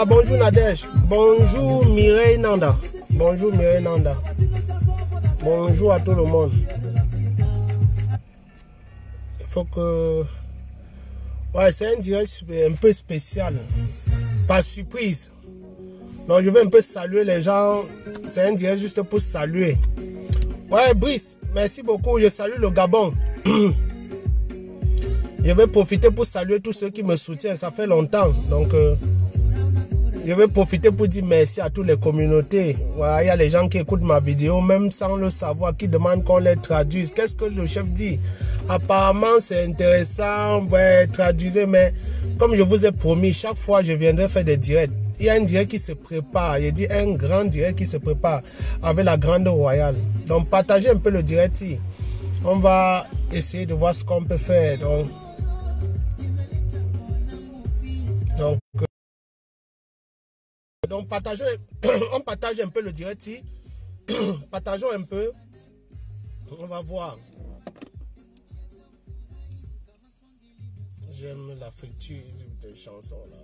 Ah, bonjour Nadège. Bonjour Mireille Nanda. Bonjour Mireille Nanda. Bonjour à tout le monde. Il faut que... Ouais, c'est un direct un peu spécial. Pas surprise. Donc je vais un peu saluer les gens. C'est un direct juste pour saluer. Ouais, Brice, merci beaucoup. Je salue le Gabon. Je vais profiter pour saluer tous ceux qui me soutiennent. Ça fait longtemps. Donc, je vais profiter pour dire merci à toutes les communautés. Voilà, il y a les gens qui écoutent ma vidéo, même sans le savoir, qui demandent qu'on les traduise. Qu'est-ce que le chef dit? Apparemment, c'est intéressant. Ouais, traduisez. Mais comme je vous ai promis, chaque fois, je viendrai faire des directs. Il y a un direct qui se prépare. Il dit un grand direct qui se prépare avec la Grande Royale. Donc, partagez un peu le direct. On va essayer de voir ce qu'on peut faire. Donc partageons, on partage un peu le direct. Partageons un peu. On va voir. J'aime la friture des chansons là.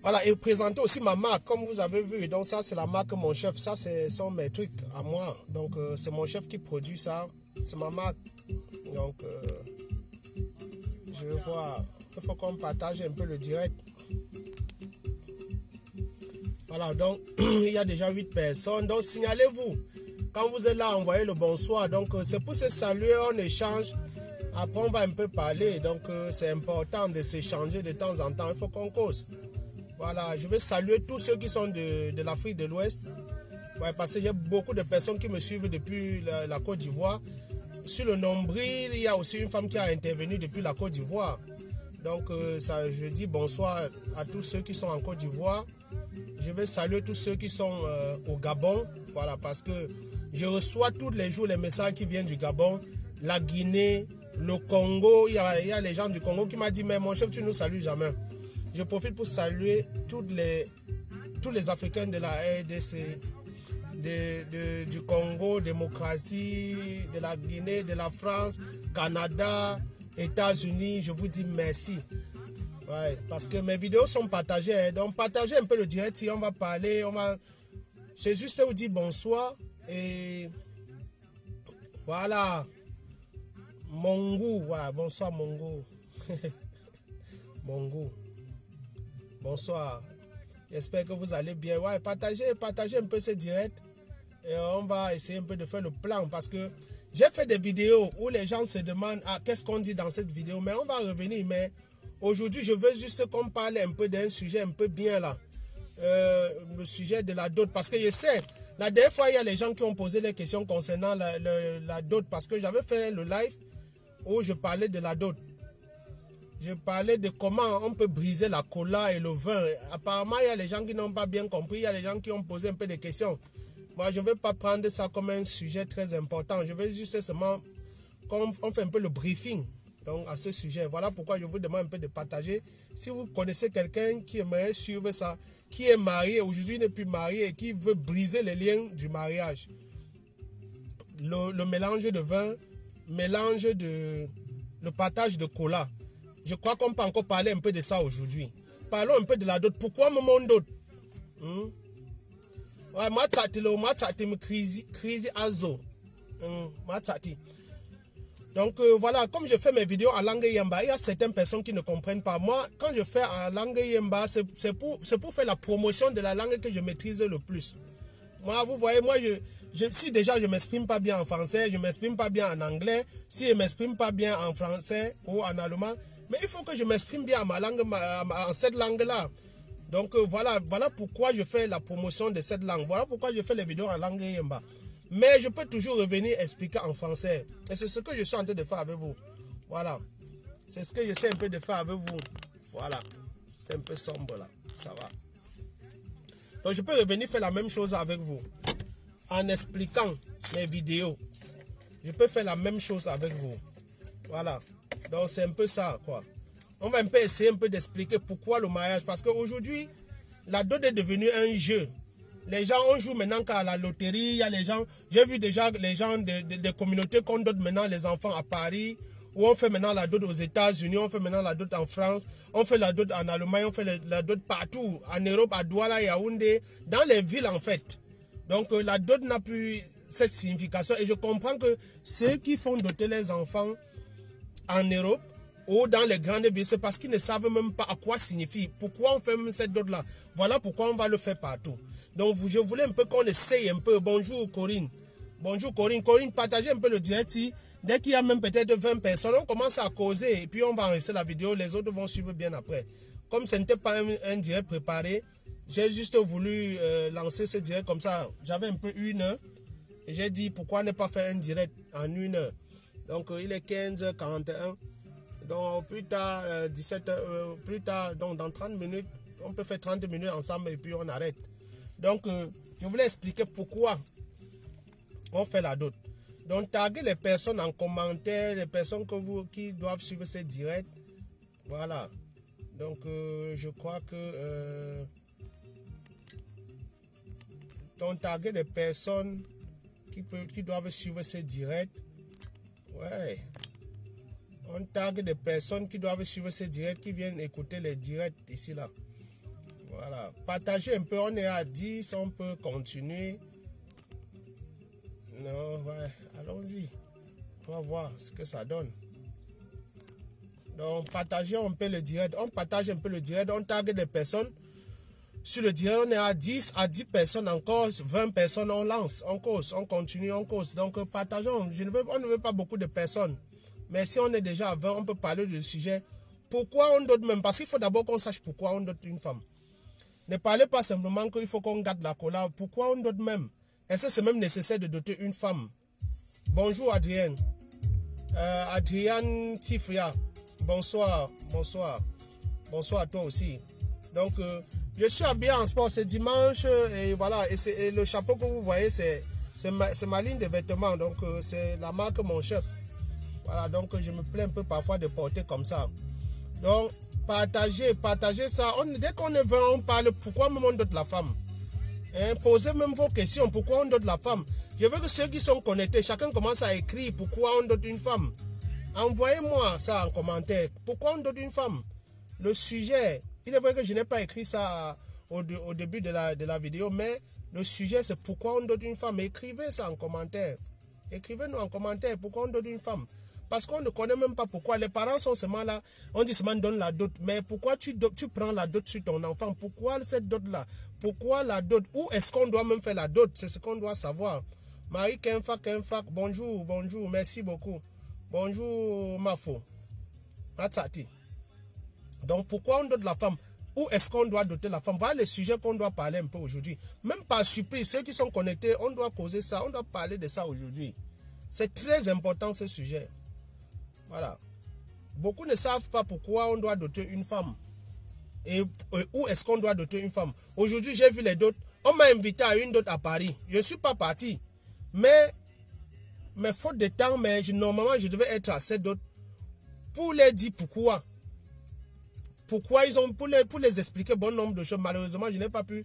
Voilà, et présenter aussi ma marque, comme vous avez vu. Donc ça, c'est la marque Mon Chef. Ça, ce sont mes trucs à moi. Donc, c'est Mon Chef qui produit ça. C'est ma marque. Donc, je vais voir. Il faut qu'on partage un peu le direct. Voilà, donc, il y a déjà 8 personnes. Donc, signalez-vous. Quand vous êtes là, envoyez le bonsoir. Donc, c'est pour se saluer, on échange. Après, on va un peu parler. Donc, c'est important de s'échanger de temps en temps. Il faut qu'on cause. Voilà, je vais saluer tous ceux qui sont de l'Afrique de l'Ouest. Ouais, parce que j'ai beaucoup de personnes qui me suivent depuis la Côte d'Ivoire. Sur le nombril, il y a aussi une femme qui a intervenu depuis la Côte d'Ivoire. Donc, je dis bonsoir à tous ceux qui sont en Côte d'Ivoire. Je vais saluer tous ceux qui sont au Gabon. Voilà, parce que je reçois tous les jours les messages qui viennent du Gabon, la Guinée, le Congo. Il y a les gens du Congo qui m'ont dit, mais mon chef, tu ne nous salues jamais. Je profite pour saluer tous les Africains de la RDC, du Congo, démocratie, de la Guinée, de la France, Canada, États-Unis. Je vous dis merci. Ouais, parce que mes vidéos sont partagées. Donc, partagez un peu le direct. Si on va parler, c'est juste vous dire bonsoir. Et voilà. Mongo. Voilà, bonsoir, Mongo. Mongo. Bonsoir. J'espère que vous allez bien. Ouais, partagez un peu ce direct. Et on va essayer un peu de faire le plan. Parce que j'ai fait des vidéos où les gens se demandent qu'est-ce qu'on dit dans cette vidéo. Mais on va revenir. Mais aujourd'hui, je veux juste qu'on parle un peu d'un sujet un peu bien là. Le sujet de la dot. Parce que je sais, la dernière fois, il y a les gens qui ont posé des questions concernant la dot. Parce que j'avais fait le live où je parlais de la dot. Je parlais de comment on peut briser la cola et le vin. Apparemment, il y a les gens qui n'ont pas bien compris. Il y a les gens qui ont posé un peu de questions. Moi, je ne vais pas prendre ça comme un sujet très important. Je vais juste seulement qu'on fait un peu le briefing donc, à ce sujet. Voilà pourquoi je vous demande un peu de partager. Si vous connaissez quelqu'un qui aimerait suivre ça, qui est marié, aujourd'hui n'est plus marié et qui veut briser les liens du mariage. Le mélange de vin, le partage de cola. Je crois qu'on peut encore parler un peu de ça aujourd'hui. Parlons un peu de la dot. Pourquoi mon dot? Ouais, matsati me crise azo. Matsati. Donc voilà, comme je fais mes vidéos en langue yamba, il y a certaines personnes qui ne comprennent pas. Moi, quand je fais en langue yamba, c'est pour faire la promotion de la langue que je maîtrise le plus. Moi, vous voyez, moi, si déjà je ne m'exprime pas bien en français, je ne m'exprime pas bien en anglais, si je ne m'exprime pas bien en français ou en allemand, mais il faut que je m'exprime bien ma langue, en cette langue-là. Donc voilà pourquoi je fais la promotion de cette langue. Voilà pourquoi je fais les vidéos en langue yemba. Mais je peux toujours revenir expliquer en français. Et c'est ce que je suis en train de faire avec vous. Voilà. C'est ce que j'essaie un peu de faire avec vous. Voilà. C'est un peu sombre là. Ça va. Donc je peux revenir faire la même chose avec vous. En expliquant mes vidéos. Je peux faire la même chose avec vous. Voilà. Donc c'est un peu ça quoi. On va un peu essayer un peu d'expliquer pourquoi le mariage. Parce qu'aujourd'hui, la dot est devenue un jeu. Les gens, on joue maintenant qu'à la loterie. Il y a les gens, j'ai vu déjà les gens des communautés qu'on donne maintenant les enfants à Paris, où on fait maintenant la dot aux États-Unis, on fait maintenant la dot en France, on fait la dot en Allemagne, on fait la dot partout, en Europe, à Douala, Yaoundé, dans les villes en fait. Donc la dot n'a plus cette signification et je comprends que ceux qui font doter les enfants en Europe ou dans les grandes villes, c'est parce qu'ils ne savent même pas à quoi signifie. Pourquoi on fait même cette dot-là? Voilà pourquoi on va le faire partout. Donc je voulais un peu qu'on essaye un peu. Bonjour Corinne. Bonjour Corinne. Corinne, partagez un peu le direct. Dès qu'il y a même peut-être 20 personnes, on commence à causer et puis on va enregistrer la vidéo. Les autres vont suivre bien après. Comme ce n'était pas un direct préparé, j'ai juste voulu lancer ce direct comme ça. J'avais un peu 1 heure et j'ai dit pourquoi ne pas faire un direct en 1 heure. Donc il est 15h41. Donc plus tard, 17h, plus tard, donc dans 30 minutes, on peut faire 30 minutes ensemble et puis on arrête. Donc je voulais expliquer pourquoi on fait la dot. Donc taguez les personnes en commentaire, les personnes qui doivent suivre ces directs. Voilà. Donc je crois que donc taguez les personnes qui doivent suivre ces directs. Ouais. On tag des personnes qui doivent suivre ces directs, qui viennent écouter les directs ici là. Voilà. Partagez un peu, on est à 10, on peut continuer. Non, ouais, allons-y. On va voir ce que ça donne. Donc, partagez un peu le direct. On partage un peu le direct, on tag des personnes. Sur le direct, on est à 10 personnes encore, 20 personnes, on lance, on cause, on continue, on cause. Donc, partageons. On ne veut pas beaucoup de personnes. Mais si on est déjà à 20, on peut parler du sujet. Pourquoi on dote même? Parce qu'il faut d'abord qu'on sache pourquoi on dote une femme. Ne parlez pas simplement qu'il faut qu'on garde la cola. Pourquoi on dote même? Est-ce que c'est même nécessaire de doter une femme? Bonjour Adrienne. Adrienne Tifria. Bonsoir. Bonsoir. Bonsoir à toi aussi. Donc, je suis habillé en sport. C'est dimanche. Et voilà. Et le chapeau que vous voyez, c'est ma ligne de vêtements. Donc, c'est la marque Mon Chef. Voilà, donc je me plains un peu parfois de porter comme ça. Donc, partagez ça. Dès qu'on est 20, on parle pourquoi même on dote la femme. Hein, posez même vos questions, pourquoi on dote la femme. Je veux que ceux qui sont connectés, chacun commence à écrire pourquoi on dote une femme. Envoyez-moi ça en commentaire. Pourquoi on dote une femme? Le sujet, il est vrai que je n'ai pas écrit ça au début de la vidéo, mais le sujet c'est pourquoi on dote une femme. Écrivez ça en commentaire. Écrivez-nous en commentaire pourquoi on dote une femme. Parce qu'on ne connaît même pas pourquoi. Les parents sont seulement là. On dit seulement donne la dot. Mais pourquoi tu prends la dot sur ton enfant? Pourquoi cette dot-là? Pourquoi la dot? Où est-ce qu'on doit même faire la dot? C'est ce qu'on doit savoir. Marie Kenfak, bonjour, bonjour. Merci beaucoup. Bonjour, Mafo. Ratsati. Donc, pourquoi on dote la femme? Où est-ce qu'on doit doter la femme? Voilà les sujets qu'on doit parler un peu aujourd'hui. Même par surprise, ceux qui sont connectés, on doit causer ça. On doit parler de ça aujourd'hui. C'est très important ce sujet. Voilà. Beaucoup ne savent pas pourquoi on doit doter une femme. Et où est-ce qu'on doit doter une femme. Aujourd'hui, j'ai vu les dots. On m'a invité à une dot à Paris. Je ne suis pas parti. Mais faute de temps, normalement, je devais être à cette dot pour les dire pourquoi. Pourquoi ils ont, pour les expliquer bon nombre de choses. Malheureusement, je n'ai pas pu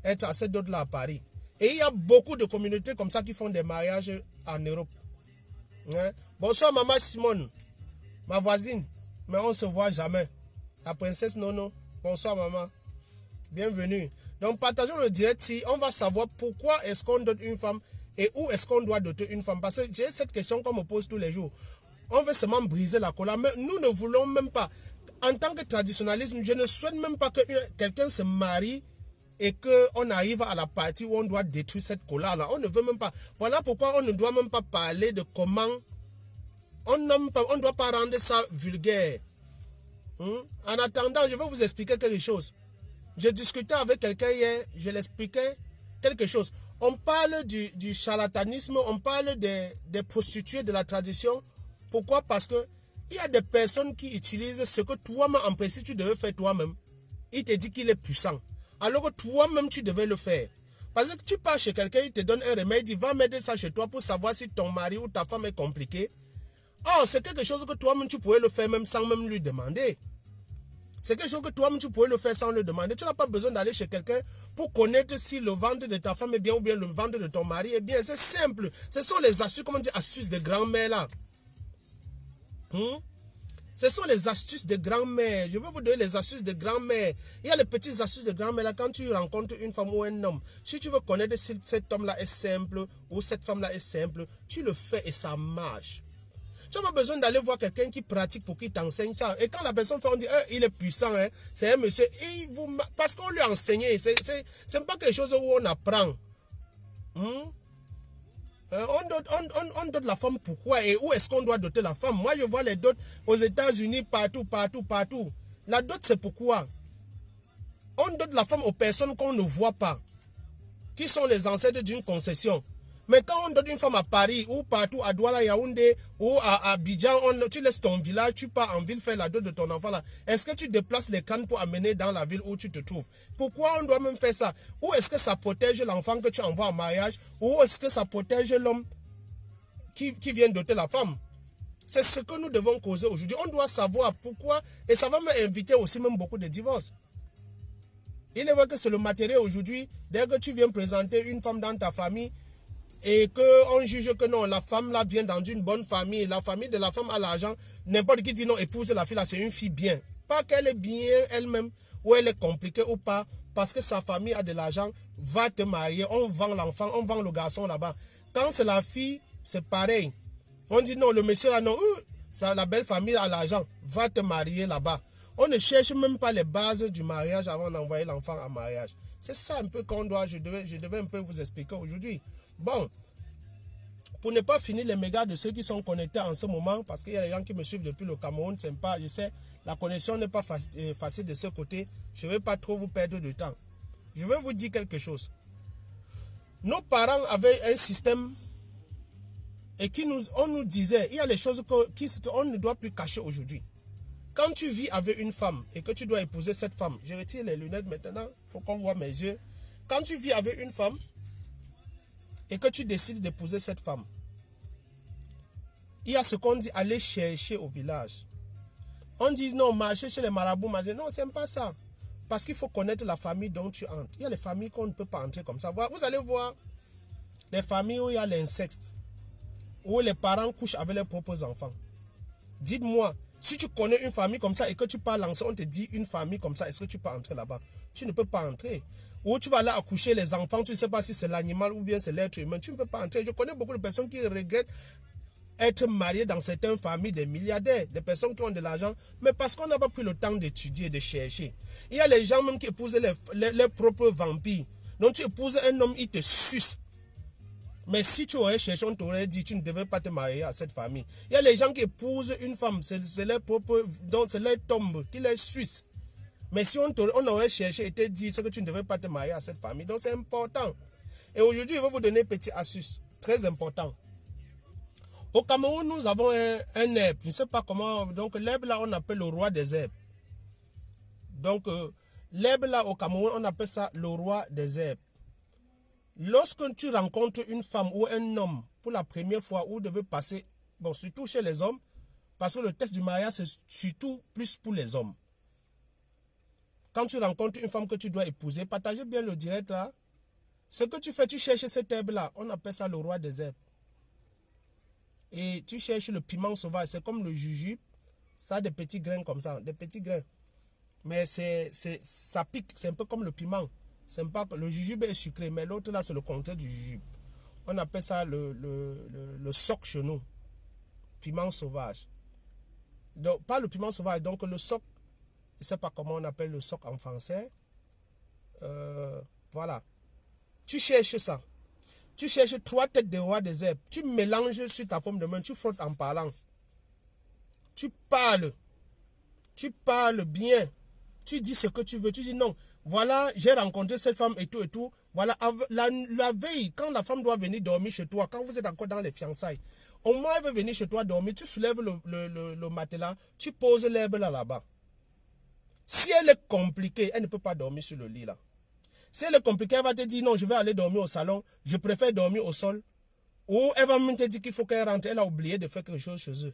être à cette dot-là à Paris. Et il y a beaucoup de communautés comme ça qui font des mariages en Europe. Hein? Bonsoir, maman Simone. Ma voisine, mais on ne se voit jamais. La princesse Nono. Bonsoir, maman. Bienvenue. Donc, partageons le direct si on va savoir pourquoi est-ce qu'on dote une femme et où est-ce qu'on doit doter une femme. Parce que j'ai cette question qu'on me pose tous les jours. On veut seulement briser la colère, mais nous ne voulons même pas. En tant que traditionnalisme, je ne souhaite même pas que quelqu'un se marie et qu'on arrive à la partie où on doit détruire cette colère-là. On ne veut même pas. Voilà pourquoi on ne doit même pas parler de comment. On ne doit pas rendre ça vulgaire. En attendant, je vais vous expliquer quelque chose. J'ai discuté avec quelqu'un hier, je l'expliquais quelque chose. On parle du charlatanisme, on parle des prostituées de la tradition. Pourquoi? Parce que il y a des personnes qui utilisent ce que toi-même, en principe, tu devais faire toi-même. Il te dit qu'il est puissant. Alors que toi-même, tu devais le faire. Parce que tu pars chez quelqu'un, il te donne un remède, il va mettre ça chez toi pour savoir si ton mari ou ta femme est compliqué. Oh, c'est quelque chose que toi-même, tu pouvais le faire même sans même lui demander. C'est quelque chose que toi-même tu pourrais le faire sans le demander. Tu n'as pas besoin d'aller chez quelqu'un pour connaître si le ventre de ta femme est bien ou bien le ventre de ton mari est bien. C'est simple. Ce sont les astuces, comment dire, astuces de grand-mère là. Ce sont les astuces de grand-mère. Je vais vous donner les astuces de grand-mère. Il y a les petites astuces de grand-mère là. Quand tu rencontres une femme ou un homme, si tu veux connaître si cet homme-là est simple ou cette femme-là est simple, tu le fais et ça marche. Tu n'as pas besoin d'aller voir quelqu'un qui pratique pour qu'il t'enseigne ça. Et quand la personne fait, on dit, il est puissant, hein, c'est un monsieur. Et parce qu'on lui a enseigné. Ce n'est pas quelque chose où on apprend. On dote la femme pourquoi et où est-ce qu'on doit doter la femme? Moi, je vois les dots aux États-Unis partout. La dot, c'est pourquoi? On dote la femme aux personnes qu'on ne voit pas, qui sont les ancêtres d'une concession. Mais quand on donne une femme à Paris, ou partout, à Douala, Yaoundé, ou à Abidjan, tu laisses ton village, tu pars en ville faire la dot de ton enfant là. Est-ce que tu déplaces les cannes pour amener dans la ville où tu te trouves? Pourquoi on doit même faire ça? Ou est-ce que ça protège l'enfant que tu envoies en mariage? Ou est-ce que ça protège l'homme qui vient doter la femme? C'est ce que nous devons causer aujourd'hui. On doit savoir pourquoi, et ça va m'inviter aussi même beaucoup de divorces. Il est vrai que c'est le matériel aujourd'hui. Dès que tu viens présenter une femme dans ta famille, et qu'on juge que non, la femme là vient dans une bonne famille, la famille de la femme a l'argent, n'importe qui dit non, épouse la fille là, c'est une fille bien. Pas qu'elle est bien elle-même, ou elle est compliquée ou pas, parce que sa famille a de l'argent, va te marier, on vend l'enfant, on vend le garçon là-bas. Quand c'est la fille, c'est pareil. On dit non, le monsieur là, non, la belle famille a l'argent, va te marier là-bas. On ne cherche même pas les bases du mariage avant d'envoyer l'enfant en mariage. C'est ça un peu qu'on doit, je devais un peu vous expliquer aujourd'hui. Bon, pour ne pas finir les mégas de ceux qui sont connectés en ce moment, parce qu'il y a des gens qui me suivent depuis le Cameroun, c'est pas, je sais, la connexion n'est pas facile de ce côté. Je ne vais pas trop vous perdre de temps. Je vais vous dire quelque chose. Nos parents avaient un système et on nous disait, il y a les choses qu'on ne doit plus cacher aujourd'hui. Quand tu vis avec une femme et que tu dois épouser cette femme, je retire les lunettes maintenant, il faut qu'on voit mes yeux. Quand tu vis avec une femme et que tu décides d'épouser cette femme, il y a ce qu'on dit aller chercher au village. On dit non, marcher chez les marabouts, non, c'est pas ça. Parce qu'il faut connaître la famille dont tu entres. Il y a les familles qu'on ne peut pas entrer comme ça. Vous allez voir les familles où il y a l'inceste, où les parents couchent avec leurs propres enfants. Dites-moi, si tu connais une famille comme ça et que tu parles en ça, on te dit une famille comme ça, est-ce que tu peux entrer là-bas? Tu ne peux pas entrer. Ou tu vas là accoucher les enfants, tu ne sais pas si c'est l'animal ou bien c'est l'être humain, tu ne peux pas entrer. Je connais beaucoup de personnes qui regrettent être mariées dans certaines familles des milliardaires, des personnes qui ont de l'argent, mais parce qu'on n'a pas pris le temps d'étudier, de chercher. Il y a les gens même qui épousent leurs propres vampires. Donc tu épouses un homme, il te suce. Mais si tu aurais cherché, on t'aurait dit, tu ne devais pas te marier à cette famille. Il y a les gens qui épousent une femme, c'est leur propre, donc c'est leur tombe, qui les suce. Mais si on aurait cherché et te dit que tu ne devais pas te marier à cette famille, donc c'est important. Et aujourd'hui, je vais vous donner une petite astuce, très important. Au Cameroun, nous avons un herbe, je ne sais pas comment, donc l'herbe là, on appelle le roi des herbes. Donc, l'herbe là, au Cameroun, on appelle ça le roi des herbes. Lorsque tu rencontres une femme ou un homme pour la première fois, où devez passer, bon, surtout chez les hommes, parce que le test du mariage, c'est surtout plus pour les hommes. Quand tu rencontres une femme que tu dois épouser, partagez bien le direct là. Ce que tu fais, tu cherches cette herbe là, on appelle ça le roi des herbes. Et tu cherches le piment sauvage, c'est comme le jujube, ça a des petits grains comme ça, des petits grains. Mais ça pique, c'est un peu comme le piment. Pas, le jujube est sucré, mais l'autre là, c'est le contraire du jujube. On appelle ça le soc chez nous. Piment sauvage. Donc, pas le piment sauvage, donc le soc, je ne sais pas comment on appelle le soc en français. Voilà. Tu cherches ça. Tu cherches 3 têtes de roi des herbes. Tu mélanges sur ta paume de main, tu frottes en parlant. Tu parles. Tu parles bien. Tu dis ce que tu veux. Tu dis non. Voilà, j'ai rencontré cette femme et tout et tout. Voilà, la veille, quand la femme doit venir dormir chez toi, quand vous êtes encore dans les fiançailles, au moins elle veut venir chez toi dormir, tu soulèves le matelas, tu poses l'herbe là-bas. Si elle est compliquée, elle ne peut pas dormir sur le lit là. Si elle est compliquée, elle va te dire non, je vais aller dormir au salon, je préfère dormir au sol. Ou elle va même te dire qu'il faut qu'elle rentre, elle a oublié de faire quelque chose chez eux.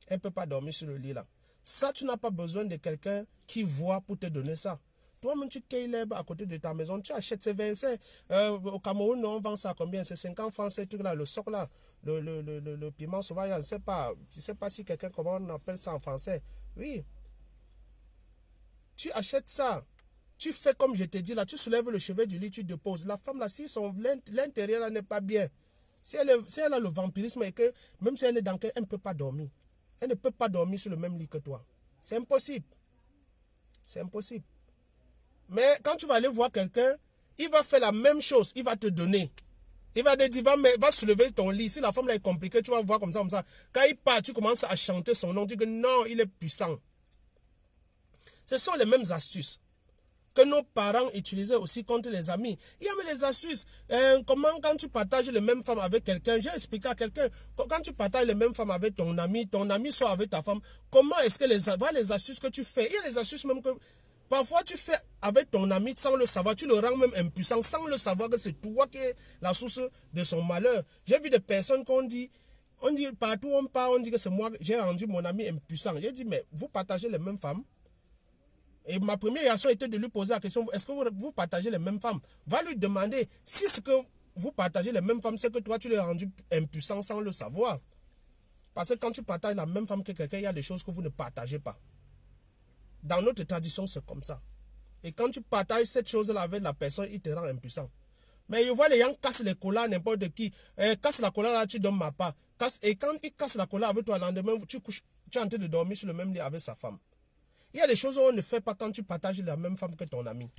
Elle ne peut pas dormir sur le lit là. Ça, tu n'as pas besoin de quelqu'un qui voit pour te donner ça. Toi-même, tu cueilles l'herbe à côté de ta maison, tu achètes ces versets. Au Cameroun, on vend ça à combien? C'est 50 francs, ces trucs-là, le soc là, le piment sauvage, je ne sais pas. Je ne sais pas si quelqu'un, comment on appelle ça en français. Oui. Tu achètes ça. Tu fais comme je te dis là, tu soulèves le chevet du lit, tu déposes. La femme là, si l'intérieur là n'est pas bien, si elle a le vampirisme et que même si elle est dans le cœur, elle ne peut pas dormir. Elle ne peut pas dormir sur le même lit que toi. C'est impossible. C'est impossible. Mais quand tu vas aller voir quelqu'un, il va faire la même chose, il va te donner. Il va te dire, va soulever ton lit. Si la femme là est compliquée, tu vas voir comme ça, comme ça. Quand il part, tu commences à chanter son nom. Tu dis que non, il est puissant. Ce sont les mêmes astuces que nos parents utilisaient aussi contre les amis. Il y avait les astuces. Comment quand tu partages les mêmes femmes avec quelqu'un, j'ai expliqué à quelqu'un, quand tu partages les mêmes femmes avec ton ami soit avec ta femme, comment est-ce que les astuces que tu fais, il y a les astuces même que parfois tu fais avec ton ami sans le savoir, tu le rends même impuissant, sans le savoir que c'est toi qui es la source de son malheur. J'ai vu des personnes qu'on dit, partout où on part, on dit que c'est moi, j'ai rendu mon ami impuissant. J'ai dit, mais vous partagez les mêmes femmes? Et ma première réaction était de lui poser la question, est-ce que vous partagez les mêmes femmes? Va lui demander, si ce que vous partagez les mêmes femmes, c'est que toi tu l'as rendu impuissant sans le savoir. Parce que quand tu partages la même femme que quelqu'un, il y a des choses que vous ne partagez pas. Dans notre tradition, c'est comme ça. Et quand tu partages cette chose-là avec la personne, il te rend impuissant. Mais je vois les gens cassent les colas n'importe qui. Casse la cola là, tu donnes ma part. Et quand il casse la cola avec toi, le lendemain, tu es en train de dormir sur le même lit avec sa femme. Il y a des choses qu'on ne fait pas quand tu partages la même femme que ton ami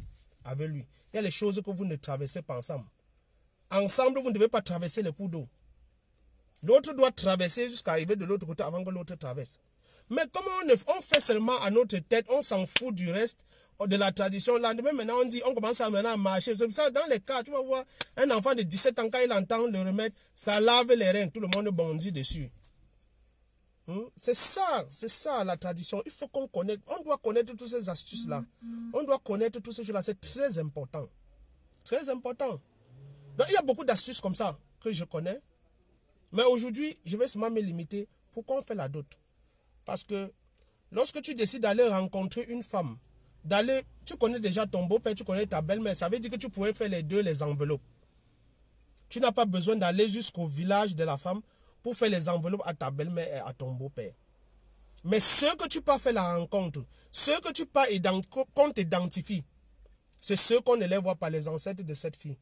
avec lui. Il y a des choses que vous ne traversez pas ensemble. Ensemble, vous ne devez pas traverser les cours d'eau. L'autre doit traverser jusqu'à arriver de l'autre côté avant que l'autre traverse. Mais comment on fait seulement à notre tête, on s'en fout du reste de la tradition. Le lendemain, maintenant, on commence à marcher. C'est ça, dans les cas, tu vas voir un enfant de 17 ans, quand il entend le remède, ça lave les reins, tout le monde bondit dessus. C'est ça la tradition. Il faut qu'on connaisse, on doit connaître toutes ces astuces-là. On doit connaître toutes ces choses-là, c'est très important. Très important. Donc, il y a beaucoup d'astuces comme ça que je connais. Mais aujourd'hui, je vais seulement me limiter. Pourquoi on fait la dot? Parce que lorsque tu décides d'aller rencontrer une femme, tu connais déjà ton beau-père, tu connais ta belle-mère, ça veut dire que tu pourrais faire les deux, les enveloppes. Tu n'as pas besoin d'aller jusqu'au village de la femme pour faire les enveloppes à ta belle-mère et à ton beau-père. Mais ceux que tu peux faire la rencontre, ceux que tu peux qu'on t'identifie, c'est ceux qu'on élève par les ancêtres de cette fille.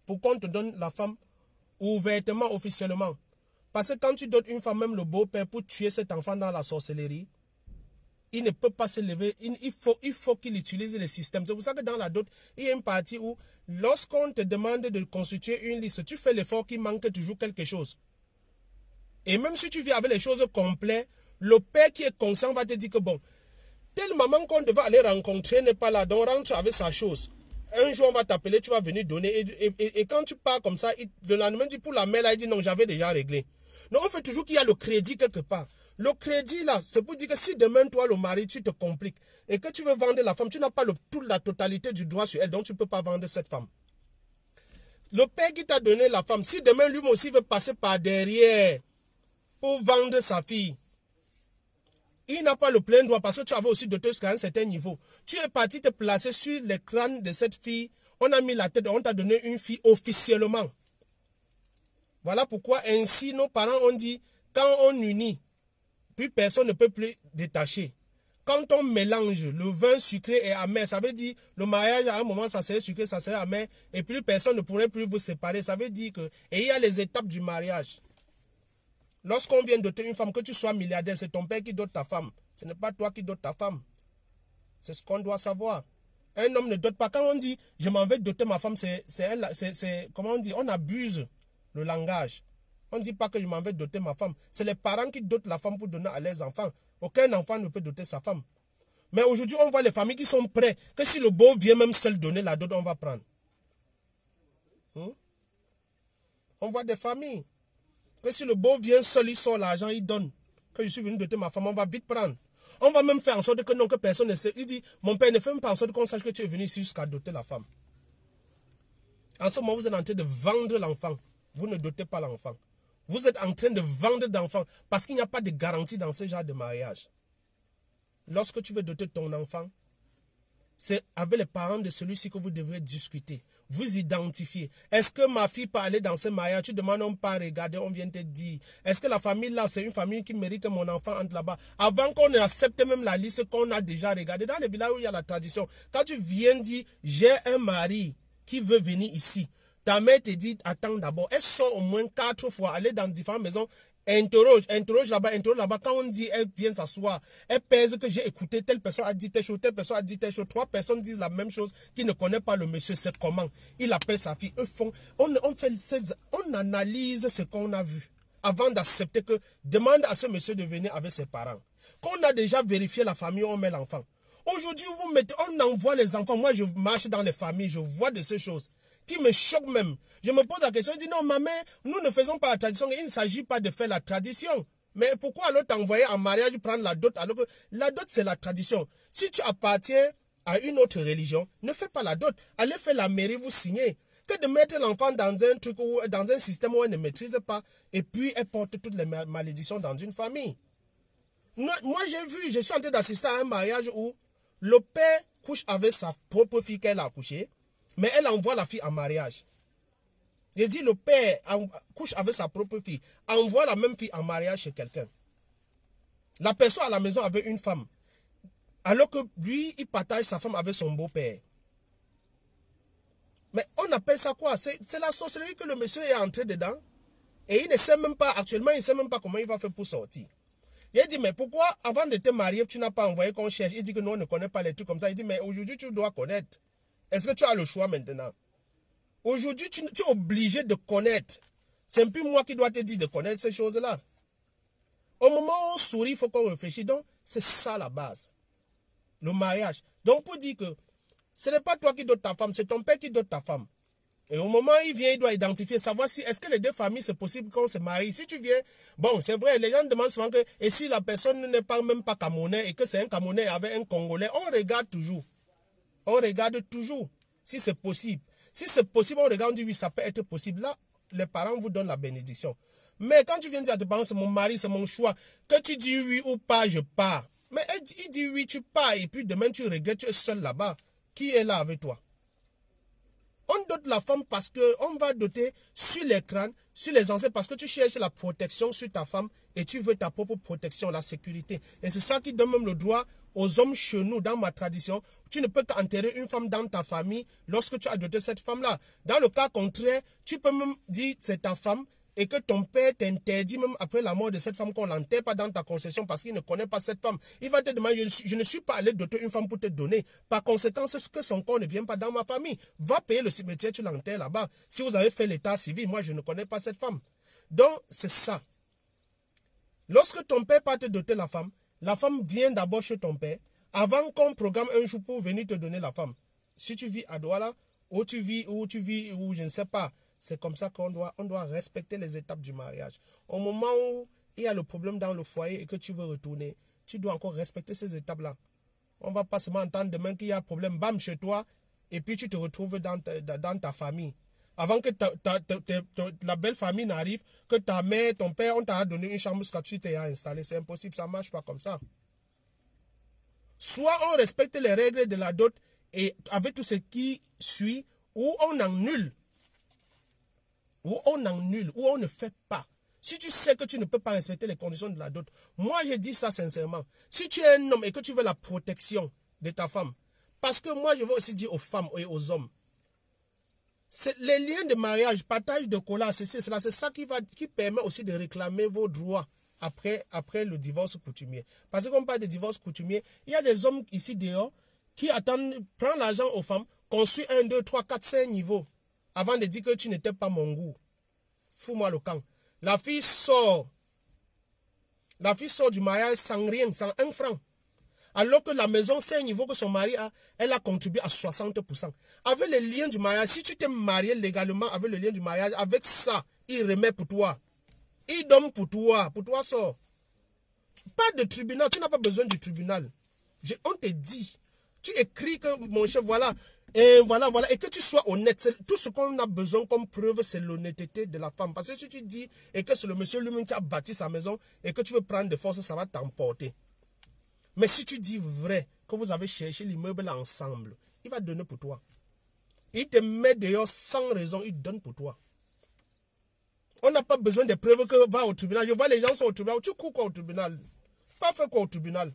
Pour qu'on te donne la femme ouvertement, officiellement. Parce que quand tu donnes une femme, même le beau-père, pour tuer cet enfant dans la sorcellerie, il ne peut pas se lever. Il faut qu'il utilise le système. C'est pour ça que dans la dot, il y a une partie où, lorsqu'on te demande de constituer une liste, tu fais l'effort qu'il manque toujours quelque chose. Et même si tu vis avec les choses complètes, le père qui est conscient va te dire que bon, telle maman qu'on devait aller rencontrer n'est pas là, donc rentre avec sa chose. Un jour, on va t'appeler, tu vas venir donner. Et quand tu pars comme ça, le lendemain, pour la mère, là, il dit non, j'avais déjà réglé. Donc, on fait toujours qu'il y a le crédit quelque part. Le crédit, là, c'est pour dire que si demain, toi, le mari, tu te compliques et que tu veux vendre la femme, tu n'as pas toute la totalité du droit sur elle, donc tu ne peux pas vendre cette femme. Le père qui t'a donné la femme, si demain, lui aussi veut passer par derrière pour vendre sa fille, il n'a pas le plein droit parce que tu avais aussi doté jusqu'à un certain niveau. Tu es parti te placer sur le crâne de cette fille. On a mis la tête, on t'a donné une fille officiellement. Voilà pourquoi ainsi nos parents ont dit, quand on unit, plus personne ne peut plus détacher. Quand on mélange le vin sucré et amer, ça veut dire le mariage à un moment ça serait sucré, ça serait amer, et plus personne ne pourrait plus vous séparer. Ça veut dire que, et il y a les étapes du mariage. Lorsqu'on vient doter une femme, que tu sois milliardaire, c'est ton père qui dote ta femme. Ce n'est pas toi qui dote ta femme. C'est ce qu'on doit savoir. Un homme ne dote pas. Quand on dit, je m'en vais doter ma femme, comment on dit, on abuse le langage. On ne dit pas que je m'en vais doter ma femme. C'est les parents qui dotent la femme pour donner à leurs enfants. Aucun enfant ne peut doter sa femme. Mais aujourd'hui, on voit les familles qui sont prêtes, que si le beau vient même seul donner la dot, on va prendre. On voit des familles. Que si le beau vient seul, il sort l'argent, il donne. Que je suis venu doter ma femme, on va vite prendre. On va même faire en sorte que non, que personne ne sait. Il dit, mon père, ne fait même pas en sorte qu'on sache que tu es venu ici jusqu'à doter la femme. En ce moment, vous êtes en train de vendre l'enfant. Vous ne dotez pas l'enfant. Vous êtes en train de vendre d'enfants parce qu'il n'y a pas de garantie dans ce genre de mariage. Lorsque tu veux doter ton enfant, c'est avec les parents de celui-ci que vous devrez discuter. Vous identifier. Est-ce que ma fille peut aller dans ce mariage? Tu demandes, on pas regarder, on vient te dire. Est-ce que la famille là, c'est une famille qui mérite que mon enfant entre là-bas? Avant qu'on accepte même la liste qu'on a déjà regardée. Dans les villages où il y a la tradition, quand tu viens dire, j'ai un mari qui veut venir ici, ta mère te dit, attends d'abord. Elle sort au moins 4 fois, aller dans différentes maisons. Interroge là-bas. Quand on dit, elle vient s'asseoir, elle pèse que j'ai écouté, telle personne a dit telle chose, telle personne a dit telle chose. 3 personnes disent la même chose, qui ne connaît pas le monsieur, c'est comment. Il appelle sa fille. On analyse ce qu'on a vu avant d'accepter que, demande à ce monsieur de venir avec ses parents. Quand on a déjà vérifié la famille, on met l'enfant. Aujourd'hui, on envoie les enfants. Moi, je marche dans les familles, je vois de ces choses qui me choquent même. Je me pose la question, je dis non, ma mère, nous ne faisons pas la tradition. Il ne s'agit pas de faire la tradition. Mais pourquoi alors t'envoyer en mariage prendre la dot alors que la dot c'est la tradition. Si tu appartiens à une autre religion, ne fais pas la dot. Allez faire la mairie, vous signez. Que de mettre l'enfant dans un truc ou dans un système où elle ne maîtrise pas et puis elle porte toutes les malédictions dans une famille. Moi je suis en train d'assister à un mariage où le père couche avec sa propre fille qu'elle a accouchée. Mais elle envoie la fille en mariage. J'ai dit le père couche avec sa propre fille, envoie la même fille en mariage chez quelqu'un. La personne à la maison avait une femme. Alors que lui, il partage sa femme avec son beau-père. Mais on appelle ça quoi? C'est la sorcellerie que le monsieur est entré dedans. Et il ne sait même pas, actuellement, il ne sait même pas comment il va faire pour sortir. Il a dit, mais pourquoi avant de te marier, tu n'as pas envoyé qu'on cherche? Il dit que non, on ne connaît pas les trucs comme ça. Il dit, mais aujourd'hui, tu dois connaître. Est-ce que tu as le choix maintenant? Aujourd'hui, tu es obligé de connaître. C'est un peu moi qui dois te dire de connaître ces choses-là. Au moment où on sourit, il faut qu'on réfléchisse. Donc, c'est ça la base. Le mariage. Donc, pour dire que ce n'est pas toi qui dotes ta femme, c'est ton père qui dote ta femme. Et au moment où il vient, il doit identifier, savoir si est-ce que les deux familles, c'est possible qu'on se marie. Si tu viens, bon, c'est vrai, les gens demandent souvent que, et si la personne ne parle même pas camerounais et que c'est un Camerounais avec un Congolais, on regarde toujours. On regarde toujours si c'est possible. Si c'est possible, on regarde, on dit oui, ça peut être possible. Là, les parents vous donnent la bénédiction. Mais quand tu viens dire à tes parents, c'est mon mari, c'est mon choix, que tu dis oui ou pas, je pars. Mais il dit oui, tu pars, et puis demain tu regrettes, tu es seul là-bas. Qui est là avec toi? On dote la femme parce qu'on va doter sur l'écran, sur les ancêtres, parce que tu cherches la protection sur ta femme et tu veux ta propre protection, la sécurité. Et c'est ça qui donne même le droit aux hommes chez nous, dans ma tradition. Tu ne peux qu'enterrer une femme dans ta famille lorsque tu as doté cette femme-là. Dans le cas contraire, tu peux même dire c'est ta femme et que ton père t'interdit même après la mort de cette femme qu'on l'enterre pas dans ta concession parce qu'il ne connaît pas cette femme. Il va te demander, je ne suis pas allé doter une femme pour te donner. Par conséquent, c'est ce que son corps ne vient pas dans ma famille. Va payer le cimetière, tu l'enterres là-bas. Si vous avez fait l'état civil, moi je ne connais pas cette femme. Donc, c'est ça. Lorsque ton père part te doter la femme vient d'abord chez ton père avant qu'on programme un jour pour venir te donner la femme. Si tu vis à Douala, ou tu vis, ou je ne sais pas, c'est comme ça qu'on doit respecter les étapes du mariage. Au moment où il y a le problème dans le foyer et que tu veux retourner, tu dois encore respecter ces étapes-là. On ne va pas seulement entendre demain qu'il y a un problème, bam, chez toi, et puis tu te retrouves dans ta famille. Avant que la belle famille n'arrive, que ta mère, ton père, on t'a donné une chambre quand tu t'es installé. C'est impossible, ça ne marche pas comme ça. Soit on respecte les règles de la dot et avec tout ce qui suit, ou on annule. Ou on ne fait pas. Si tu sais que tu ne peux pas respecter les conditions de la dot, moi je dis ça sincèrement. Si tu es un homme et que tu veux la protection de ta femme, parce que moi je veux aussi dire aux femmes et aux hommes, les liens de mariage, partage de cola, c'est ça qui permet aussi de réclamer vos droits après le divorce coutumier. Parce qu'on parle de divorce coutumier, il y a des hommes ici dehors qui attendent, prennent l'argent aux femmes, construit 1, 2, 3, 4, 5 niveaux avant de dire que tu n'étais pas mon goût. Fous-moi le camp. La fille sort du mariage sans rien, sans 1 franc. Alors que la maison, c'est un niveau que son mari a, elle a contribué à 60%. Avec les liens du mariage, si tu t'es marié légalement avec le lien du mariage, avec ça, il remet pour toi. Il donne pour toi sort. Pas de tribunal, tu n'as pas besoin du tribunal. On te dit, tu écris que mon chef, voilà, Et voilà, voilà. Et que tu sois honnête. Tout ce qu'on a besoin comme preuve, c'est l'honnêteté de la femme. Parce que si tu dis, et que c'est le monsieur lui-même qui a bâti sa maison, et que tu veux prendre de force, ça va t'emporter. Mais si tu dis vrai, que vous avez cherché l'immeuble ensemble, il va donner pour toi. Il te met dehors sans raison, il donne pour toi. On n'a pas besoin de preuves que va au tribunal. Je vois les gens sont au tribunal. Tu cours quoi au tribunal? Pas fait quoi au tribunal?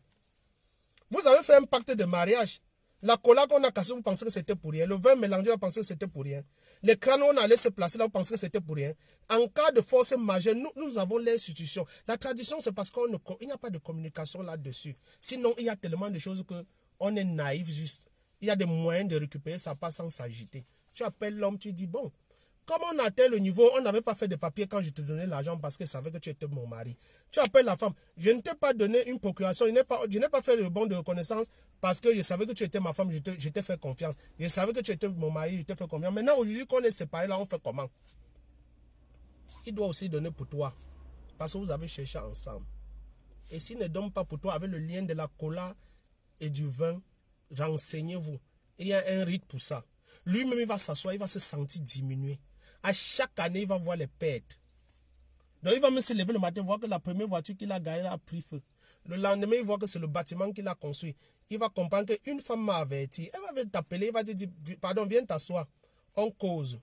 Vous avez fait un pacte de mariage. La cola qu'on a cassée, vous pensez que c'était pour rien. Le vin mélangé, vous pensez que c'était pour rien. Les crânes, on allait se placer là, vous pensez que c'était pour rien. En cas de force majeure, nous avons l'institution. La tradition, c'est parce qu'il n'y a pas de communication là-dessus. Sinon, il y a tellement de choses qu'on est naïf juste. Il y a des moyens de récupérer ça pas sans s'agiter. Tu appelles l'homme, tu dis, bon, comme on atteint le niveau, on n'avait pas fait de papier quand je te donnais l'argent parce que je savais que tu étais mon mari. Tu appelles la femme. Je ne t'ai pas donné une procuration, je n'ai pas fait le bon de reconnaissance parce que je savais que tu étais ma femme, je t'ai fait confiance. Je savais que tu étais mon mari, je t'ai fait confiance. Maintenant, aujourd'hui qu'on est séparés, là, on fait comment? Il doit aussi donner pour toi parce que vous avez cherché ensemble. Et s'il ne donne pas pour toi avec le lien de la cola et du vin, renseignez-vous. Il y a un rite pour ça. Lui-même, il va s'asseoir, il va se sentir diminuer. À chaque année, il va voir les pertes. Donc, il va même se lever le matin, voir que la première voiture qu'il a garée a pris feu. Le lendemain, il voit que c'est le bâtiment qu'il a construit. Il va comprendre qu'une femme m'a averti. Elle va t'appeler, il va te dire, pardon, viens t'asseoir. On cause.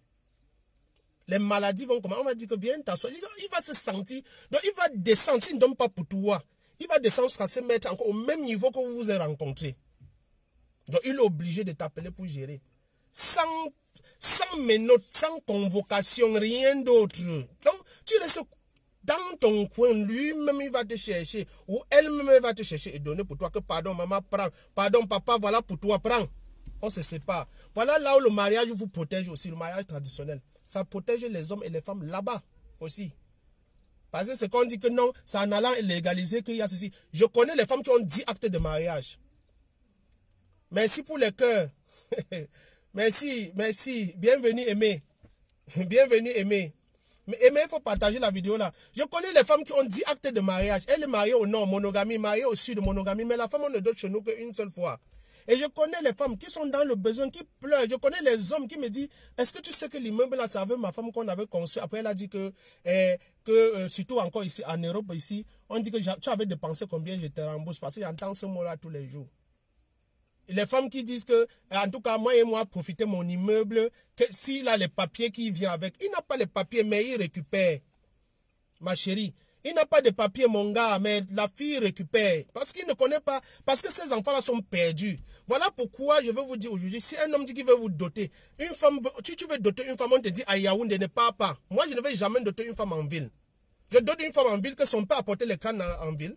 Les maladies vont commencer. On va dire que viens t'asseoir. Il va se sentir. Donc, il va descendre. S'il ne donne pas pour toi, il va descendre jusqu'à se mettre encore au même niveau que vous vous êtes rencontrés. Donc, il est obligé de t'appeler pour gérer. Sans menottes, sans convocation, rien d'autre. Donc, tu restes dans ton coin, lui-même il va te chercher, ou elle-même va te chercher et donner pour toi que pardon maman, prends, pardon papa, voilà pour toi, prends. On se sépare. Voilà là où le mariage vous protège aussi, le mariage traditionnel. Ça protège les hommes et les femmes là-bas aussi. Parce que c'est qu'on dit que non, c'est en allant légaliser qu'il y a ceci. Je connais les femmes qui ont 10 actes de mariage. Merci pour les cœurs. Merci, merci. Bienvenue, Aimé. Bienvenue, Aimé. Mais Aimé, il faut partager la vidéo là. Je connais les femmes qui ont 10 actes de mariage. Elle est mariée au nord, monogamie, mariée au sud, monogamie. Mais la femme, on ne donne chez nous qu'une seule fois. Et je connais les femmes qui sont dans le besoin, qui pleurent. Je connais les hommes qui me disent, est-ce que tu sais que l'immeuble là, ça avait ma femme qu'on avait construit. Après, elle a dit que surtout encore ici, en Europe, ici, on dit que tu avais dépensé combien, je te rembourse. Parce que j'entends ce mot là tous les jours. Les femmes qui disent que, en tout cas, moi et moi, profiter mon immeuble, que s'il a les papiers qui viennent avec, il n'a pas les papiers, mais il récupère. Ma chérie, il n'a pas de papiers, mon gars, mais la fille récupère. Parce qu'il ne connaît pas, parce que ces enfants-là sont perdus. Voilà pourquoi je veux vous dire aujourd'hui, si un homme dit qu'il veut vous doter, une femme, si tu veux doter une femme, on te dit à Yaoundé, ne pars pas. Moi, je ne vais jamais doter une femme en ville. Je dote une femme en ville que son père a porté les crânes en ville.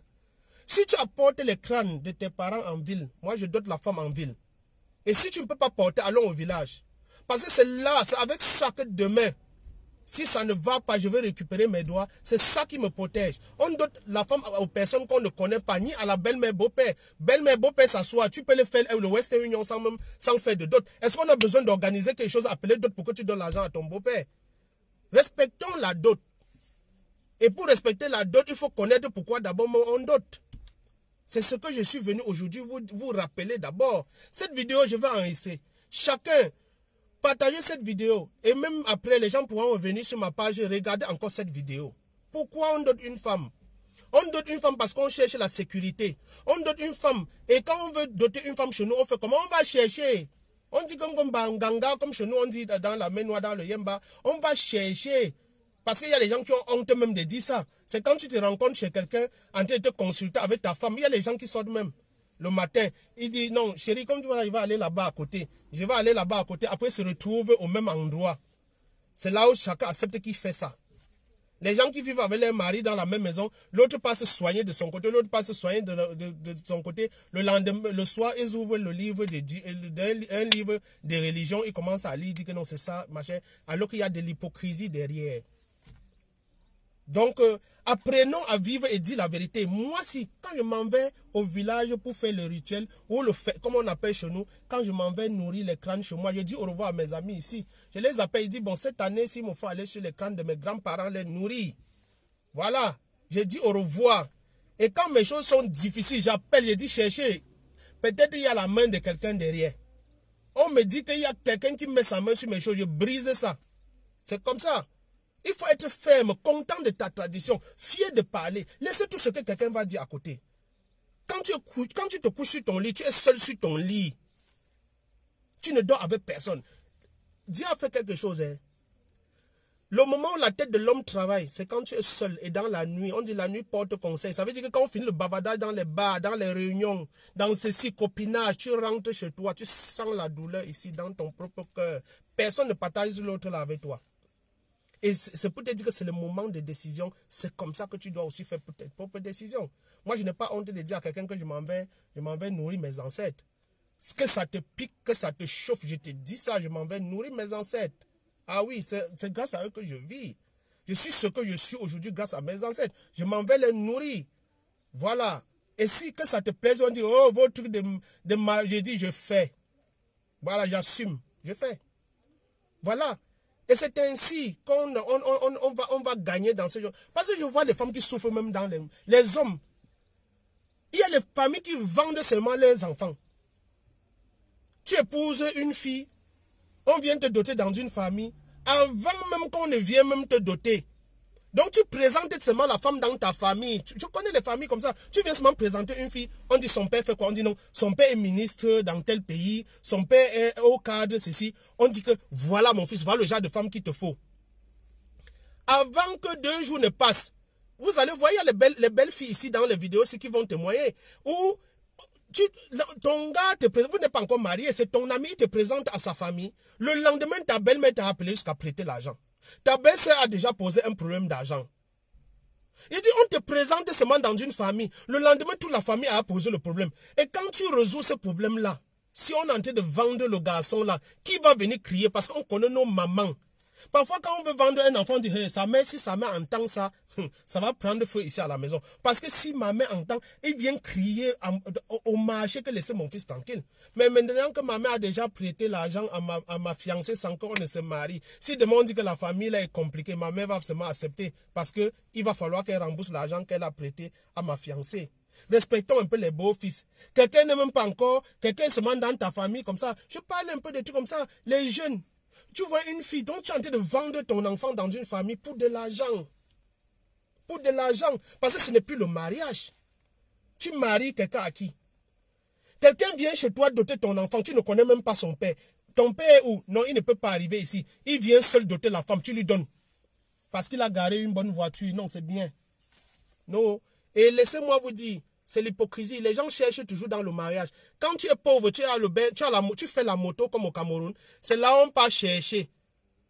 Si tu apportes les crânes de tes parents en ville, moi je dote la femme en ville. Et si tu ne peux pas porter, allons au village. Parce que c'est là, c'est avec ça que demain, si ça ne va pas, je vais récupérer mes droits. C'est ça qui me protège. On dote la femme aux personnes qu'on ne connaît pas, ni à la belle-mère, beau-père. Belle-mère, beau-père s'assoit, tu peux le faire le Western Union sans faire de dot. Est-ce qu'on a besoin d'organiser quelque chose appelé dot pour que tu donnes l'argent à ton beau-père? Respectons la dot. Et pour respecter la dot, il faut connaître pourquoi d'abord on dote. C'est ce que je suis venu aujourd'hui vous rappeler d'abord. Cette vidéo, je vais enregistrer. Chacun, partagez cette vidéo. Et même après, les gens pourront revenir sur ma page et regarder encore cette vidéo. Pourquoi on dote une femme? On dote une femme parce qu'on cherche la sécurité. On dote une femme. Et quand on veut doter une femme chez nous, on fait comment? On va chercher. On dit comme Banganga, comme chez nous, on dit dans la Ménois, dans le Yemba. On va chercher. Parce qu'il y a des gens qui ont honte même de dire ça. C'est quand tu te rencontres chez quelqu'un en train de te consulter avec ta femme. Il y a des gens qui sortent même le matin. Il dit non, chérie, comme tu vas, il va aller là-bas à côté. Je vais aller là-bas à côté. Après, se retrouve au même endroit. C'est là où chacun accepte qu'il fait ça. Les gens qui vivent avec leur mari dans la même maison, l'autre passe se soigner de son côté, l'autre passe se soigner de son côté. Le lendemain, le soir, ils ouvrent le livre un livre de religion. Ils commencent à lire, ils disent que non, c'est ça, machin. Alors qu'il y a de l'hypocrisie derrière. Donc, apprenons à vivre et dire la vérité. Moi, si, quand je m'en vais au village pour faire le rituel, ou le fait, comme on appelle chez nous, quand je m'en vais nourrir les crânes chez moi, je dis au revoir à mes amis ici. Je les appelle, je dis, bon, cette année, s'il me faut aller sur les crânes de mes grands-parents, les nourrir. Voilà, je dis au revoir. Et quand mes choses sont difficiles, j'appelle, je dis, cherchez. Peut-être il y a la main de quelqu'un derrière. On me dit qu'il y a quelqu'un qui met sa main sur mes choses, je brise ça. C'est comme ça. Il faut être ferme, content de ta tradition, fier de parler. Laissez tout ce que quelqu'un va dire à côté. Quand tu te couches sur ton lit, tu es seul sur ton lit. Tu ne dors avec personne. Dieu a fait quelque chose. Hein. Le moment où la tête de l'homme travaille, c'est quand tu es seul et dans la nuit. On dit la nuit porte conseil. Ça veut dire que quand on finit le bavardage dans les bars, dans les réunions, dans ceci, copinage, tu rentres chez toi, tu sens la douleur ici dans ton propre cœur. Personne ne partage l'autre là avec toi. Et c'est pour te dire que c'est le moment de décision. C'est comme ça que tu dois aussi faire tes propres décisions. Moi, je n'ai pas honte de dire à quelqu'un que je m'en vais nourrir mes ancêtres. Que ça te pique, que ça te chauffe, je te dis ça, je m'en vais nourrir mes ancêtres. Ah oui, c'est grâce à eux que je vis. Je suis ce que je suis aujourd'hui grâce à mes ancêtres. Je m'en vais les nourrir. Voilà. Et si que ça te plaise, on dit, oh, vos trucs de mal, je dis, je fais. Voilà, j'assume, je fais. Voilà. Et c'est ainsi qu'on va gagner dans ce genre. Parce que je vois les femmes qui souffrent même dans les hommes. Il y a les familles qui vendent seulement leurs enfants. Tu épouses une fille, on vient te doter dans une famille, avant même qu'on ne vienne même te doter. Donc tu présentes seulement la femme dans ta famille. Tu connais les familles comme ça. Tu viens seulement présenter une fille, on dit son père fait quoi? On dit non, son père est ministre dans tel pays, son père est au cadre, ceci. On dit que voilà mon fils, voilà le genre de femme qu'il te faut. Avant que 2 jours ne passent, vous allez voir, il y a les belles filles ici dans les vidéos, ceux qui vont témoigner, où ton gars te présente, vous n'êtes pas encore marié, c'est ton ami qui te présente à sa famille. Le lendemain, ta belle-mère t'a appelé jusqu'à prêter l'argent. Ta belle-sœur a déjà posé un problème d'argent. Il dit, on te présente seulement dans une famille. Le lendemain, toute la famille a posé le problème. Et quand tu résous ce problème-là, si on est en train de vendre le garçon-là, qui va venir crier? Parce qu'on connaît nos mamans. Parfois, quand on veut vendre un enfant, on dit, hey, sa mère, si sa mère entend ça, ça va prendre feu ici à la maison. Parce que si ma mère entend, il vient crier au marché que laissez mon fils tranquille. Mais maintenant que ma mère a déjà prêté l'argent à ma fiancée sans qu'on ne se marie, si demain on dit que la famille là est compliquée, ma mère va seulement accepter parce que il va falloir qu'elle rembourse l'argent qu'elle a prêté à ma fiancée. Respectons un peu les beaux-fils. Quelqu'un n'est même pas encore, quelqu'un se met dans ta famille comme ça. Je parle un peu de trucs comme ça. Les jeunes. Tu vois une fille dont tu es en train de vendre ton enfant dans une famille pour de l'argent. Pour de l'argent. Parce que ce n'est plus le mariage. Tu maries quelqu'un à qui? Quelqu'un vient chez toi doter ton enfant. Tu ne connais même pas son père. Ton père est où? Non, il ne peut pas arriver ici. Il vient seul doter la femme. Tu lui donnes. Parce qu'il a garé une bonne voiture. Non, c'est bien. Non. Et laissez-moi vous dire. C'est l'hypocrisie. Les gens cherchent toujours dans le mariage. Quand tu es pauvre, tu fais la moto comme au Cameroun. C'est là où on part chercher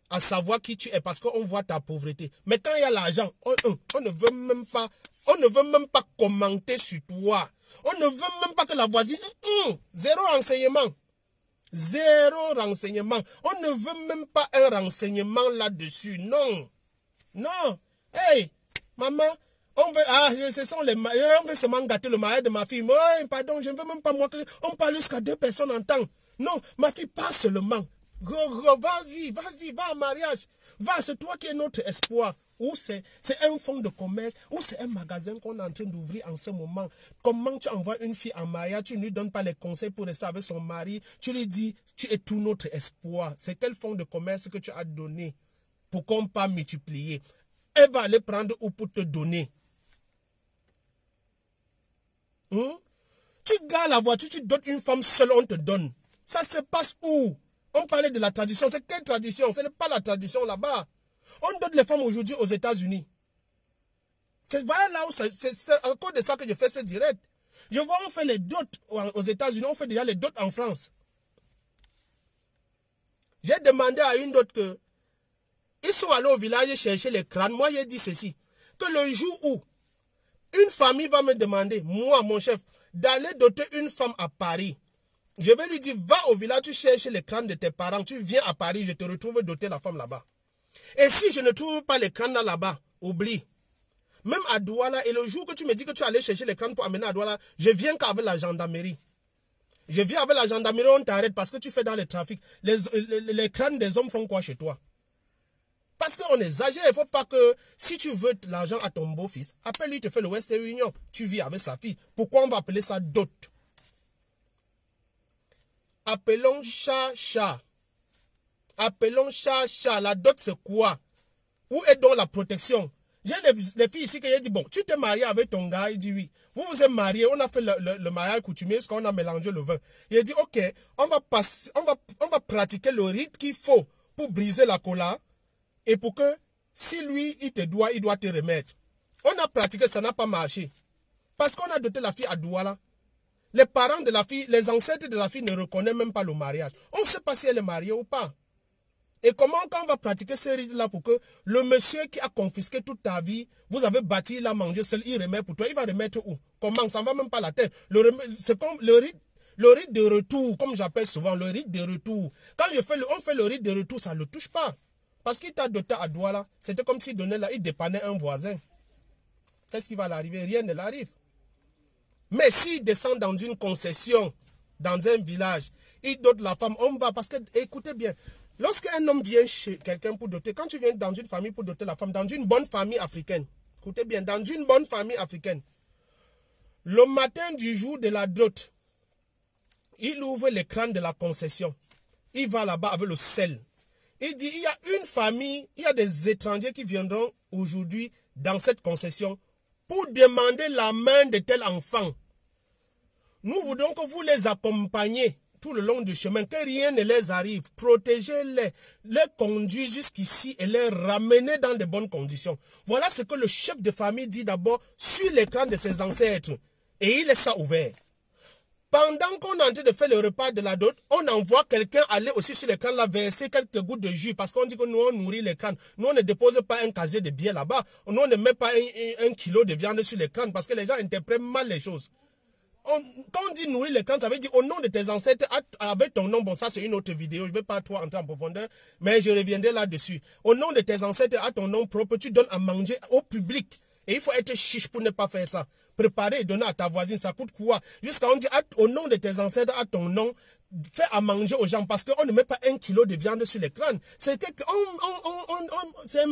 à savoir qui tu es parce qu'on voit ta pauvreté. Mais quand il y a l'argent, on ne veut même pas commenter sur toi. On ne veut même pas que la voisine... zéro renseignement. Zéro renseignement. On ne veut même pas un renseignement là-dessus. Non. Non. Hey, maman... On veut seulement gâter le mariage de ma fille. Mais pardon, je ne veux même pas moi que on parle jusqu'à 2 personnes en temps. Non, ma fille, pas seulement. Vas-y, va en mariage. Va, c'est toi qui es notre espoir. Ou c'est un fonds de commerce, ou c'est un magasin qu'on est en train d'ouvrir en ce moment. Comment tu envoies une fille en mariage, tu ne lui donnes pas les conseils pour rester avec son mari. Tu lui dis, tu es tout notre espoir. C'est quel fonds de commerce que tu as donné pour qu'on pas multiplier? Elle va aller prendre ou pour te donner. Tu gares la voiture, tu donnes une femme seule, on te donne. Ça se passe où? On parlait de la tradition. C'est quelle tradition? Ce n'est pas la tradition là-bas. On donne les femmes aujourd'hui aux États-Unis. C'est voilà là où c'est à cause de ça que je fais ce direct. Je vois, on fait les dots aux États-Unis, on fait déjà les dots en France. J'ai demandé à une dot que ils sont allés au village chercher les crânes. Moi, j'ai dit ceci. Que le jour où une famille va me demander, moi, mon chef, d'aller doter une femme à Paris. Je vais lui dire, va au village, tu cherches les crânes de tes parents, tu viens à Paris, je te retrouve doter la femme là-bas. Et si je ne trouve pas les crânes là-bas, oublie. Même à Douala, et le jour que tu me dis que tu allais chercher les crânes pour amener à Douala, je viens qu'avec la gendarmerie. Je viens avec la gendarmerie, on t'arrête parce que tu fais dans le trafic. Les crânes des hommes font quoi chez toi? Parce qu'on exagère, il ne faut pas que si tu veux l'argent à ton beau-fils, appelle-lui, te fait le Western Union. Tu vis avec sa fille. Pourquoi on va appeler ça dot? Appelons chat, chat. Appelons chat, chat. La dot, c'est quoi? Où est donc la protection? J'ai les filles ici qui ont dit, bon, tu t'es marié avec ton gars, il dit oui. Vous vous êtes mariés, on a fait le mariage coutumier, parce qu'on a mélangé le vin. Il a dit, ok, on va pratiquer le rite qu'il faut pour briser la cola, et pour que, si lui, il doit te remettre. On a pratiqué, ça n'a pas marché. Parce qu'on a doté la fille à Douala. Les parents de la fille, les ancêtres de la fille ne reconnaissent même pas le mariage. On ne sait pas si elle est mariée ou pas. Et comment quand on va pratiquer ce rite-là pour que le monsieur qui a confisqué toute ta vie, vous avez bâti, il a mangé seul, il remet pour toi, il va remettre où? Comment? Ça ne va même pas la tête. C'est comme le rite de retour, comme j'appelle souvent, le rite de retour. Quand on fait le rite de retour, ça ne le touche pas. Parce qu'il t'a doté à Douala, c'était comme s'il donnait là, il dépannait un voisin. Qu'est-ce qui va l'arriver? Rien ne l'arrive. Mais s'il descend dans une concession, dans un village, il dote la femme, on va, parce que, écoutez bien, lorsqu'un homme vient chez quelqu'un pour doter, quand tu viens dans une famille pour doter la femme, dans une bonne famille africaine, écoutez bien, dans une bonne famille africaine, le matin du jour de la dot, il ouvre l'écran de la concession. Il va là-bas avec le sel. Il dit, il y a une famille, il y a des étrangers qui viendront aujourd'hui dans cette concession pour demander la main de tel enfant. Nous voudrons que vous les accompagniez tout le long du chemin, que rien ne les arrive. Protégez-les, les conduisez jusqu'ici et les ramenez dans de bonnes conditions. Voilà ce que le chef de famille dit d'abord sur l'écran de ses ancêtres. Et il laisse ça ouvert. Pendant qu'on est en train de faire le repas de la dot, on envoie quelqu'un aller aussi sur l'écran là verser quelques gouttes de jus. Parce qu'on dit que nous on nourrit l'écran. Nous on ne dépose pas un casier de billets là-bas. Nous on ne met pas un kilo de viande sur l'écran parce que les gens interprètent mal les choses. Quand on dit nourrir l'écran, ça veut dire au nom de tes ancêtres, avec ton nom, bon ça c'est une autre vidéo, je ne vais pas trop entrer en profondeur, mais je reviendrai là-dessus. Au nom de tes ancêtres, à ton nom propre, tu donnes à manger au public. Et il faut être chiche pour ne pas faire ça. Préparer et donner à ta voisine, ça coûte quoi? Jusqu'à on dit au nom de tes ancêtres, à ton nom, fais à manger aux gens parce qu'on ne met pas un kilo de viande sur l'écran. C'est un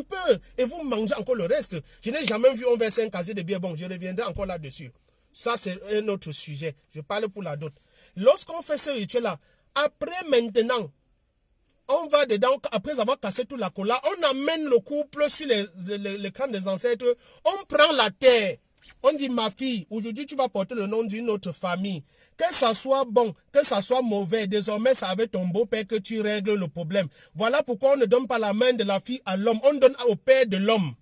peu. Et vous mangez encore le reste. Je n'ai jamais vu on verser un casier de bière. Bon, je reviendrai encore là-dessus. Ça, c'est un autre sujet. Je parle pour la dot. Lorsqu'on fait ce rituel-là, après maintenant, on va dedans, après avoir cassé toute la cola, on amène le couple sur l'écran des ancêtres, on prend la terre. On dit, ma fille, aujourd'hui tu vas porter le nom d'une autre famille. Que ça soit bon, que ça soit mauvais, désormais c'est avec ton beau-père que tu règles le problème. Voilà pourquoi on ne donne pas la main de la fille à l'homme, on donne au père de l'homme.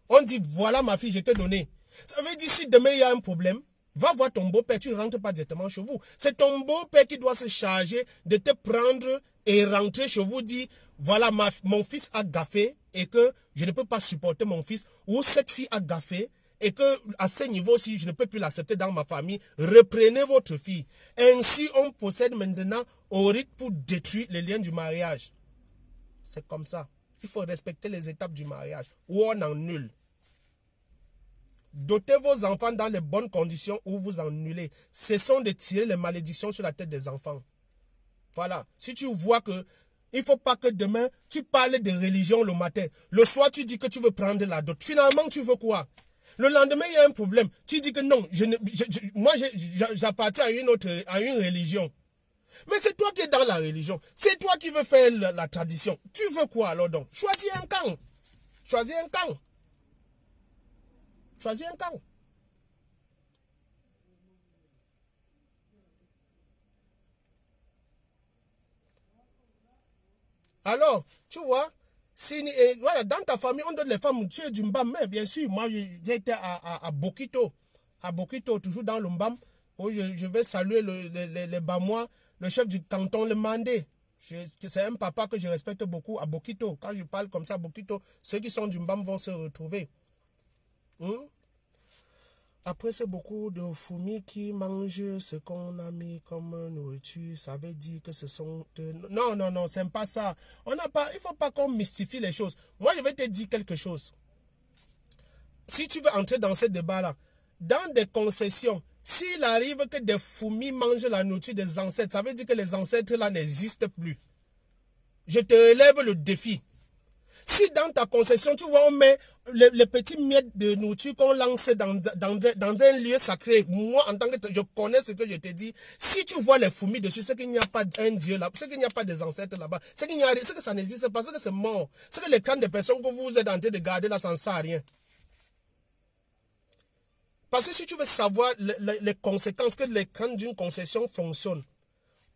On dit, voilà ma fille, je t'ai donné. Ça veut dire, si demain il y a un problème, va voir ton beau-père, tu ne rentres pas directement chez vous. C'est ton beau-père qui doit se charger de te prendre et rentrer chez vous, dire, voilà, mon fils a gaffé et que je ne peux pas supporter mon fils, ou cette fille a gaffé et que à ce niveau-ci, je ne peux plus l'accepter dans ma famille. Reprenez votre fille. Ainsi, on possède maintenant au rite pour détruire les liens du mariage. C'est comme ça. Il faut respecter les étapes du mariage, ou on annule. Dotez vos enfants dans les bonnes conditions ou vous annulez. Cessons de tirer les malédictions sur la tête des enfants. Voilà. Si tu vois que il ne faut pas que demain, tu parles de religion le matin. Le soir, tu dis que tu veux prendre la dot. Finalement, tu veux quoi? Le lendemain, il y a un problème. Tu dis que non, moi, j'appartiens à une religion. Mais c'est toi qui es dans la religion. C'est toi qui veux faire la tradition. Tu veux quoi alors donc? Choisis un camp. Choisis un camp. Choisis un camp. Alors, tu vois, voilà, dans ta famille, on donne les femmes, tu es du Mbam, mais bien sûr, moi, j'ai été à Bokito. À Bokito, toujours dans le Mbam, où je vais saluer les Bamois, le chef du canton, le Mandé. C'est un papa que je respecte beaucoup à Bokito. Quand je parle comme ça à Bokito, ceux qui sont du Mbam vont se retrouver. Après, c'est beaucoup de fourmis qui mangent ce qu'on a mis comme nourriture. Ça veut dire que ce sont... Non, non, non, c'est pas ça. Il ne faut pas qu'on mystifie les choses. Moi, je vais te dire quelque chose. Si tu veux entrer dans ce débat-là, dans des concessions, s'il arrive que des fourmis mangent la nourriture des ancêtres, ça veut dire que les ancêtres-là n'existent plus. Je te relève le défi. Si dans ta concession, tu vois, on met les petits miettes de nourriture qu'on lance dans un lieu sacré, moi, en tant que je connais ce que je te dis. Si tu vois les fourmis dessus, c'est qu'il n'y a pas un Dieu là, c'est qu'il n'y a pas des ancêtres là-bas, c'est qu'il n'y a rien, c'est que ça n'existe pas, c'est que c'est mort. C'est que les crânes des personnes que vous êtes en train de garder là, ça ne sert à rien. Parce que si tu veux savoir les conséquences que les crânes d'une concession fonctionnent,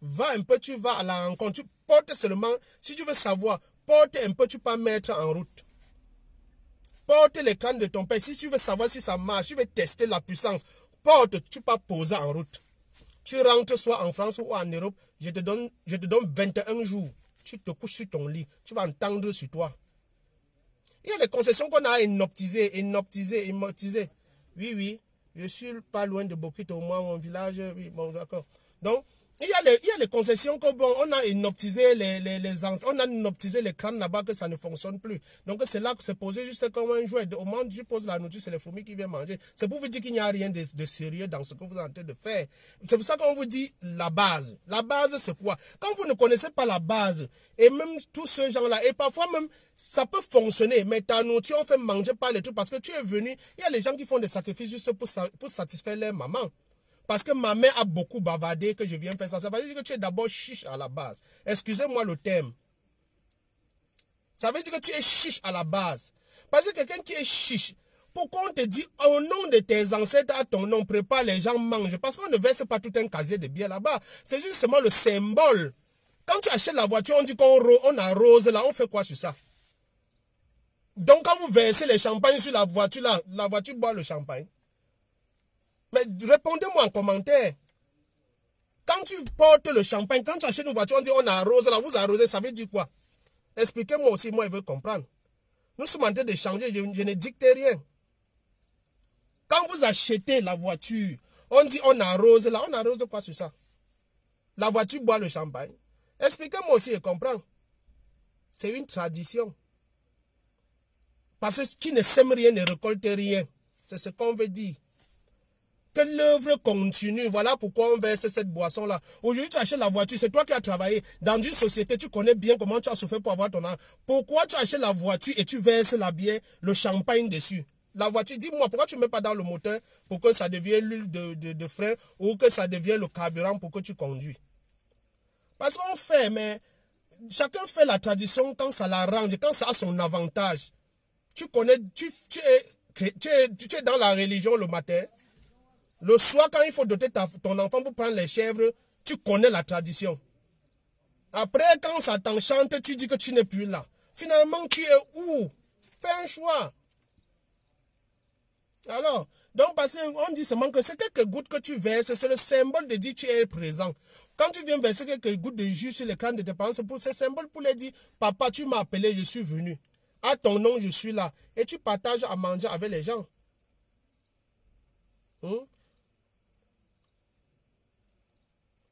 va un peu, tu vas à la rencontre, tu portes seulement, si tu veux savoir, porte un peu, tu peux mettre en route. Porte les crânes de ton père. Si tu veux savoir si ça marche, tu veux tester la puissance, porte, tu peux poser en route. Tu rentres soit en France ou en Europe, je te donne 21 jours. Tu te couches sur ton lit, tu vas entendre sur toi. Il y a les concessions qu'on a inoptisées. Oui, je suis pas loin de Bokit, au moins mon village, oui, bon d'accord. Donc, il y a les concessions qu'on on a inoptisé on a inoptisé les crânes là-bas que ça ne fonctionne plus. Donc c'est là que c'est posé juste comme un jouet. Au moment où je pose la nourriture, c'est les fourmis qui viennent manger. C'est pour vous dire qu'il n'y a rien de sérieux dans ce que vous êtes en train de faire. C'est pour ça qu'on vous dit la base. La base c'est quoi? Quand vous ne connaissez pas la base, et même tous ces gens-là, et parfois même ça peut fonctionner, mais ta nourriture on fait manger par les trucs parce que tu es venu. Il y a les gens qui font des sacrifices juste pour satisfaire leur maman. Parce que ma mère a beaucoup bavardé que je viens faire ça. Ça veut dire que tu es d'abord chiche à la base. Excusez-moi le terme. Ça veut dire que tu es chiche à la base. Parce que quelqu'un qui est chiche, pourquoi on te dit au nom de tes ancêtres à ton nom, prépare, les gens mangent? Parce qu'on ne verse pas tout un casier de bière là-bas. C'est justement le symbole. Quand tu achètes la voiture, on dit qu'on arrose là, on fait quoi sur ça? Donc quand vous versez les champagnes sur la voiture là, la voiture boit le champagne. Mais répondez-moi en commentaire. Quand tu portes le champagne, quand tu achètes une voiture, on dit on arrose, là, vous arrosez, ça veut dire quoi? Expliquez-moi aussi, moi, je veux comprendre. Nous sommes en train de changer, je ne dicte rien. Quand vous achetez la voiture, on dit on arrose, là, on arrose quoi sur ça? La voiture boit le champagne. Expliquez-moi aussi, je comprends. C'est une tradition. Parce que qui ne sème rien ne récolte rien. C'est ce qu'on veut dire. Que l'œuvre continue. Voilà pourquoi on verse cette boisson-là. Aujourd'hui, tu achètes la voiture. C'est toi qui as travaillé dans une société. Tu connais bien comment tu as souffert pour avoir ton argent. Pourquoi tu achètes la voiture et tu verses la bière, le champagne dessus? La voiture, dis-moi, pourquoi tu ne mets pas dans le moteur pour que ça devienne l'huile de frein ou que ça devienne le carburant pour que tu conduis? Parce qu'on fait, mais chacun fait la tradition quand ça l'arrange, quand ça a son avantage. Tu connais, tu es dans la religion le matin. Le soir, quand il faut doter ton enfant pour prendre les chèvres, tu connais la tradition. Après, quand ça t'enchante, tu dis que tu n'es plus là. Finalement, tu es où? Fais un choix. Alors, donc parce qu'on dit seulement que c'est quelques gouttes que tu verses, c'est le symbole de dire que tu es présent. Quand tu viens verser quelques gouttes de jus sur l'écran de tes parents, c'est pour ce symbole pour leur dire, papa, tu m'as appelé, je suis venu. À ton nom, je suis là. Et tu partages à manger avec les gens.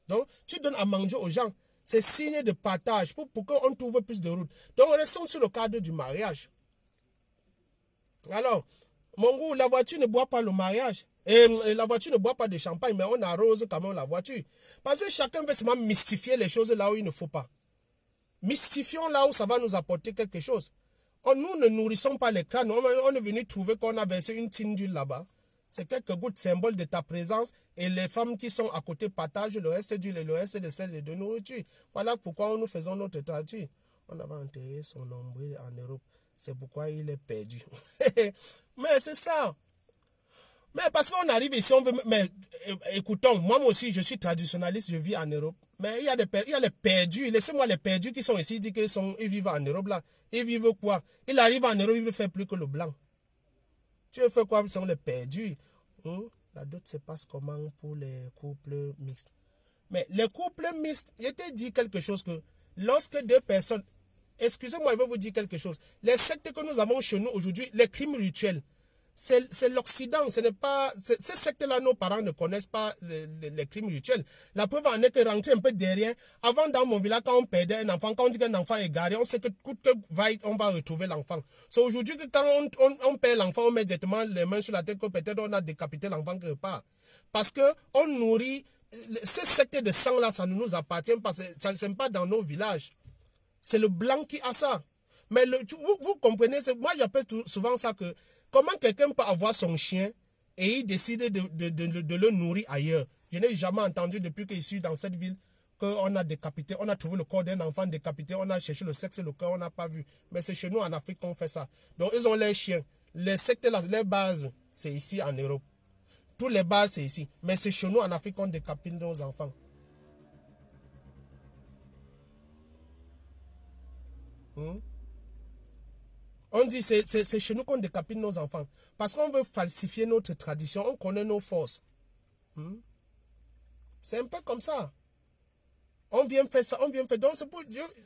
Donc, tu donnes à manger aux gens. C'est signe de partage pour qu'on trouve plus de routes. Donc, on reste sur le cadre du mariage. Alors, mon goût, la voiture ne boit pas le mariage. Et la voiture ne boit pas de champagne, mais on arrose quand même la voiture. Parce que chacun veut seulement mystifier les choses là où il ne faut pas. Mystifions là où ça va nous apporter quelque chose. Nous ne nourrissons pas les crânes. On est venu trouver qu'on a versé une tine d'huile là-bas. C'est quelques gouttes symbole de ta présence et les femmes qui sont à côté partagent le reste d'huile et le reste de sel et de nourriture. Voilà pourquoi nous faisons notre tradition. On avait enterré son nombril en Europe. C'est pourquoi il est perdu. Mais c'est ça. Mais parce qu'on arrive ici, on veut... Mais écoutons, moi aussi, je suis traditionnaliste, je vis en Europe. Mais il y a les perdus. Laissez-moi les perdus qui sont ici, disent qu'ils vivent en Europe là. Ils vivent quoi? Ils arrivent en Europe, ils veulent faire plus que le blanc. Tu veux faire quoi? Ils sont les perdus. La dot se passe comment pour les couples mixtes? Mais les couples mixtes, je t'ai dit quelque chose que lorsque deux personnes... Excusez-moi, je vais vous dire quelque chose. Les sectes que nous avons chez nous aujourd'hui, les crimes rituels, c'est l'Occident, ce n'est pas... Ces sectes-là, nos parents ne connaissent pas les crimes rituels. La preuve en est que rentrer un peu derrière, avant dans mon village, quand on perdait un enfant, quand on dit qu'un enfant est garé, on sait que coûte que vaille, on va retrouver l'enfant. C'est aujourd'hui que quand on perd l'enfant, on met directement les mains sur la tête, que peut-être on a décapité l'enfant quelque part. Parce que on nourrit... Ces sectes de sang-là, ça ne nous appartient pas, ça ne sont pas dans nos villages. C'est le blanc qui a ça. Mais vous comprenez, moi j'appelle souvent ça que comment quelqu'un peut avoir son chien et il décide de le nourrir ailleurs. Je n'ai jamais entendu depuis que je suis dans cette ville qu'on a décapité, on a trouvé le corps d'un enfant décapité, on a cherché le sexe et le corps, on n'a pas vu. Mais c'est chez nous en Afrique qu'on fait ça. Donc ils ont les chiens. Les sectes, les bases, c'est ici en Europe. Tous les bases, c'est ici. Mais c'est chez nous en Afrique qu'on décapite nos enfants. On dit c'est chez nous qu'on décapite nos enfants. Parce qu'on veut falsifier notre tradition. On connaît nos forces. C'est un peu comme ça. On vient faire ça, on vient faire. Donc,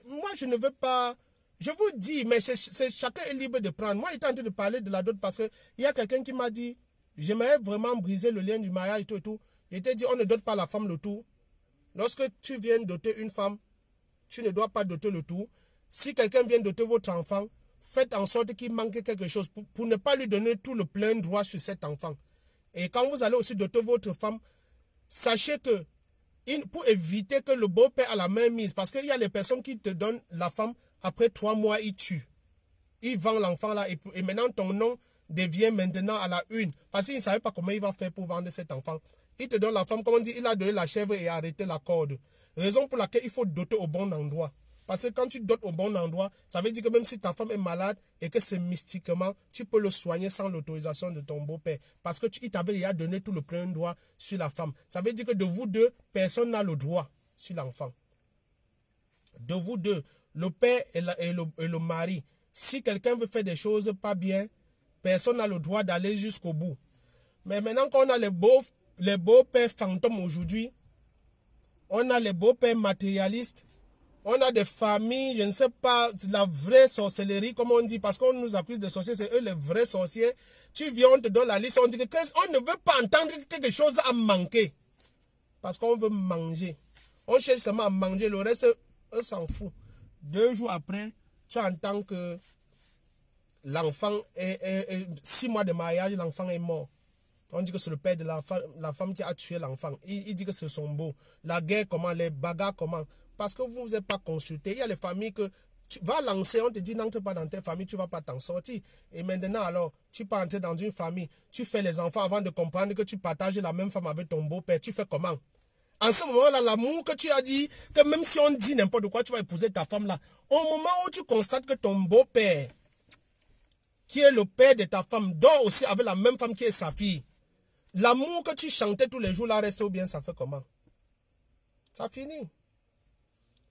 moi, je ne veux pas. Je vous dis, mais chacun est libre de prendre. Moi, j'étais en train de parler de la dot parce qu'il y a quelqu'un qui m'a dit j'aimerais vraiment briser le lien du mariage et tout et tout. Il t'a dit on ne dote pas la femme le tout. Lorsque tu viens doter une femme, tu ne dois pas doter le tout. Si quelqu'un vient doter votre enfant, faites en sorte qu'il manque quelque chose pour ne pas lui donner tout le plein droit sur cet enfant. Et quand vous allez aussi doter votre femme, sachez que pour éviter que le beau-père a la main mise, parce qu'il y a les personnes qui te donnent la femme, après 3 mois, ils tuent. Ils vendent l'enfant là et maintenant ton nom devient maintenant à la une. Parce qu'il ne savait pas comment il va faire pour vendre cet enfant. Il te donne la femme, comme on dit, il a donné la chèvre et a arrêté la corde. Raison pour laquelle il faut doter au bon endroit. Parce que quand tu dotes au bon endroit, ça veut dire que même si ta femme est malade et que c'est mystiquement, tu peux le soigner sans l'autorisation de ton beau-père. Parce que il t'avait déjà donné tout le plein droit sur la femme. Ça veut dire que de vous deux, personne n'a le droit sur l'enfant. De vous deux, le père et le mari. Si quelqu'un veut faire des choses pas bien, personne n'a le droit d'aller jusqu'au bout. Mais maintenant qu'on a les beaux-pères fantômes aujourd'hui, on a les beaux-pères matérialistes, on a des familles, je ne sais pas, la vraie sorcellerie, comme on dit, parce qu'on nous accuse de sorciers, c'est eux les vrais sorciers. Tu viens, on te donne la liste, on dit qu'on ne veut pas entendre que quelque chose a manqué. Parce qu'on veut manger. On cherche seulement à manger, le reste, eux s'en foutent. 2 jours après, tu entends que l'enfant est 6 mois de mariage, l'enfant est mort. On dit que c'est le père de la femme qui a tué l'enfant. Il dit que c'est son beau. La guerre comment, les bagarres comment. Parce que vous ne vous êtes pas consulté. Il y a les familles que tu vas lancer, on te dit n'entre pas dans ta famille, tu ne vas pas t'en sortir. Et maintenant alors, tu peux entrer dans une famille, tu fais les enfants avant de comprendre que tu partages la même femme avec ton beau-père. Tu fais comment? En ce moment-là, l'amour que tu as dit, que même si on dit n'importe quoi, tu vas épouser ta femme là. Au moment où tu constates que ton beau-père, qui est le père de ta femme, dort aussi avec la même femme qui est sa fille. L'amour que tu chantais tous les jours là reste ou bien ça fait comment? Ça finit.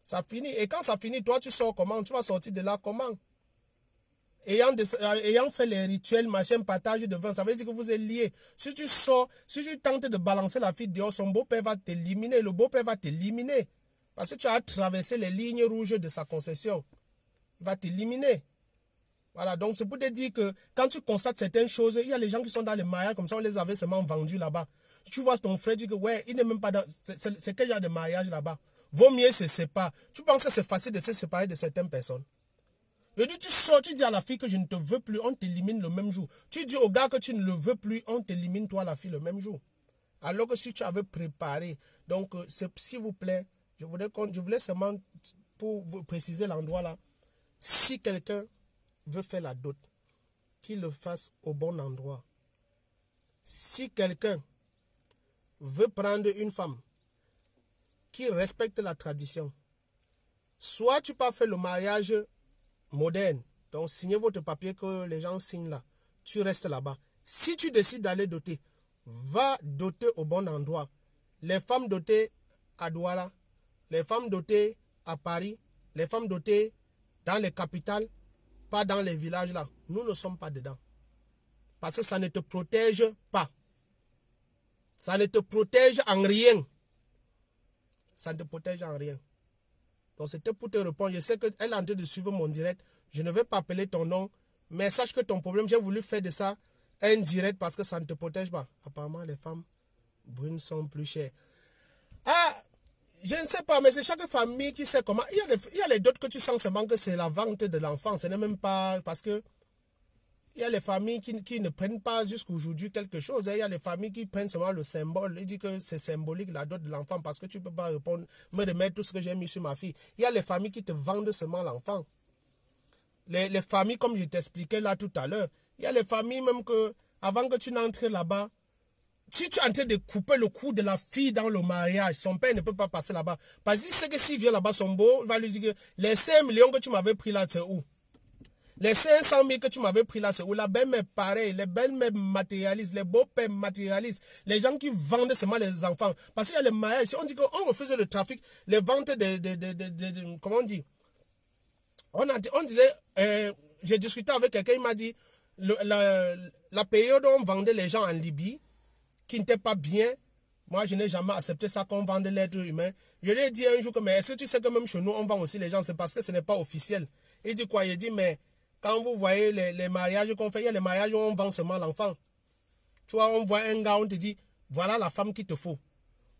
Ça finit. Et quand ça finit, toi tu sors comment? Tu vas sortir de là comment? Ayant fait les rituels, machin, partage de vin, ça veut dire que vous êtes liés. Si tu sors, si tu tentes de balancer la fille dehors, son beau-père va t'éliminer. Le beau-père va t'éliminer. Parce que tu as traversé les lignes rouges de sa concession. Il va t'éliminer. Voilà, donc c'est pour te dire que quand tu constates certaines choses, il y a les gens qui sont dans les mariages, comme ça on les avait seulement vendus là-bas. Tu vois ton frère dire que ouais, il n'est même pas dans... C'est quel genre de mariage là-bas? Vaut mieux se séparer. Tu penses que c'est facile de se séparer de certaines personnes? Je dis, tu sors, tu dis à la fille que je ne te veux plus, on t'élimine le même jour. Tu dis au gars que tu ne le veux plus, on t'élimine toi la fille le même jour. Alors que si tu avais préparé, donc s'il vous plaît, je voulais seulement pour vous préciser l'endroit là, si quelqu'un veut faire la dot, qu'il le fasse au bon endroit. Si quelqu'un veut prendre une femme qui respecte la tradition, soit tu peux faire le mariage moderne, donc signez votre papier que les gens signent là, tu restes là-bas. Si tu décides d'aller doter, va doter au bon endroit. Les femmes dotées à Douala, les femmes dotées à Paris, les femmes dotées dans les capitales, pas dans les villages là. Nous ne sommes pas dedans. Parce que ça ne te protège pas. Ça ne te protège en rien. Ça ne te protège en rien. Donc c'était pour te répondre. Je sais qu'elle est en train de suivre mon direct. Je ne vais pas appeler ton nom. Mais sache que ton problème, j'ai voulu faire de ça un direct parce que ça ne te protège pas. Apparemment, les femmes brunes sont plus chères. Ah, je ne sais pas, mais c'est chaque famille qui sait comment. Il y a les dots que tu sens seulement que c'est la vente de l'enfant. Ce n'est même pas parce que il y a les familles qui ne prennent pas jusqu'aujourd'hui quelque chose. Il y a les familles qui prennent seulement le symbole. Ils disent que c'est symbolique la dot de l'enfant parce que tu ne peux pas répondre, me remettre tout ce que j'ai mis sur ma fille. Il y a les familles qui te vendent seulement l'enfant. les familles, comme je t'expliquais là tout à l'heure, il y a les familles même que, avant que tu n'entres là-bas, si tu es en train de couper le cou de la fille dans le mariage, son père ne peut pas passer là-bas. Parce qu'il sait que s'il vient là-bas, son beau, il va lui dire que les 5 millions que tu m'avais pris là, c'est où? Les 500 000 que tu m'avais pris là, c'est où? La belle-mère pareil, les belles-mères matérialistes, les beaux-pères matérialistes, les gens qui vendent seulement les enfants. Parce qu'il y a les mariages, on dit qu'on refusait le trafic, les ventes comment on dit? On disait, j'ai discuté avec quelqu'un, il m'a dit, la période où on vendait les gens en Libye, qui n'était pas bien, moi je n'ai jamais accepté ça qu'on vende l'être humain. Je lui ai dit un jour que, mais est-ce que tu sais que même chez nous, on vend aussi les gens, c'est parce que ce n'est pas officiel. Il dit quoi? Il dit, mais quand vous voyez les mariages qu'on fait, il y a les mariages où on vend seulement l'enfant. Tu vois, on voit un gars, on te dit, voilà la femme qu'il te faut.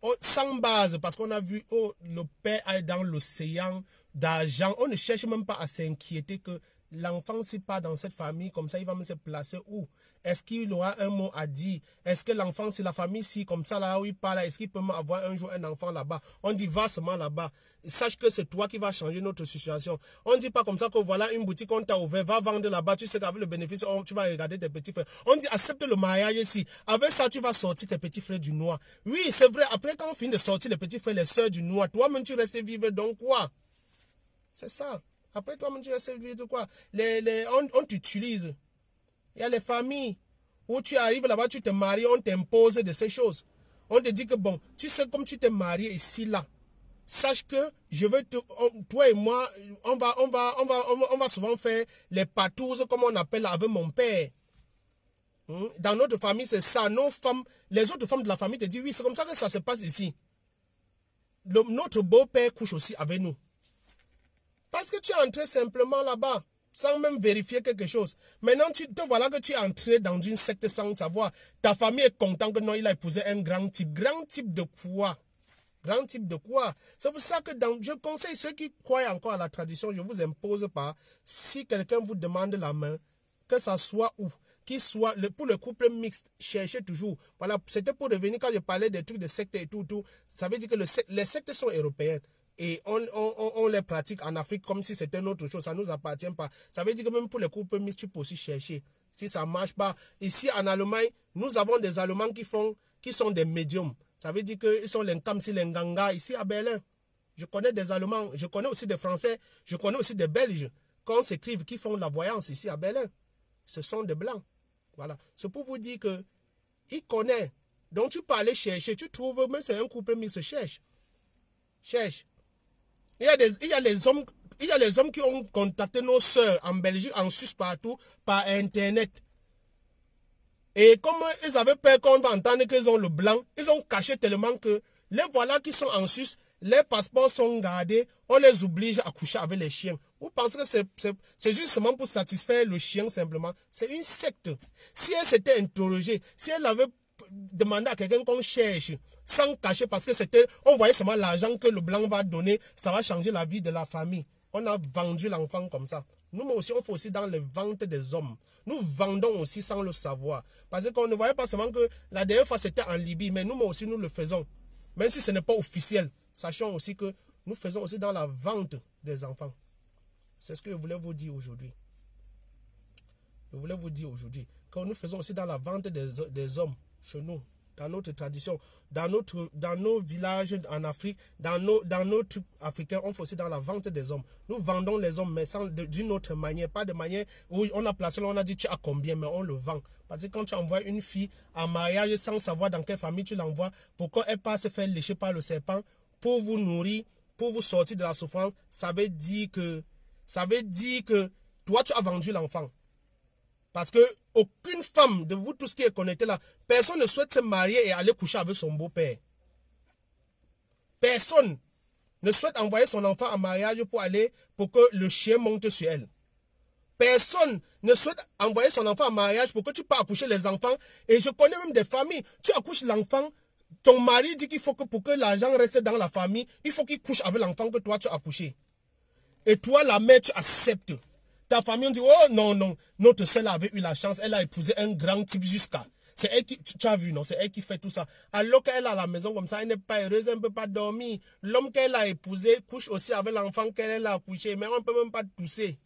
Oh, sans base, parce qu'on a vu, oh, le père est dans l'océan d'argent. On ne cherche même pas à s'inquiéter que l'enfant, s'il part dans cette famille, comme ça, il va me se placer où? Est-ce qu'il aura un mot à dire? Est-ce que l'enfant, c'est la famille, si comme ça, là où il parle, est-ce qu'il peut avoir un jour un enfant là-bas? On dit, va seulement là-bas. Sache que c'est toi qui vas changer notre situation. On ne dit pas comme ça que voilà une boutique qu'on t'a ouvert, va vendre là-bas, tu sais qu'avec le bénéfice, tu vas regarder tes petits frères. On dit, accepte le mariage ici. Avec ça, tu vas sortir tes petits frères du noir. Oui, c'est vrai, après quand on finit de sortir les petits frères, les sœurs du noir, toi-même, tu restes vivre donc quoi? C'est ça. Après, toi-même, tu restes vivre de quoi? On t'utilise. Il y a les familles où tu arrives là-bas, tu te maries, on t'impose de ces choses. On te dit que bon, tu sais comme tu t'es marié ici, là. Sache que je veux toi et moi, on va souvent faire les patouzes comme on appelle avec mon père. Dans notre famille, c'est ça. Nos femmes, les autres femmes de la famille te disent oui, c'est comme ça que ça se passe ici. Notre beau-père couche aussi avec nous. Parce que tu es entré simplement là-bas, sans même vérifier quelque chose. Maintenant, te voilà que tu es entré dans une secte sans savoir. Ta famille est contente que non, il a épousé un grand type. Grand type de quoi? Grand type de quoi? C'est pour ça que je conseille ceux qui croient encore à la tradition, je ne vous impose pas. Si quelqu'un vous demande la main, que ça soit où? Qu'il soit, pour le couple mixte, cherchez toujours. Voilà, c'était pour revenir quand je parlais des trucs de secte et tout. Ça veut dire que les sectes sont européennes. Et on les pratique en Afrique comme si c'était une autre chose. Ça ne nous appartient pas. Ça veut dire que même pour les couples mixtes, tu peux aussi chercher. Si ça ne marche pas. Ici, en Allemagne, nous avons des Allemands qui sont des médiums. Ça veut dire qu'ils sont les Kamsi, les Nganga. Ici, à Berlin, je connais des Allemands. Je connais aussi des Français. Je connais aussi des Belges. Quand on s'écrive, qui font la voyance ici à Berlin. Ce sont des Blancs. Voilà. C'est pour vous dire que ils connaissent. Donc, tu peux aller chercher. Tu trouves, même c'est un couple mixte, cherche. Cherche. Il y a les hommes qui ont contacté nos sœurs en Belgique, en Suisse, partout, par Internet. Et comme ils avaient peur qu'on va entendre qu'ils ont le blanc, ils ont caché tellement que les voilà qui sont en Suisse, les passeports sont gardés, on les oblige à coucher avec les chiens. Vous pensez que c'est justement pour satisfaire le chien simplement? C'est une secte. Si elle s'était interrogée, si elle avait demander à quelqu'un qu'on cherche sans cacher parce que on voyait seulement l'argent que le blanc va donner, ça va changer la vie de la famille. On a vendu l'enfant comme ça. Nous aussi, on fait aussi dans les ventes des hommes. Nous vendons aussi sans le savoir. Parce qu'on ne voyait pas seulement que la dernière fois c'était en Libye, mais nous aussi nous le faisons. Même si ce n'est pas officiel. Sachant aussi que nous faisons aussi dans la vente des enfants. C'est ce que je voulais vous dire aujourd'hui. Je voulais vous dire aujourd'hui que nous faisons aussi dans la vente des hommes. Chez nous, dans notre tradition, dans nos villages en Afrique, dans nos trucs africains, on fait aussi dans la vente des hommes. Nous vendons les hommes, mais d'une autre manière, pas de manière où on a placé, on a dit tu as combien, mais on le vend. Parce que quand tu envoies une fille en mariage sans savoir dans quelle famille tu l'envoies, pourquoi elle passe se faire lécher par le serpent pour vous nourrir, pour vous sortir de la souffrance, ça veut dire que toi tu as vendu l'enfant. Parce que aucune femme de vous tous qui est connecté là, personne ne souhaite se marier et aller coucher avec son beau-père. Personne ne souhaite envoyer son enfant en mariage pour que le chien monte sur elle. Personne ne souhaite envoyer son enfant en mariage pour que tu puisses accoucher les enfants. Et je connais même des familles, tu accouches l'enfant, ton mari dit qu'il faut que pour que l'argent reste dans la famille, il faut qu'il couche avec l'enfant que toi tu as accouché. Et toi, la mère, tu acceptes. Ta famille, on dit, oh non, notre sœur avait eu la chance, elle a épousé un grand type jusqu'à. C'est elle qui, tu as vu, non, c'est elle qui fait tout ça. Alors qu'elle est à la maison comme ça, elle n'est pas heureuse, elle ne peut pas dormir. L'homme qu'elle a épousé couche aussi avec l'enfant qu'elle a accouché, mais on ne peut même pas tousser.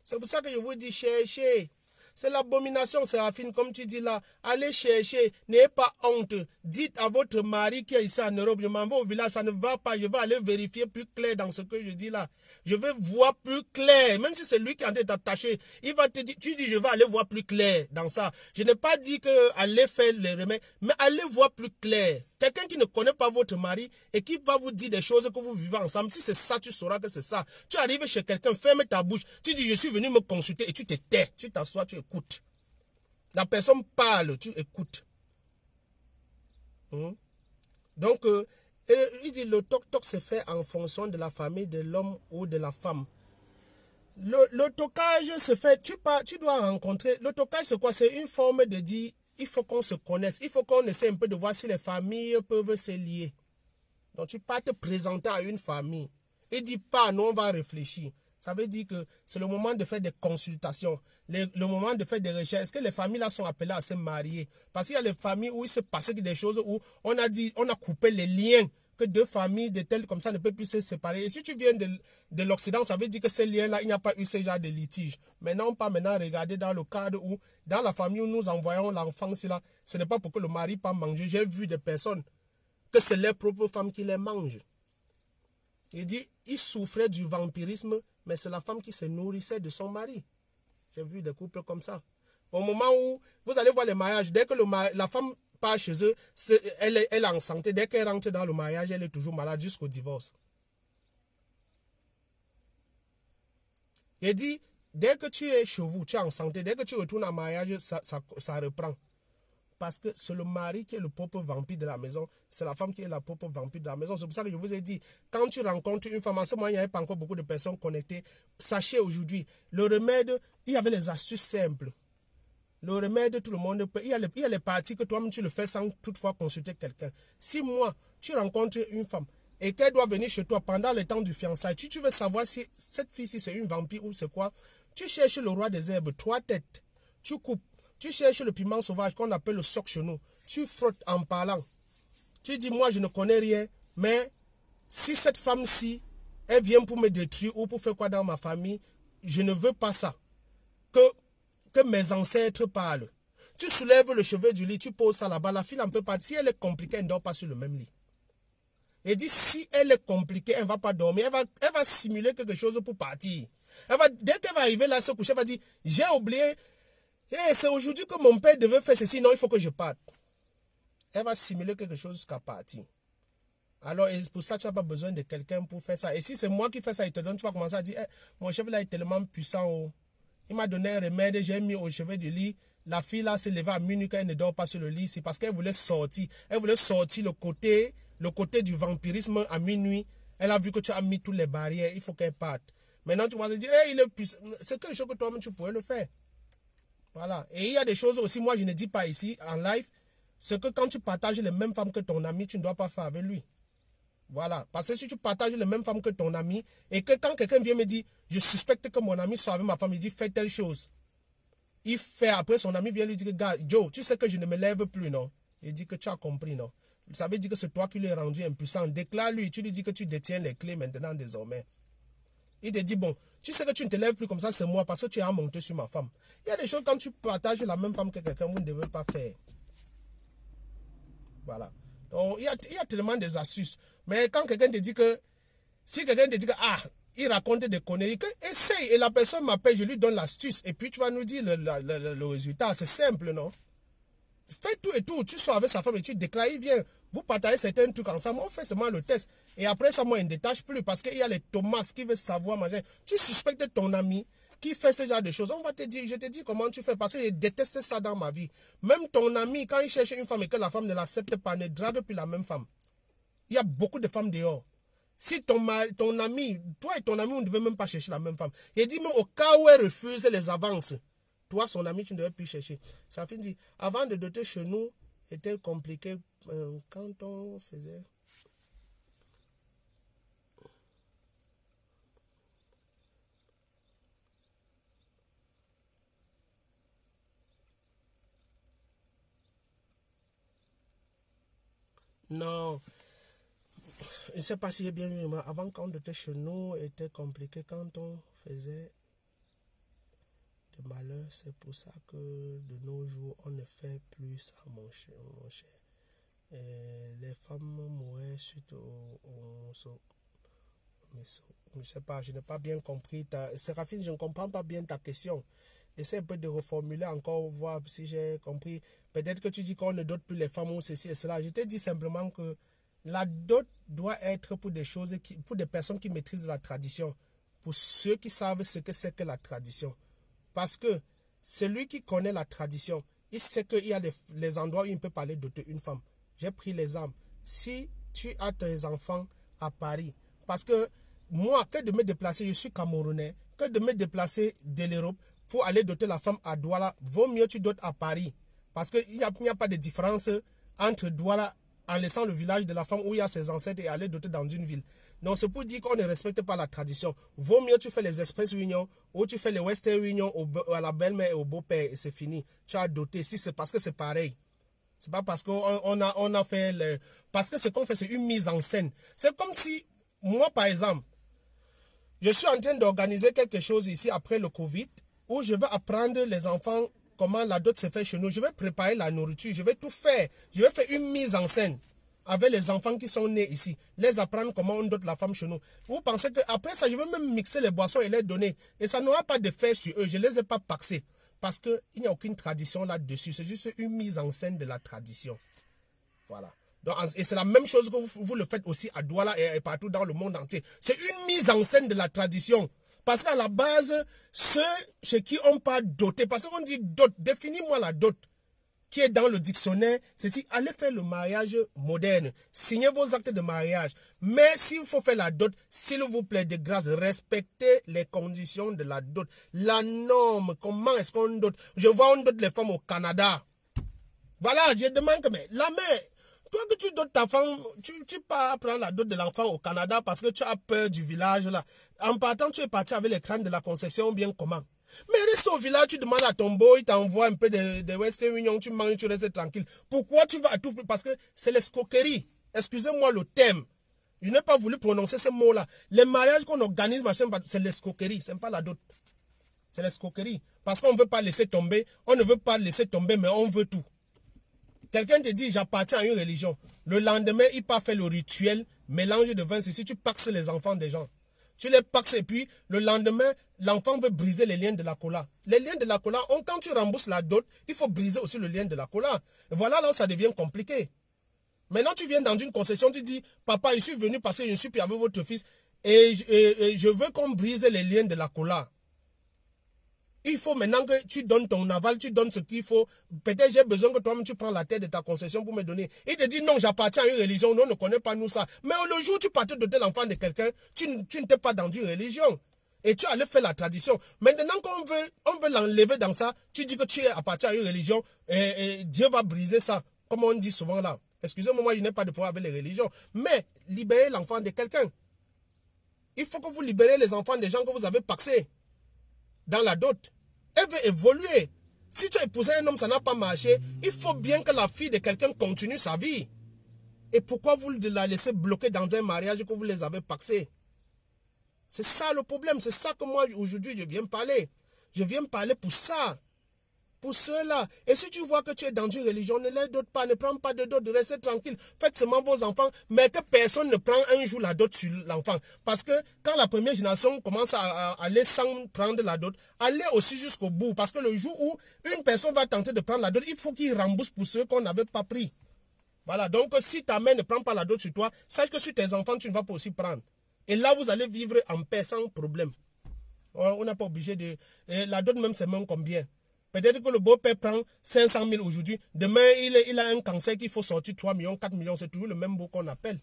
C'est pour ça que je vous dis cherchez. C'est l'abomination, Séraphine, comme tu dis là. Allez chercher, n'ayez pas honte. Dites à votre mari qui est ici en Europe, je m'en vais au village, ça ne va pas. Je vais aller vérifier plus clair dans ce que je dis là. Je vais voir plus clair. Même si c'est lui qui est en train d'attacher, il va te dire, tu dis, je vais aller voir plus clair dans ça. Je n'ai pas dit que allez faire les remèdes, mais allez voir plus clair. Quelqu'un qui ne connaît pas votre mari et qui va vous dire des choses que vous vivez ensemble. Si c'est ça, tu sauras que c'est ça. Tu arrives chez quelqu'un, ferme ta bouche. Tu dis, je suis venu me consulter et tu te tais. Tu t'assois, tu écoutes. La personne parle, tu écoutes. Donc, il dit, le toc-toc se fait en fonction de la famille de l'homme ou de la femme. Le tocage se fait, tu dois rencontrer. Le tocage, c'est quoi? C'est une forme de dire, il faut qu'on se connaisse. Il faut qu'on essaie un peu de voir si les familles peuvent se lier. Donc, tu peux te présenter à une famille. Et dis pas, non, on va réfléchir. Ça veut dire que c'est le moment de faire des consultations. Le moment de faire des recherches. Est-ce que les familles là sont appelées à se marier? Parce qu'il y a les familles où il s'est passé des choses où on a coupé les liens. Que deux familles de telles comme ça ne peuvent plus se séparer. Et si tu viens de l'Occident, ça veut dire que ces liens-là, il n'y a pas eu ce genre de litige. Maintenant, pas maintenant regarder dans le cadre où, dans la famille où nous envoyons l'enfant, ce n'est pas pour que le mari pas manger. J'ai vu des personnes que c'est leurs propres femmes qui les mangent. Il dit, il souffrait du vampirisme, mais c'est la femme qui se nourrissait de son mari. J'ai vu des couples comme ça. Au moment où vous allez voir les mariages, dès que la femme part chez eux, elle est en santé. Dès qu'elle rentre dans le mariage, elle est toujours malade jusqu'au divorce. Il dit, dès que tu es chez vous, tu es en santé, dès que tu retournes en mariage, ça reprend. Parce que c'est le mari qui est le propre vampire de la maison. C'est la femme qui est la propre vampire de la maison. C'est pour ça que je vous ai dit, quand tu rencontres une femme, en ce moment, il n'y avait pas encore beaucoup de personnes connectées. Sachez aujourd'hui, le remède, il y avait les astuces simples. Le remède, tout le monde peut. Il y a les parties que toi-même tu le fais sans toutefois consulter quelqu'un. Si moi, tu rencontres une femme et qu'elle doit venir chez toi pendant le temps du fiançailles, tu veux savoir si cette fille-ci c'est une vampire ou c'est quoi, tu cherches le roi des herbes, 3 têtes, tu coupes. Tu cherches le piment sauvage qu'on appelle le soc chez nous. Tu frottes en parlant. Tu dis, moi, je ne connais rien. Mais si cette femme-ci, elle vient pour me détruire ou pour faire quoi dans ma famille, je ne veux pas ça. Que mes ancêtres parlent. Tu soulèves le chevet du lit, tu poses ça là-bas. La fille n'en peut pas. Si elle est compliquée, elle ne dort pas sur le même lit. Et dit, si elle est compliquée, elle ne va pas dormir. Elle va simuler quelque chose pour partir. Dès qu'elle va arriver là, se coucher, elle va dire, j'ai oublié. C'est aujourd'hui que mon père devait faire ceci, non, il faut que je parte. Elle va simuler quelque chose jusqu'à partir. Alors, et pour ça, tu n'as pas besoin de quelqu'un pour faire ça. Et si c'est moi qui fais ça, il te donne, tu vas commencer à dire, mon chef là est tellement puissant. Oh. Il m'a donné un remède, j'ai mis au chevet du lit. La fille là s'est levée à minuit quand elle ne dort pas sur le lit. C'est parce qu'elle voulait sortir. Elle voulait sortir le côté du vampirisme à minuit. Elle a vu que tu as mis toutes les barrières. Il faut qu'elle parte. Maintenant, tu vas te dire, il est puissant. C'est quelque chose que toi-même, tu pourrais le faire. Voilà. Et il y a des choses aussi, moi je ne dis pas ici en live, c'est que quand tu partages les mêmes femmes que ton ami, tu ne dois pas faire avec lui. Voilà. Parce que si tu partages les mêmes femmes que ton ami, et que quand quelqu'un vient me dire, je suspecte que mon ami soit avec ma femme, il dit, fais telle chose. Il fait, après son ami vient lui dire, gars, Joe, tu sais que je ne me lève plus, non? Il dit que tu as compris, non? Ça veut dire que c'est toi qui lui es rendu impuissant. Déclare-lui, tu lui dis que tu détiens les clés maintenant désormais. Il te dit, bon, tu sais que tu ne te lèves plus comme ça, c'est moi, parce que tu as monté sur ma femme. Il y a des choses, quand tu partages la même femme que quelqu'un, vous ne devez pas faire. Voilà. Donc, il y a tellement des astuces. Mais quand quelqu'un te dit que, si quelqu'un te dit que, il raconte des conneries, que essaye, et la personne m'appelle, je lui donne l'astuce, et puis tu vas nous dire le résultat. C'est simple, non? Fais tout et tout, tu sors avec sa femme et tu déclares, il vient, vous partagez certains trucs ensemble, on fait seulement le test. Et après ça, moi, il ne détache plus parce qu'il y a les Thomas qui veulent savoir, machin. Tu suspectes ton ami qui fait ce genre de choses. On va te dire, je te dis comment tu fais parce que je déteste ça dans ma vie. Même ton ami, quand il cherche une femme et que la femme ne l'accepte pas, ne drague plus la même femme. Il y a beaucoup de femmes dehors. Si ton ami, toi et ton ami, on ne devait même pas chercher la même femme. Il dit même au cas où elle refuse les avances. Toi, son ami, tu ne devais plus chercher. Ça finit. Avant de doter chez nous, c'était compliqué quand on faisait. Non. Je ne sais pas si c'est bien vu, mais avant quand on dotait chez nous, c'était compliqué quand on faisait. de malheur. C'est pour ça que de nos jours, on ne fait plus ça, mon cher. Les femmes mouraient suite je ne sais pas, je n'ai pas bien compris. Séraphine, je ne comprends pas bien ta question. Essaie un peu de reformuler encore, voir si j'ai compris. Peut-être que tu dis qu'on ne dote plus les femmes ou ceci et cela. Je te dis simplement que la dot doit être pour des choses, pour des personnes qui maîtrisent la tradition. Pour ceux qui savent ce que c'est que la tradition. Parce que celui qui connaît la tradition, il sait qu'il y a les endroits où il peut parler de une femme. J'ai pris l'exemple. Si tu as tes enfants à Paris, parce que moi, que de me déplacer, je suis Camerounais, que de me déplacer de l'Europe pour aller doter la femme à Douala, vaut mieux tu dotes à Paris. Parce qu'il n'y a pas de différence entre Douala en laissant le village de la femme où il y a ses ancêtres et aller doter dans une ville. Donc c'est pour dire qu'on ne respecte pas la tradition. Vaut mieux tu fais les express unions ou tu fais les western unions à la belle-mère et au beau-père et c'est fini. Tu as doté. Si c'est parce que c'est pareil. C'est pas parce qu'on a fait le... Parce que ce qu'on fait, c'est une mise en scène. C'est comme si, moi par exemple, je suis en train d'organiser quelque chose ici après le Covid où je vais apprendre les enfants comment la dot se fait chez nous. Je vais préparer la nourriture, je vais tout faire. Je vais faire une mise en scène avec les enfants qui sont nés ici. Les apprendre comment on dote la femme chez nous. Vous pensez qu'après ça, je vais même mixer les boissons et les donner. Et ça n'aura pas d'effet sur eux. Je ne les ai pas paxés. Parce qu'il n'y a aucune tradition là-dessus. C'est juste une mise en scène de la tradition. Voilà. Donc, et c'est la même chose que vous le faites aussi à Douala et partout dans le monde entier. C'est une mise en scène de la tradition. Parce qu'à la base, ceux chez qui on parle doté, parce qu'on dit dot, définis-moi la dot qui est dans le dictionnaire, c'est si allez faire le mariage moderne, signez vos actes de mariage. Mais s'il faut faire la dot, s'il vous plaît, de grâce, respectez les conditions de la dot. La norme, comment est-ce qu'on dote? Je vois on dote les femmes au Canada. Voilà, je demande, mais la mère, toi que tu dotes ta femme, tu pars prendre la dot de l'enfant au Canada parce que tu as peur du village là. En partant, tu es parti avec les crânes de la concession, bien comment? Mais reste au village, tu demandes à ton beau, il t'envoie un peu de Western Union, tu manges, tu restes tranquille. Pourquoi tu vas à tout prix? Parce que c'est l'escroquerie. Excusez-moi le thème. Je n'ai pas voulu prononcer ce mot-là. Les mariages qu'on organise, machin, c'est l'escroquerie, c'est pas la dot. C'est l'escroquerie. Parce qu'on ne veut pas laisser tomber, on ne veut pas laisser tomber, mais on veut tout. Quelqu'un te dit, j'appartiens à une religion. Le lendemain, il part faire le rituel, mélange de vin, c'est si tu paxes les enfants des gens. Tu les paxes et puis le lendemain, l'enfant veut briser les liens de la cola. Les liens de la cola, quand tu rembourses la dot, il faut briser aussi le lien de la cola. Et voilà là où ça devient compliqué. Maintenant, tu viens dans une concession, tu dis, papa, je suis venu parce que je suis plus avec votre fils et je veux qu'on brise les liens de la cola. Il faut maintenant que tu donnes ton aval, tu donnes ce qu'il faut. Peut-être j'ai besoin que toi-même tu prends la tête de ta concession pour me donner. Il te dit non, j'appartiens à une religion, nous ne connaissons pas nous ça. Mais le jour où tu partais de l'enfant de quelqu'un, tu n'étais pas dans une religion. Et tu allais faire la tradition. Maintenant qu'on veut l'enlever dans ça, tu dis que tu appartiens à une religion et Dieu va briser ça. Comme on dit souvent là. Excusez-moi, moi je n'ai pas de problème avec les religions. Mais libérez l'enfant de quelqu'un. Il faut que vous libérez les enfants des gens que vous avez paxés dans la dot. Elle veut évoluer. Si tu as épousé un homme, ça n'a pas marché, il faut bien que la fille de quelqu'un continue sa vie. Et pourquoi vous la laissez bloquer dans un mariage que vous les avez paxés? C'est ça le problème. C'est ça que moi, aujourd'hui, je viens parler. Je viens parler pour ça. Pour ceux-là. Et si tu vois que tu es dans une religion, ne les dote pas, ne prends pas de dot, restez tranquille. Faites seulement vos enfants, mais que personne ne prend un jour la dot sur l'enfant. Parce que quand la première génération commence à aller sans prendre la dot, allez aussi jusqu'au bout. Parce que le jour où une personne va tenter de prendre la dot, il faut qu'il rembourse pour ceux qu'on n'avait pas pris. Voilà, donc si ta mère ne prend pas la dot sur toi, sache que sur tes enfants, tu ne vas pas aussi prendre. Et là, vous allez vivre en paix sans problème. On n'a pas obligé de... Et la dot même, c'est même combien? Peut-être que le beau-père prend 500 000 aujourd'hui. Demain, il a un cancer qu'il faut sortir 3 millions, 4 millions. C'est toujours le même beau qu'on appelle.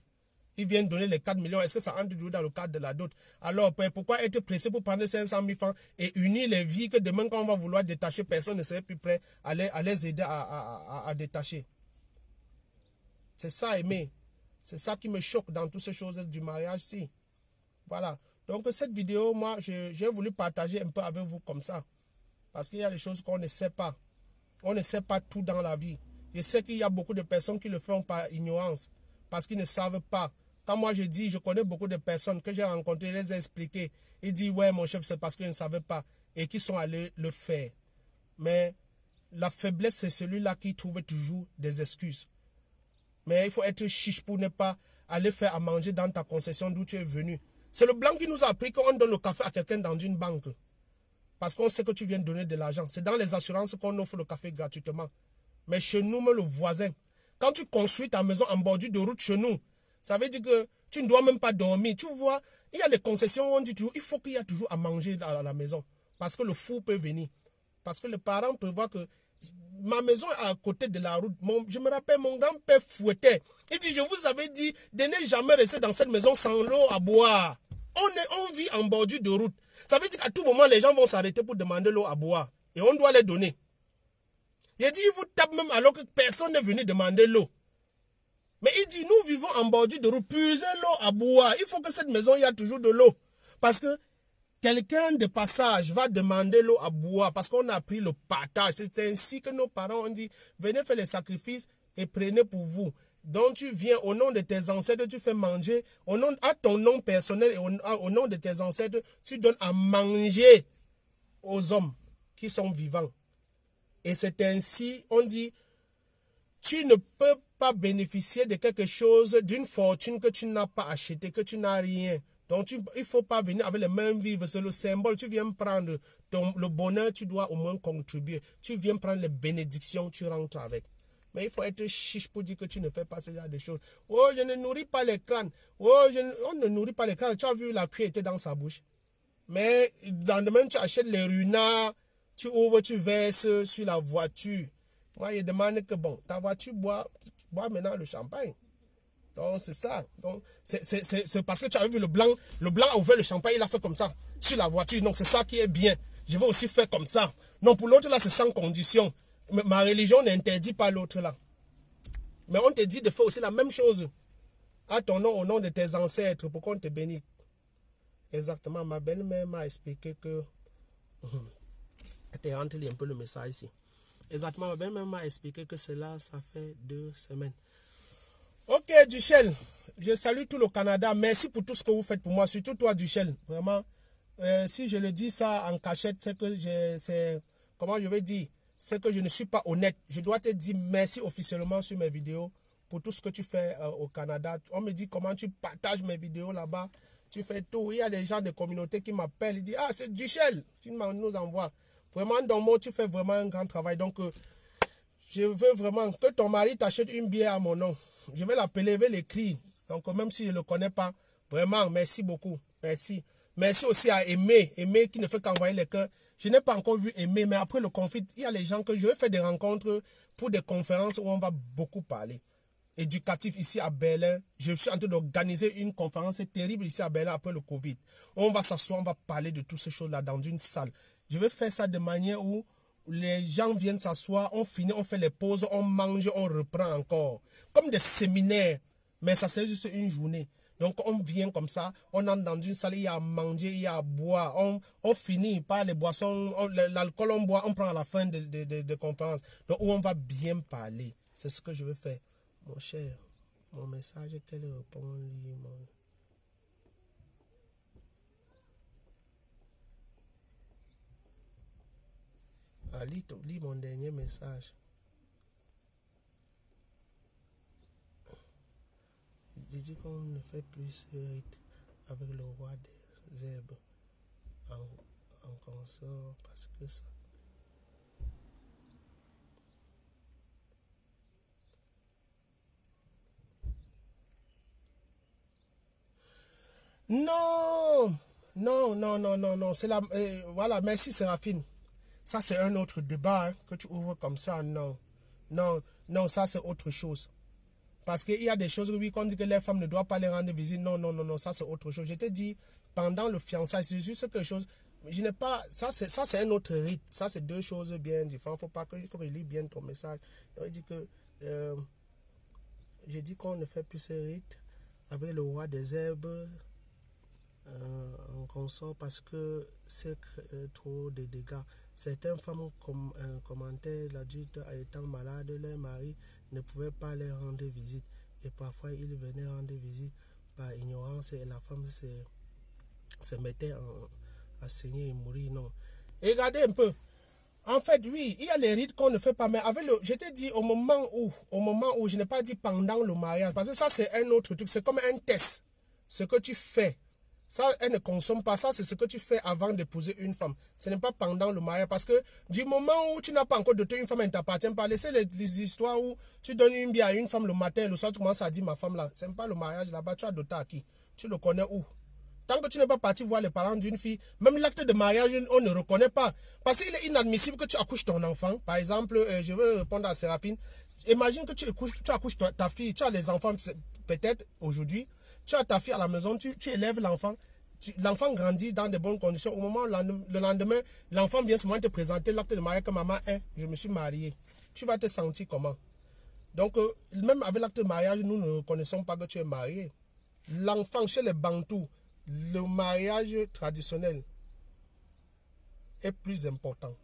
Il vient donner les 4 millions. Est-ce que ça entre toujours dans le cadre de la dot? Alors, pourquoi être pressé pour prendre 500 000 francs et unir les vies que demain, quand on va vouloir détacher, personne ne serait plus prêt à les aider à détacher? C'est ça, Aimé. C'est ça qui me choque dans toutes ces choses du mariage-ci. Voilà. Donc, cette vidéo, moi, j'ai voulu partager un peu avec vous comme ça. Parce qu'il y a des choses qu'on ne sait pas. On ne sait pas tout dans la vie. Je sais qu'il y a beaucoup de personnes qui le font par ignorance. Parce qu'ils ne savent pas. Quand moi je dis, je connais beaucoup de personnes que j'ai rencontrées, je les ai expliquées. Ils disent, ouais, mon chef, c'est parce qu'ils ne savaient pas et qui sont allés le faire. Mais la faiblesse, c'est celui-là qui trouve toujours des excuses. Mais il faut être chiche pour ne pas aller faire à manger dans ta concession d'où tu es venu. C'est le blanc qui nous a appris qu'on donne le café à quelqu'un dans une banque. Parce qu'on sait que tu viens de donner de l'argent. C'est dans les assurances qu'on offre le café gratuitement. Mais chez nous, même le voisin, quand tu construis ta maison en bordure de route chez nous, ça veut dire que tu ne dois même pas dormir. Tu vois, il y a des concessions où on dit toujours, il faut qu'il y ait toujours à manger à la maison. Parce que le fou peut venir. Parce que les parents prévoient que ma maison est à côté de la route. Je me rappelle, mon grand-père fouettait. Il dit, je vous avais dit de ne jamais rester dans cette maison sans l'eau à boire. On vit en bordure de route. Ça veut dire qu'à tout moment, les gens vont s'arrêter pour demander l'eau à boire. Et on doit les donner. Il dit, il vous tape même alors que personne n'est venu demander l'eau. Mais il dit, nous vivons en bordure de route. Puisez l'eau à boire. Il faut que cette maison, il y a toujours de l'eau. Parce que quelqu'un de passage va demander l'eau à boire parce qu'on a pris le partage. C'est ainsi que nos parents ont dit, venez faire les sacrifices et prenez pour vous. Donc tu viens au nom de tes ancêtres, tu fais manger. À ton nom personnel et au nom de tes ancêtres, tu donnes à manger aux hommes qui sont vivants. Et c'est ainsi, on dit, tu ne peux pas bénéficier de quelque chose, d'une fortune que tu n'as pas acheté, que tu n'as rien. Donc, il ne faut pas venir avec les mains vives. C'est le symbole. Tu viens prendre le bonheur, tu dois au moins contribuer. Tu viens prendre les bénédictions, tu rentres avec. Mais il faut être chiche pour dire que tu ne fais pas ce genre de choses. Oh, je ne nourris pas les crânes. Oh, on ne nourrit pas les crânes. Tu as vu, la cuillère était dans sa bouche. Mais dans le même, tu achètes les runards, tu ouvres, tu verses sur la voiture. Moi, je demande que, bon, ta voiture boit maintenant le champagne. Donc, c'est ça. Donc, c'est parce que tu as vu le blanc a ouvert le champagne, il a fait comme ça, sur la voiture. Donc, c'est ça qui est bien. Je vais aussi faire comme ça. Non, pour l'autre, là, c'est sans condition. Ma religion n'interdit pas l'autre, là. Mais on te dit de faire aussi la même chose. À ton nom, au nom de tes ancêtres, pour qu'on te bénisse. Exactement. Ma belle-mère m'a expliqué que... Tu rentres un peu le message ici. Exactement. Ma belle-mère m'a expliqué que cela, ça fait 2 semaines. Ok, Duchel, je salue tout le Canada. Merci pour tout ce que vous faites pour moi, surtout toi, Duchel. Vraiment, si je le dis ça en cachette, c'est que comment je vais dire, c'est que je ne suis pas honnête. Je dois te dire merci officiellement sur mes vidéos pour tout ce que tu fais au Canada. On me dit comment tu partages mes vidéos là-bas. Tu fais tout. Il y a des gens de communauté qui m'appellent. Ils disent, ah, c'est Duchel. Tu nous envoies. Vraiment, dans moi, tu fais vraiment un grand travail. Donc, je veux vraiment que ton mari t'achète une bière à mon nom. Je vais l'appeler, je vais l'écrire. Donc, même si je ne le connais pas, vraiment, merci beaucoup. Merci. Merci aussi à Aimé. Aimé qui ne fait qu'envoyer les cœurs. Je n'ai pas encore vu Aimé, mais après le conflit, il y a les gens que je vais faire des rencontres pour des conférences où on va beaucoup parler. Éducatif ici à Berlin. Je suis en train d'organiser une conférence terrible ici à Berlin après le Covid. On va s'asseoir, on va parler de toutes ces choses-là dans une salle. Je vais faire ça de manière où les gens viennent s'asseoir, on finit, on fait les pauses, on mange, on reprend encore. Comme des séminaires, mais ça c'est juste une journée. Donc on vient comme ça, on entre dans une salle, il y a à manger, il y a à boire. On finit par les boissons, l'alcool on boit, on prend à la fin de conférence. Donc où on va bien parler. C'est ce que je veux faire. Mon cher, mon message, quel répond mon... Ah, lis mon dernier message. J'ai dit qu'on ne fait plus ce rite avec le roi des herbes en consort parce que ça. Non, non. C'est la, voilà, merci Séraphine. Ça, c'est un autre débat hein, que tu ouvres comme ça. Non, ça, c'est autre chose. Parce qu'il y a des choses, oui, qu'on dit que les femmes ne doivent pas les rendre visite. Non, ça, c'est autre chose. Je t'ai dit, pendant le fiançailles, c'est juste quelque chose. Je n'ai pas, ça, c'est un autre rite. Ça, c'est deux choses bien différentes. Il faut que je lis bien ton message. Donc, il dit que, j'ai dit qu'on ne fait plus ce rite avec le roi des herbes. En consort parce que c'est trop de dégâts. Certaines femmes commentaient l'adulte étant malade, leur mari ne pouvait pas leur rendre visite et parfois ils venaient rendre visite par ignorance et la femme se mettait à saigner et mourir, non. Et regardez un peu. En fait, oui, il y a les rites qu'on ne fait pas, mais avec je t'ai dit au moment où je n'ai pas dit pendant le mariage, parce que ça c'est un autre truc, c'est comme un test. Ce que tu fais, ça elle ne consomme pas, ça c'est ce que tu fais avant d'épouser une femme. Ce n'est pas pendant le mariage, parce que du moment où tu n'as pas encore doté une femme, elle ne t'appartient pas. Laissez les histoires où tu donnes une bière à une femme le matin, le soir tu commences à dire ma femme là, c'est pas le mariage là-bas, tu as doté à qui? Tu le connais où? Tant que tu n'es pas parti voir les parents d'une fille, même l'acte de mariage, on ne reconnaît pas. Parce qu'il est inadmissible que tu accouches ton enfant. Par exemple, je veux répondre à Séraphine. Imagine que tu accouches ta fille, tu as les enfants, peut-être aujourd'hui, tu as ta fille à la maison, tu élèves l'enfant. L'enfant grandit dans de bonnes conditions. Au moment, le lendemain, l'enfant vient seulement te présenter l'acte de mariage que maman est, je me suis marié. Tu vas te sentir comment? Donc, même avec l'acte de mariage, nous ne reconnaissons pas que tu es marié. L'enfant chez les Bantous, le mariage traditionnel est plus important.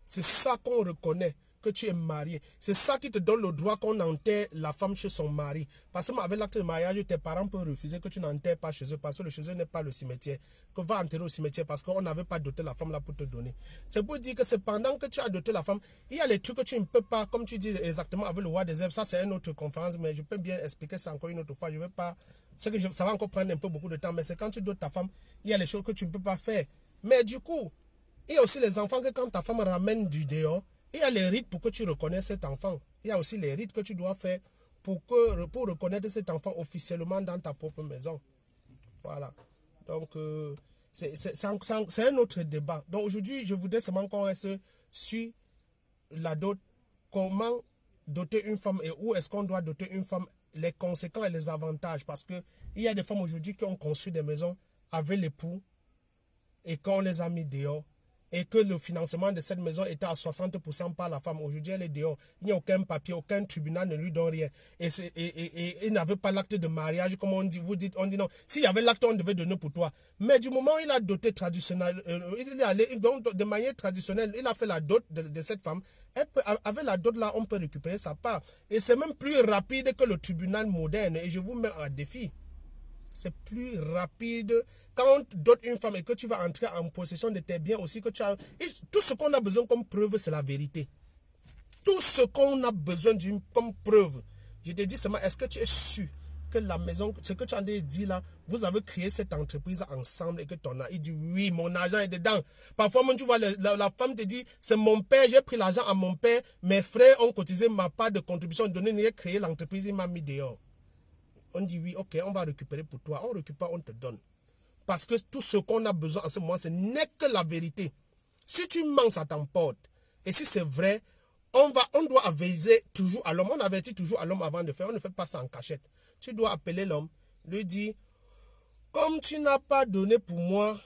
C'est ça qu'on reconnaît, que tu es marié. C'est ça qui te donne le droit qu'on enterre la femme chez son mari. Parce que avec l'acte de mariage, tes parents peuvent refuser que tu n'enterres pas chez eux, parce que le chez eux n'est pas le cimetière. Que va enterrer au cimetière parce qu'on n'avait pas doté la femme là pour te donner. C'est pour dire que c'est pendant que tu as doté la femme, il y a les trucs que tu ne peux pas, comme tu dis exactement avec le roi des herbes, ça c'est une autre conférence, mais je peux bien expliquer ça encore une autre fois. Je ne vais pas, ça va encore prendre un peu beaucoup de temps, mais c'est quand tu dotes ta femme, il y a les choses que tu ne peux pas faire. Mais du coup, il y a aussi les enfants que quand ta femme ramène du dehors, il y a les rites pour que tu reconnaisses cet enfant. Il y a aussi les rites que tu dois faire pour reconnaître cet enfant officiellement dans ta propre maison. Voilà. Donc, c'est un autre débat. Donc, aujourd'hui, je voudrais seulement qu'on reste sur la dot. Comment doter une femme et où est-ce qu'on doit doter une femme, les conséquences et les avantages. Parce qu'il y a des femmes aujourd'hui qui ont construit des maisons avec l'époux et qu'on les a mis dehors. Et que le financement de cette maison était à 60% par la femme. Aujourd'hui, elle est dehors. Il n'y a aucun papier, aucun tribunal ne lui donne rien. Et il n'avait pas l'acte de mariage, comme on dit. On dit non. S'il y avait l'acte, on devait donner pour toi. Mais du moment où il a doté traditionnel, il est allé donc, de manière traditionnelle, il a fait la dot de cette femme. Avec la dot là, on peut récupérer sa part. Et c'est même plus rapide que le tribunal moderne. Et je vous mets à défi. C'est plus rapide. Quand on te dote une femme et que tu vas entrer en possession de tes biens aussi, que tu as... Tout ce qu'on a besoin comme preuve, c'est la vérité. Tout ce qu'on a besoin comme preuve. Je te dis seulement, est-ce que tu es sûr que la maison, ce que tu as dit là, vous avez créé cette entreprise ensemble et que ton il dit oui, mon argent est dedans. Parfois, même tu vois, la femme te dit, c'est mon père, j'ai pris l'argent à mon père, mes frères ont cotisé ma part de contribution, donné, j'ai créé l'entreprise, il m'a mis dehors. On dit oui, ok, on va récupérer pour toi. On récupère, on te donne. Parce que tout ce qu'on a besoin en ce moment, ce n'est que la vérité. Si tu mens, ça t'emporte. Et si c'est vrai, on doit aviser toujours à l'homme. On avertit toujours à l'homme avant de faire. On ne fait pas ça en cachette. Tu dois appeler l'homme, lui dire, comme tu n'as pas donné pour moi,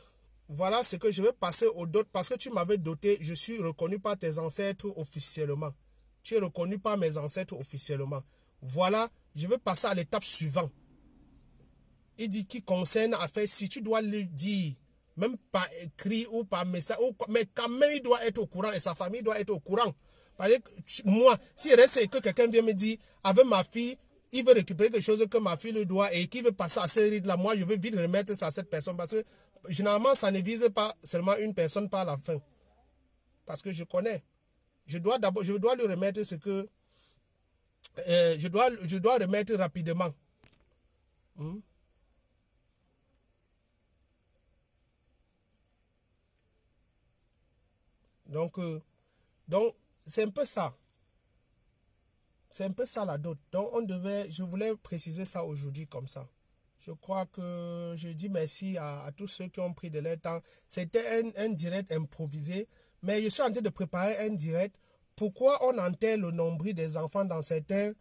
voilà ce que je vais passer au dot. Parce que tu m'avais doté, je suis reconnu par tes ancêtres officiellement. Tu es reconnu par mes ancêtres officiellement. Voilà, je vais passer à l'étape suivante. Il dit qui concerne à faire, si tu dois lui dire, même par écrit ou par message, mais quand même il doit être au courant et sa famille doit être au courant. Parce que moi, s'il reste et que quelqu'un vient me dire, avec ma fille, il veut récupérer quelque chose que ma fille lui doit et qu'il veut passer à ce rythme-là, moi je veux vite remettre ça à cette personne. Parce que généralement, ça ne vise pas seulement une personne par la fin. Parce que je connais. Je dois lui remettre ce que... je dois remettre rapidement. Donc c'est un peu ça. C'est un peu ça la dot. Donc je voulais préciser ça aujourd'hui comme ça. Je crois que je dis merci à tous ceux qui ont pris de leur temps. C'était un direct improvisé, mais je suis en train de préparer un direct. Pourquoi on enterre le nombril des enfants dans certains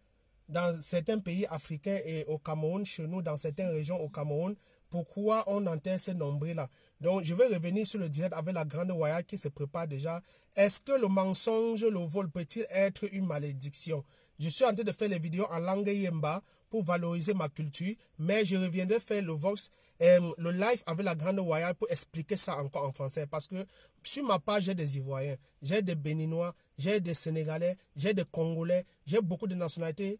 pays africains et au Cameroun, chez nous, dans certaines régions au Cameroun, pourquoi on enterre ces nombris-là? Donc, je vais revenir sur le direct avec la grande Waya qui se prépare déjà. Est-ce que le mensonge, le vol peut-il être une malédiction? Je suis en train de faire les vidéos en langue Yemba pour valoriser ma culture, mais je reviendrai faire le live avec la grande Waya pour expliquer ça encore en français. Parce que sur ma page, j'ai des Ivoiriens, j'ai des Béninois, j'ai des Sénégalais, j'ai des Congolais, j'ai beaucoup de nationalités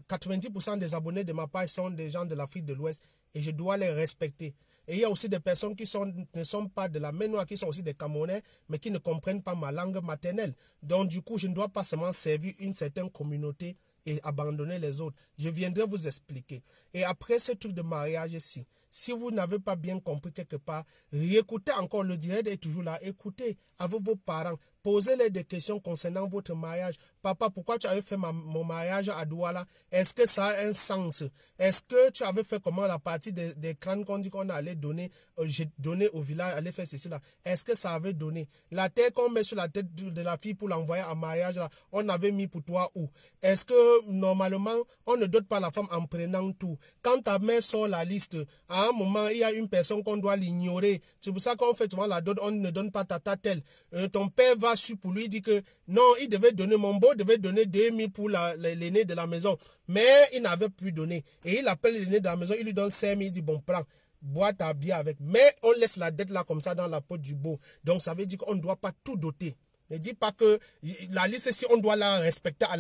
90% des abonnés de ma page sont des gens de l'Afrique de l'Ouest et je dois les respecter. Et il y a aussi des personnes qui ne sont pas de la Ménois, qui sont aussi des Camerounais, mais qui ne comprennent pas ma langue maternelle. Donc du coup, je ne dois pas seulement servir une certaine communauté et abandonner les autres. Je viendrai vous expliquer. Et après ce truc de mariage ici, si vous n'avez pas bien compris quelque part, réécoutez encore, le direct est toujours là. Écoutez avec vos parents. Posez-les des questions concernant votre mariage. Papa, pourquoi tu avais fait mon mariage à Douala? Est-ce que ça a un sens? Est-ce que tu avais fait comment la partie des crânes qu'on dit qu'on allait donner, j'ai donné au village, allait faire ceci là? Est-ce que ça avait donné? La terre qu'on met sur la tête de la fille pour l'envoyer en mariage là, on avait mis pour toi où? Est-ce que normalement, on ne dote pas la femme en prenant tout? Quand ta mère sort la liste, à un moment, il y a une personne qu'on doit l'ignorer. C'est pour ça qu'on fait souvent la dot, on ne donne pas tata tel. Ton père va su pour lui dire que non, il devait donner, mon beau devait donner 2000 pour l'aîné de la maison. Mais il n'avait plus donné. Et il appelle l'aîné de la maison, il lui donne 5000, il dit bon, prends, bois ta bière avec. Mais on laisse la dette là comme ça dans la peau du beau. Donc ça veut dire qu'on ne doit pas tout doter. Ne dis pas que la liste, si on doit la respecter à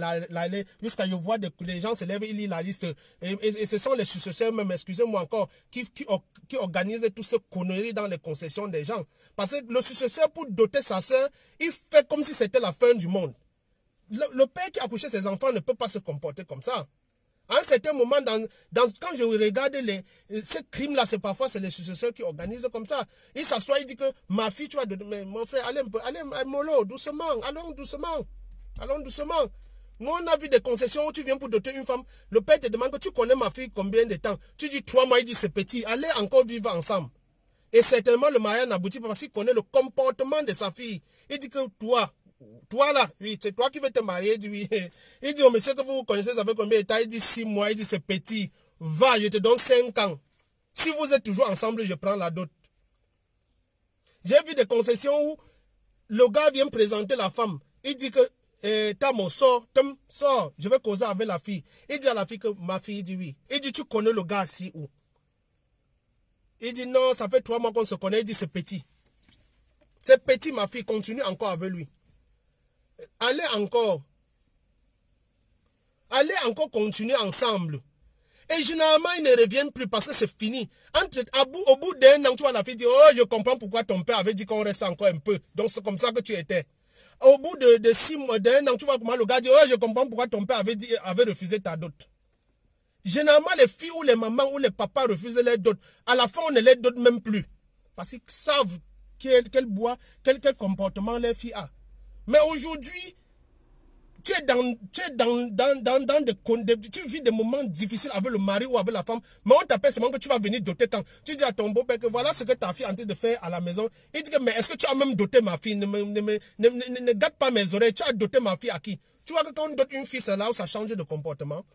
jusqu'à je vois les gens se lèvent, ils lisent la liste. Et ce sont les successeurs même, excusez-moi encore, qui organisent toutes ces conneries dans les concessions des gens. Parce que le successeur, pour doter sa soeur, il fait comme si c'était la fin du monde. Le père qui a accouché ses enfants ne peut pas se comporter comme ça. À un certain moment, quand je regarde ces crimes-là, c'est parfois les successeurs qui organisent comme ça. Il s'assoit, il dit que ma fille, tu vas donner, mais mon frère, allez mollo, doucement, allons doucement. Allons doucement. Nous, on a vu des concessions où tu viens pour doter une femme. Le père te demande que tu connais ma fille combien de temps. Tu dis 3 mois, il dit c'est petit. Allez encore vivre ensemble. Et certainement, le mariage n'aboutit pas parce qu'il connaît le comportement de sa fille. Il dit que toi là, oui, c'est toi qui veux te marier. Il dit, oui. Il dit, oh monsieur, que vous connaissez, ça fait combien de temps? Il dit 6 mois, il dit c'est petit. Va, je te donne 5 ans. Si vous êtes toujours ensemble, je prends la dot. J'ai vu des concessions où le gars vient présenter la femme. Il dit que, Tamo, sors, je vais causer avec la fille. Il dit à la fille que ma fille, il dit oui. Il dit, tu connais le gars si où? Il dit non, ça fait 3 mois qu'on se connaît. Il dit c'est petit. C'est petit, ma fille, continue encore avec lui. Allez encore continuer ensemble. Et généralement, ils ne reviennent plus parce que c'est fini. Au bout d'un an, tu vois la fille dire, oh, je comprends pourquoi ton père avait dit qu'on reste encore un peu. Donc, c'est comme ça que tu étais. Au bout de 6 mois, d'un an, tu vois comment le gars dit, oh, je comprends pourquoi ton père avait refusé ta dot. Généralement, les filles ou les mamans ou les papas refusent les dots. À la fin, on ne les dote même plus. Parce qu'ils savent quel comportement les filles ont. Mais aujourd'hui, tu vis des moments difficiles avec le mari ou avec la femme, mais on t'appelle seulement que tu vas venir doter quand. Tu dis à ton beau-père que voilà ce que ta fille est en train de faire à la maison. Il dit que mais est-ce que tu as même doté ma fille? Ne gâte pas mes oreilles. Tu as doté ma fille à qui? Tu vois que quand on dote une fille, c'est là où ça change de comportement.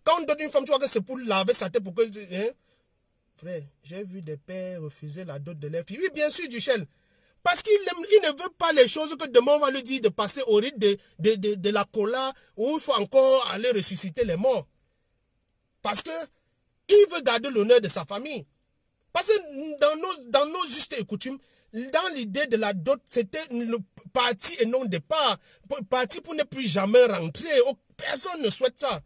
Quand on dote une femme, tu vois que c'est pour laver sa tête pour que... Hein? Frère, j'ai vu des pères refuser la dot de leur fille. Oui, bien sûr, Duchel. Parce qu'il ne veut pas les choses que demain on va lui dire de passer au rythme de la cola où il faut encore aller ressusciter les morts. Parce que il veut garder l'honneur de sa famille. Parce que dans nos us et coutumes, dans l'idée de la dot, c'était le parti et non départ. Parti pour ne plus jamais rentrer. Personne ne souhaite ça.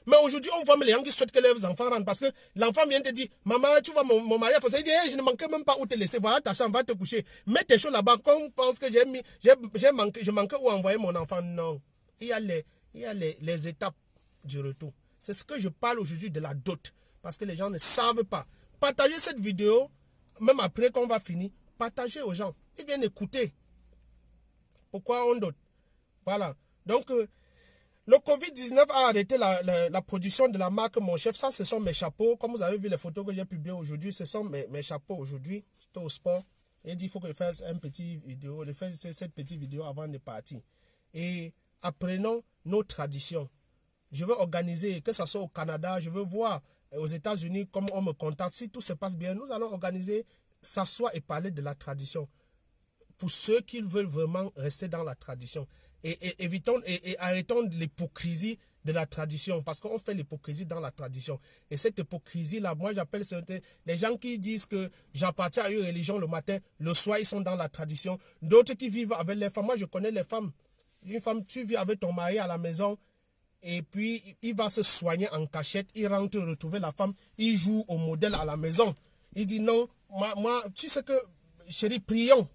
Mais aujourd'hui, on voit les gens qui souhaitent que leurs enfants rentrent parce que l'enfant vient te dire, maman, tu vois mon mari, il dit, hey, je ne manquais même pas où te laisser, voilà ta chambre, va te coucher. Mets tes choses là-bas, quand on pense que je manquais où envoyer mon enfant. Non. Il y a les étapes du retour. C'est ce que je parle aujourd'hui de la dot. Parce que les gens ne savent pas. Partagez cette vidéo, même après qu'on va finir, partagez aux gens. Ils viennent écouter. Pourquoi on dote? Voilà. Donc, le Covid-19 a arrêté la production de la marque Mon Chef. Ça, ce sont mes chapeaux. Comme vous avez vu les photos que j'ai publiées aujourd'hui, ce sont mes chapeaux aujourd'hui. J'étais au sport. Et il dit, il faut que je fasse cette petite vidéo avant de partir. Et apprenons nos traditions. Je veux organiser, que ce soit au Canada, je veux voir aux États-Unis comment on me contacte. Si tout se passe bien, nous allons organiser, s'asseoir et parler de la tradition. Pour ceux qui veulent vraiment rester dans la tradition. Et évitons et arrêtons l'hypocrisie de la tradition. Parce qu'on fait l'hypocrisie dans la tradition. Et cette hypocrisie-là, moi j'appelle les gens qui disent que j'appartiens à une religion le matin, le soir ils sont dans la tradition. D'autres qui vivent avec les femmes. Moi je connais les femmes. Une femme, tu vis avec ton mari à la maison. et puis il va se soigner en cachette, il rentre retrouver la femme, il joue au modèle à la maison. Il dit non, moi tu sais que, chérie, prions.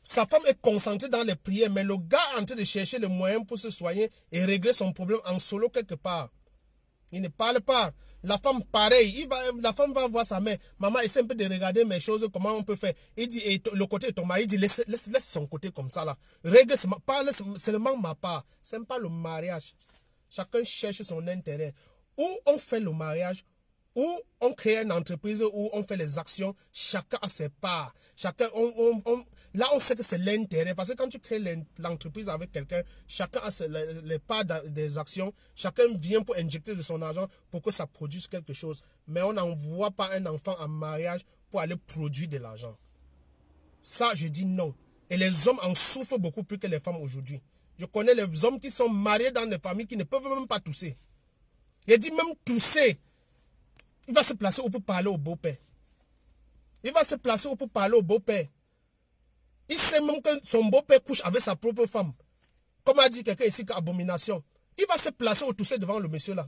Sa femme est concentrée dans les prières, mais le gars est en train de chercher le moyen pour se soigner et régler son problème en solo quelque part. Il ne parle pas. La femme, pareil. La femme va voir sa mère. Maman, essaie un peu de regarder mes choses, comment on peut faire. Il dit, et le côté de ton mari, il dit, laisse son côté comme ça là. Règle, parle seulement ma part. Ce n'est pas le mariage. Chacun cherche son intérêt. Ou on fait le mariage, ou on crée une entreprise, où on fait les actions, chacun a ses parts. Chacun, là, on sait que c'est l'intérêt. Parce que quand tu crées l'entreprise avec quelqu'un, chacun a les parts des actions. Chacun vient pour injecter de son argent pour que ça produise quelque chose. Mais on n'envoie pas un enfant en mariage pour aller produire de l'argent. Ça, je dis non. Et les hommes en souffrent beaucoup plus que les femmes aujourd'hui. Je connais les hommes qui sont mariés dans des familles qui ne peuvent même pas tousser. Il dit même tousser. Il va se placer où pour parler au beau-père. Il va se placer où pour parler au beau-père. Il sait même que son beau-père couche avec sa propre femme. Comme a dit quelqu'un ici, qu'abomination. Il va se placer au tousser devant le monsieur là.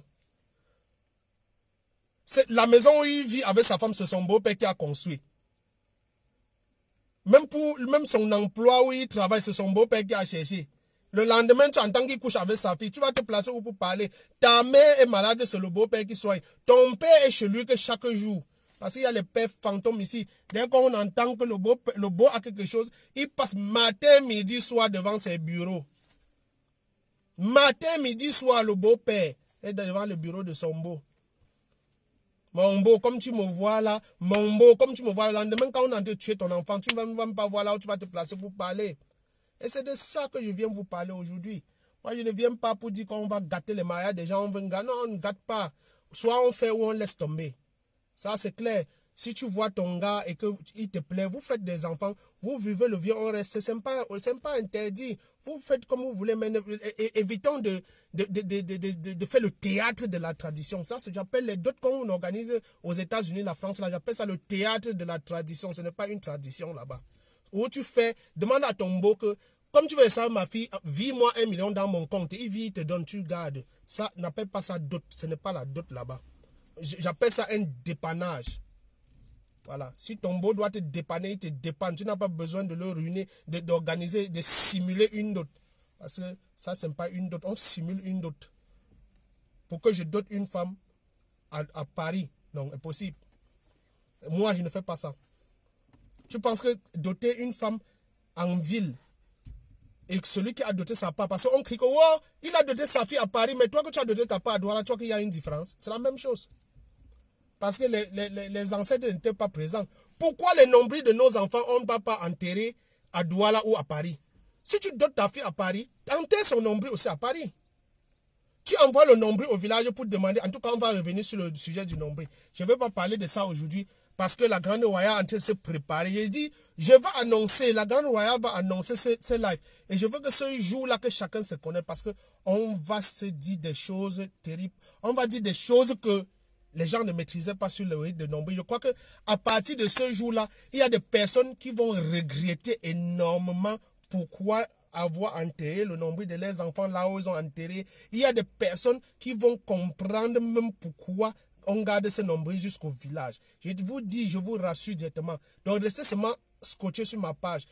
C'est la maison où il vit avec sa femme, c'est son beau-père qui a construit. Même son emploi où il travaille, c'est son beau-père qui a cherché. Le lendemain, tu entends qu'il couche avec sa fille. Tu vas te placer où pour parler. Ta mère est malade, c'est le beau-père qui soigne. Ton père est chez lui que chaque jour. Parce qu'il y a les pères fantômes ici. Dès qu'on entend que le beau a quelque chose, il passe matin, midi, soir devant ses bureaux. Matin, midi, soir, le beau-père est devant le bureau de son beau. Mon beau, comme tu me vois là, mon beau, comme tu me vois, le lendemain, quand on a tué ton enfant, tu ne vas même pas voir là où tu vas te placer pour parler. Et c'est de ça que je viens vous parler aujourd'hui. Moi, je ne viens pas pour dire qu'on va gâter les mariages des gens. Non, on ne gâte pas. Soit on fait ou on laisse tomber. Ça, c'est clair. Si tu vois ton gars et qu'il te plaît, vous faites des enfants, vous vivez le vieux, on reste. Ce n'est pas interdit. Vous faites comme vous voulez, mais évitons de faire le théâtre de la tradition. Ça, j'appelle les dots qu'on organise aux États-Unis, la France, là, j'appelle ça le théâtre de la tradition. Ce n'est pas une tradition là-bas. Où tu fais, demande à ton beau que, comme tu veux ça, ma fille, vis-moi 1 million dans mon compte. Il vit, il te donne, tu gardes. Ça, n'appelle pas ça dot. Ce n'est pas la dot là-bas. J'appelle ça un dépannage. Voilà. Si ton beau doit te dépanner, il te dépanne. Tu n'as pas besoin de le ruiner, d'organiser, de simuler une dot. Parce que ça, ce n'est pas une dot. On simule une dot. Pour que je dote une femme à Paris, non, impossible. Moi, je ne fais pas ça. Tu penses que doter une femme en ville et celui qui a doté sa part, parce qu'on crie que oh, il a doté sa fille à Paris, mais toi que tu as doté ta part à Douala, tu vois qu'il y a une différence. C'est la même chose. Parce que les ancêtres n'étaient pas présents. Pourquoi les nombrils de nos enfants, on ne va pas enterrer à Douala ou à Paris? Si tu dotes ta fille à Paris, enterre son nombril aussi à Paris. Tu envoies le nombril au village pour demander. En tout cas, on va revenir sur le sujet du nombril. Je ne vais pas parler de ça aujourd'hui. Parce que la Grande Royale est en train de se préparer. J'ai dit, je vais annoncer, la Grande Royale va annoncer ce live. Et je veux que ce jour-là, que chacun se connaisse. Parce qu'on va se dire des choses terribles. On va dire des choses que les gens ne maîtrisaient pas sur le rite de nombril. Je crois qu'à partir de ce jour-là, il y a des personnes qui vont regretter énormément pourquoi avoir enterré le nombril de leurs enfants là où ils ont enterré. Il y a des personnes qui vont comprendre même pourquoi on garde ce nombril jusqu'au village. Je vous dis, je vous rassure directement. Donc, restez seulement scotché sur ma page.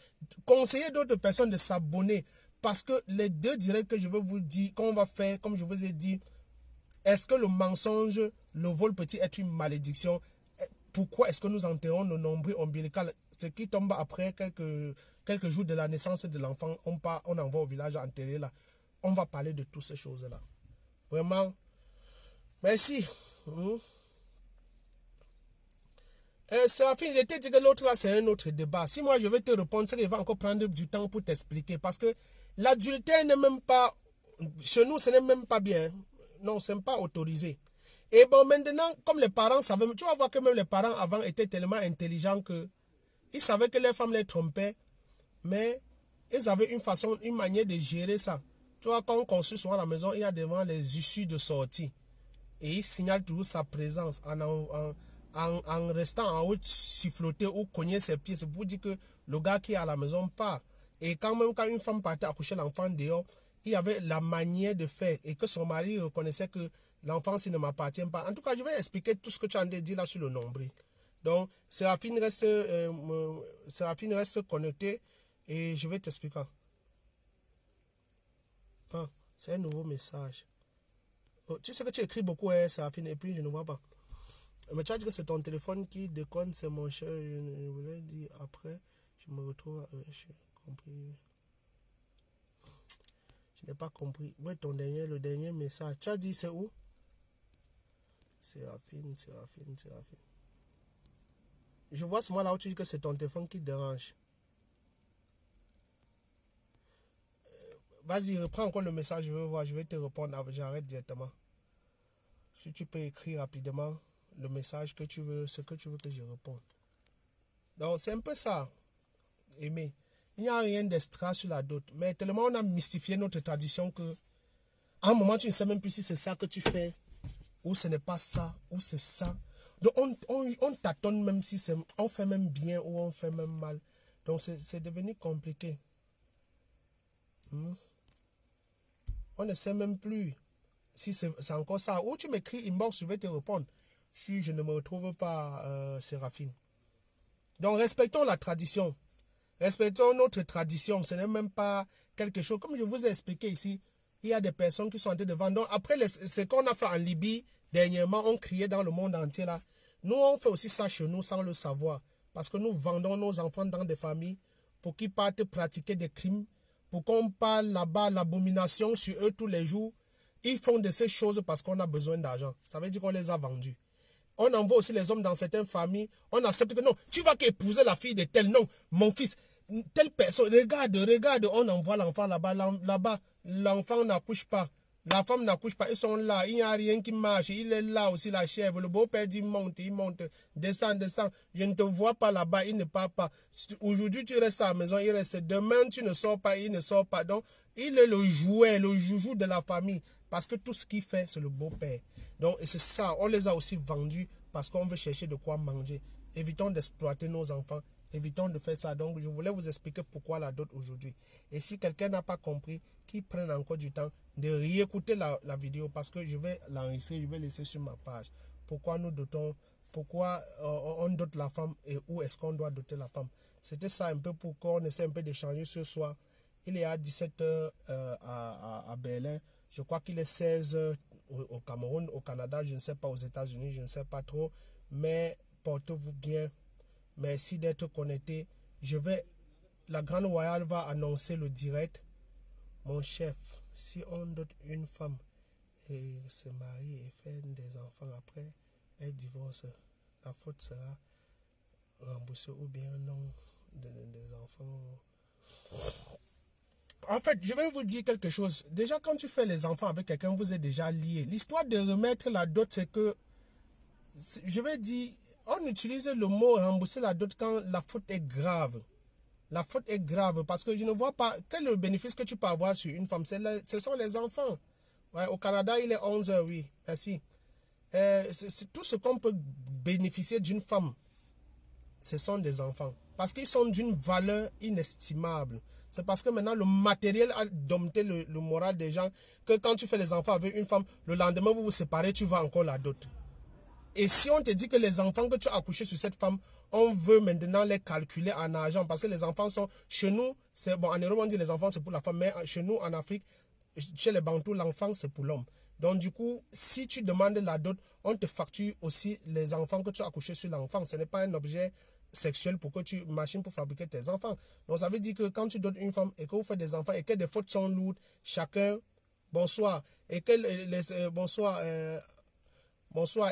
Conseillez d'autres personnes de s'abonner. Parce que les 2 directs que je vais vous dire, qu'on va faire, comme je vous ai dit, est-ce que le mensonge, le vol petit est une malédiction? Pourquoi est-ce que nous enterrons le nombril ombilical? Ce qui tombe après quelques jours de la naissance de l'enfant, on envoie au village enterrer là. On va parler de toutes ces choses-là. Vraiment, merci. Séraphine, je t'ai dit que l'autre là, c'est un autre débat. Si moi je vais te répondre, c'est qu'il va encore prendre du temps pour t'expliquer. Parce que l'adultère n'est même pas, chez nous, ce n'est même pas bien. Non, ce n'est pas autorisé. Et bon, maintenant, comme les parents savaient, tu vas voir que même les parents avant étaient tellement intelligents que ils savaient que les femmes les trompaient, mais ils avaient une manière de gérer ça. Tu vois, quand on construit souvent la maison, il y a devant les issues de sortie. Et il signale toujours sa présence en restant en haut, siffloter ou cogner ses pieds. C'est pour dire que le gars qui est à la maison part. Et quand même, quand une femme partait accoucher l'enfant dehors, il y avait la manière de faire et que son mari reconnaissait que l'enfant, s'il ne m'appartient pas. En tout cas, je vais expliquer tout ce que tu as dit là sur le nombril. Donc, Séraphine reste connectée et je vais t'expliquer. Ah, c'est un nouveau message. Oh, tu sais que tu écris beaucoup, Séraphine, et puis je ne vois pas. Mais tu as dit que c'est ton téléphone qui déconne, c'est mon cher. Je voulais dire après, je me retrouve. J'ai compris. Je n'ai pas compris. Où est le dernier message? Tu as dit c'est où? Séraphine. Je vois ce moment là où tu dis que c'est ton téléphone qui dérange. Vas-y, reprends encore le message, je veux voir, je vais te répondre, j'arrête directement. Si tu peux écrire rapidement le message que tu veux, ce que tu veux que je réponde. Donc c'est un peu ça, Aimé. Il n'y a rien d'extra sur la dot, mais tellement on a mystifié notre tradition que à un moment tu ne sais même plus si c'est ça que tu fais, ou ce n'est pas ça, ou c'est ça. Donc on tâtonne même si on fait même bien ou on fait même mal. Donc c'est devenu compliqué. On ne sait même plus si c'est encore ça. Ou tu m'écris inbox, je vais te répondre si je ne me retrouve pas, Séraphine. Donc respectons la tradition. Respectons notre tradition. Ce n'est même pas quelque chose. Comme je vous ai expliqué ici, il y a des personnes qui sont en train de vendre. Donc après ce qu'on a fait en Libye, dernièrement, on criait dans le monde entier là. Nous, on fait aussi ça chez nous sans le savoir. Parce que nous vendons nos enfants dans des familles pour qu'ils partent pratiquer des crimes. Pour qu'on parle là-bas l'abomination sur eux tous les jours. Ils font de ces choses parce qu'on a besoin d'argent. Ça veut dire qu'on les a vendus. On envoie aussi les hommes dans certaines familles. On accepte que non, tu vas qu'épouser la fille de tel. Non, mon fils, telle personne. Regarde, on envoie l'enfant là-bas. Là-bas, l'enfant n'accouche pas. La femme n'accouche pas. Ils sont là. Il n'y a rien qui marche. Il est là aussi, la chèvre. Le beau-père dit monte, il monte. Descend. Je ne te vois pas là-bas. Il ne part pas. Aujourd'hui, tu restes à la maison. Il reste. Demain, tu ne sors pas. Il ne sort pas. Donc, il est le jouet, le joujou de la famille. Parce que tout ce qu'il fait, c'est le beau-père. Donc, c'est ça. On les a aussi vendus parce qu'on veut chercher de quoi manger. Évitons d'exploiter nos enfants. Évitons de faire ça. Donc, je voulais vous expliquer pourquoi la dot aujourd'hui. Et si quelqu'un n'a pas compris, qu'il prenne encore du temps de réécouter la vidéo parce que je vais l'enregistrer, je vais laisser sur ma page. Pourquoi nous dotons, pourquoi on dote la femme et où est-ce qu'on doit doter la femme. C'était ça un peu pour qu'on essaie un peu d'échanger ce soir. Il est à 17h à Berlin. Je crois qu'il est 16h au Cameroun, au Canada, je ne sais pas, aux États-Unis, je ne sais pas trop. Mais portez-vous bien. Merci d'être connecté. La Grande Royale va annoncer le direct. Mon chef, si on dote une femme et se marie et fait des enfants après, elle divorce, la faute sera remboursée ou bien non des enfants. En fait, je vais vous dire quelque chose. Déjà, quand tu fais les enfants avec quelqu'un, vous êtes déjà liés. L'histoire de remettre la dot, c'est que, je vais dire, on utilise le mot rembourser la dot quand la faute est grave. La faute est grave parce que je ne vois pas quel est le bénéfice que tu peux avoir sur une femme. Ce sont les enfants. Ouais, au Canada, il est 11h, oui. Merci. C'est tout ce qu'on peut bénéficier d'une femme. Ce sont des enfants. Parce qu'ils sont d'une valeur inestimable. C'est parce que maintenant, le matériel a dompté le moral des gens que quand tu fais les enfants avec une femme, le lendemain, vous vous séparez, tu vas encore la dot. Et si on te dit que les enfants que tu as accouchés sur cette femme, on veut maintenant les calculer en argent parce que les enfants sont, chez nous, c'est bon, en Europe on dit les enfants c'est pour la femme, mais chez nous en Afrique, chez les Bantous, l'enfant c'est pour l'homme. Donc du coup, si tu demandes la dot, on te facture aussi les enfants que tu as accouchés sur l'enfant. Ce n'est pas un objet sexuel pour que tu machines pour fabriquer tes enfants. Donc ça veut dire que quand tu donnes une femme et que vous faites des enfants et que des fautes sont lourdes, chacun, bonsoir, et que bonsoir.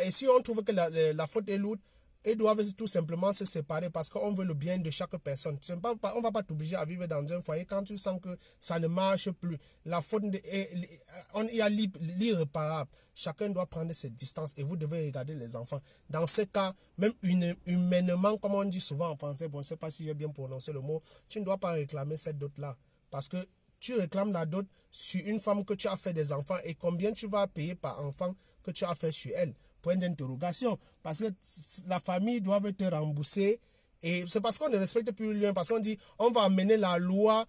Et si on trouve que la faute est lourde, ils doivent tout simplement se séparer parce qu'on veut le bien de chaque personne. On ne va pas t'obliger à vivre dans un foyer quand tu sens que ça ne marche plus. La faute il y a l'irréparable. Chacun doit prendre ses distances et vous devez regarder les enfants. Dans ce cas, même humainement, comme on dit souvent en français, bon, je ne sais pas si j'ai bien prononcé le mot, tu ne dois pas réclamer cette dot-là. Parce que tu réclames la dot sur une femme que tu as fait des enfants et combien tu vas payer par enfant que tu as fait sur elle. Point d'interrogation. Parce que la famille doit te rembourser Et c'est parce qu'on ne respecte plus le lien, parce qu'on dit, on va amener la loi,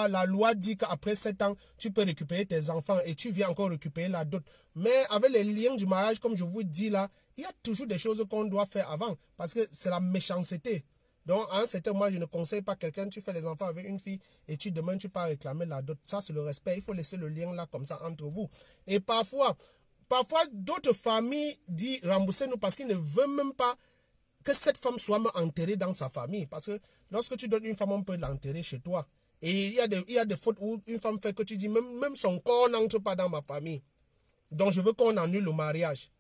la loi dit qu'après 7 ans, tu peux récupérer tes enfants et tu viens encore récupérer la dot. Mais avec les liens du mariage, comme je vous dis là, il y a toujours des choses qu'on doit faire avant, parce que c'est la méchanceté. Donc, à un certain moment, je ne conseille pas quelqu'un, tu fais les enfants avec une fille et demain, tu pars réclamer la dot. Ça, c'est le respect. Il faut laisser le lien là, comme ça, entre vous. Et parfois d'autres familles disent rembourser-nous parce qu'ils ne veulent même pas que cette femme soit enterrée dans sa famille. Parce que lorsque tu donnes une femme, on peut l'enterrer chez toi. Et il y a des fautes où une femme fait que tu dis, même son corps n'entre pas dans ma famille. Donc, je veux qu'on annule le mariage.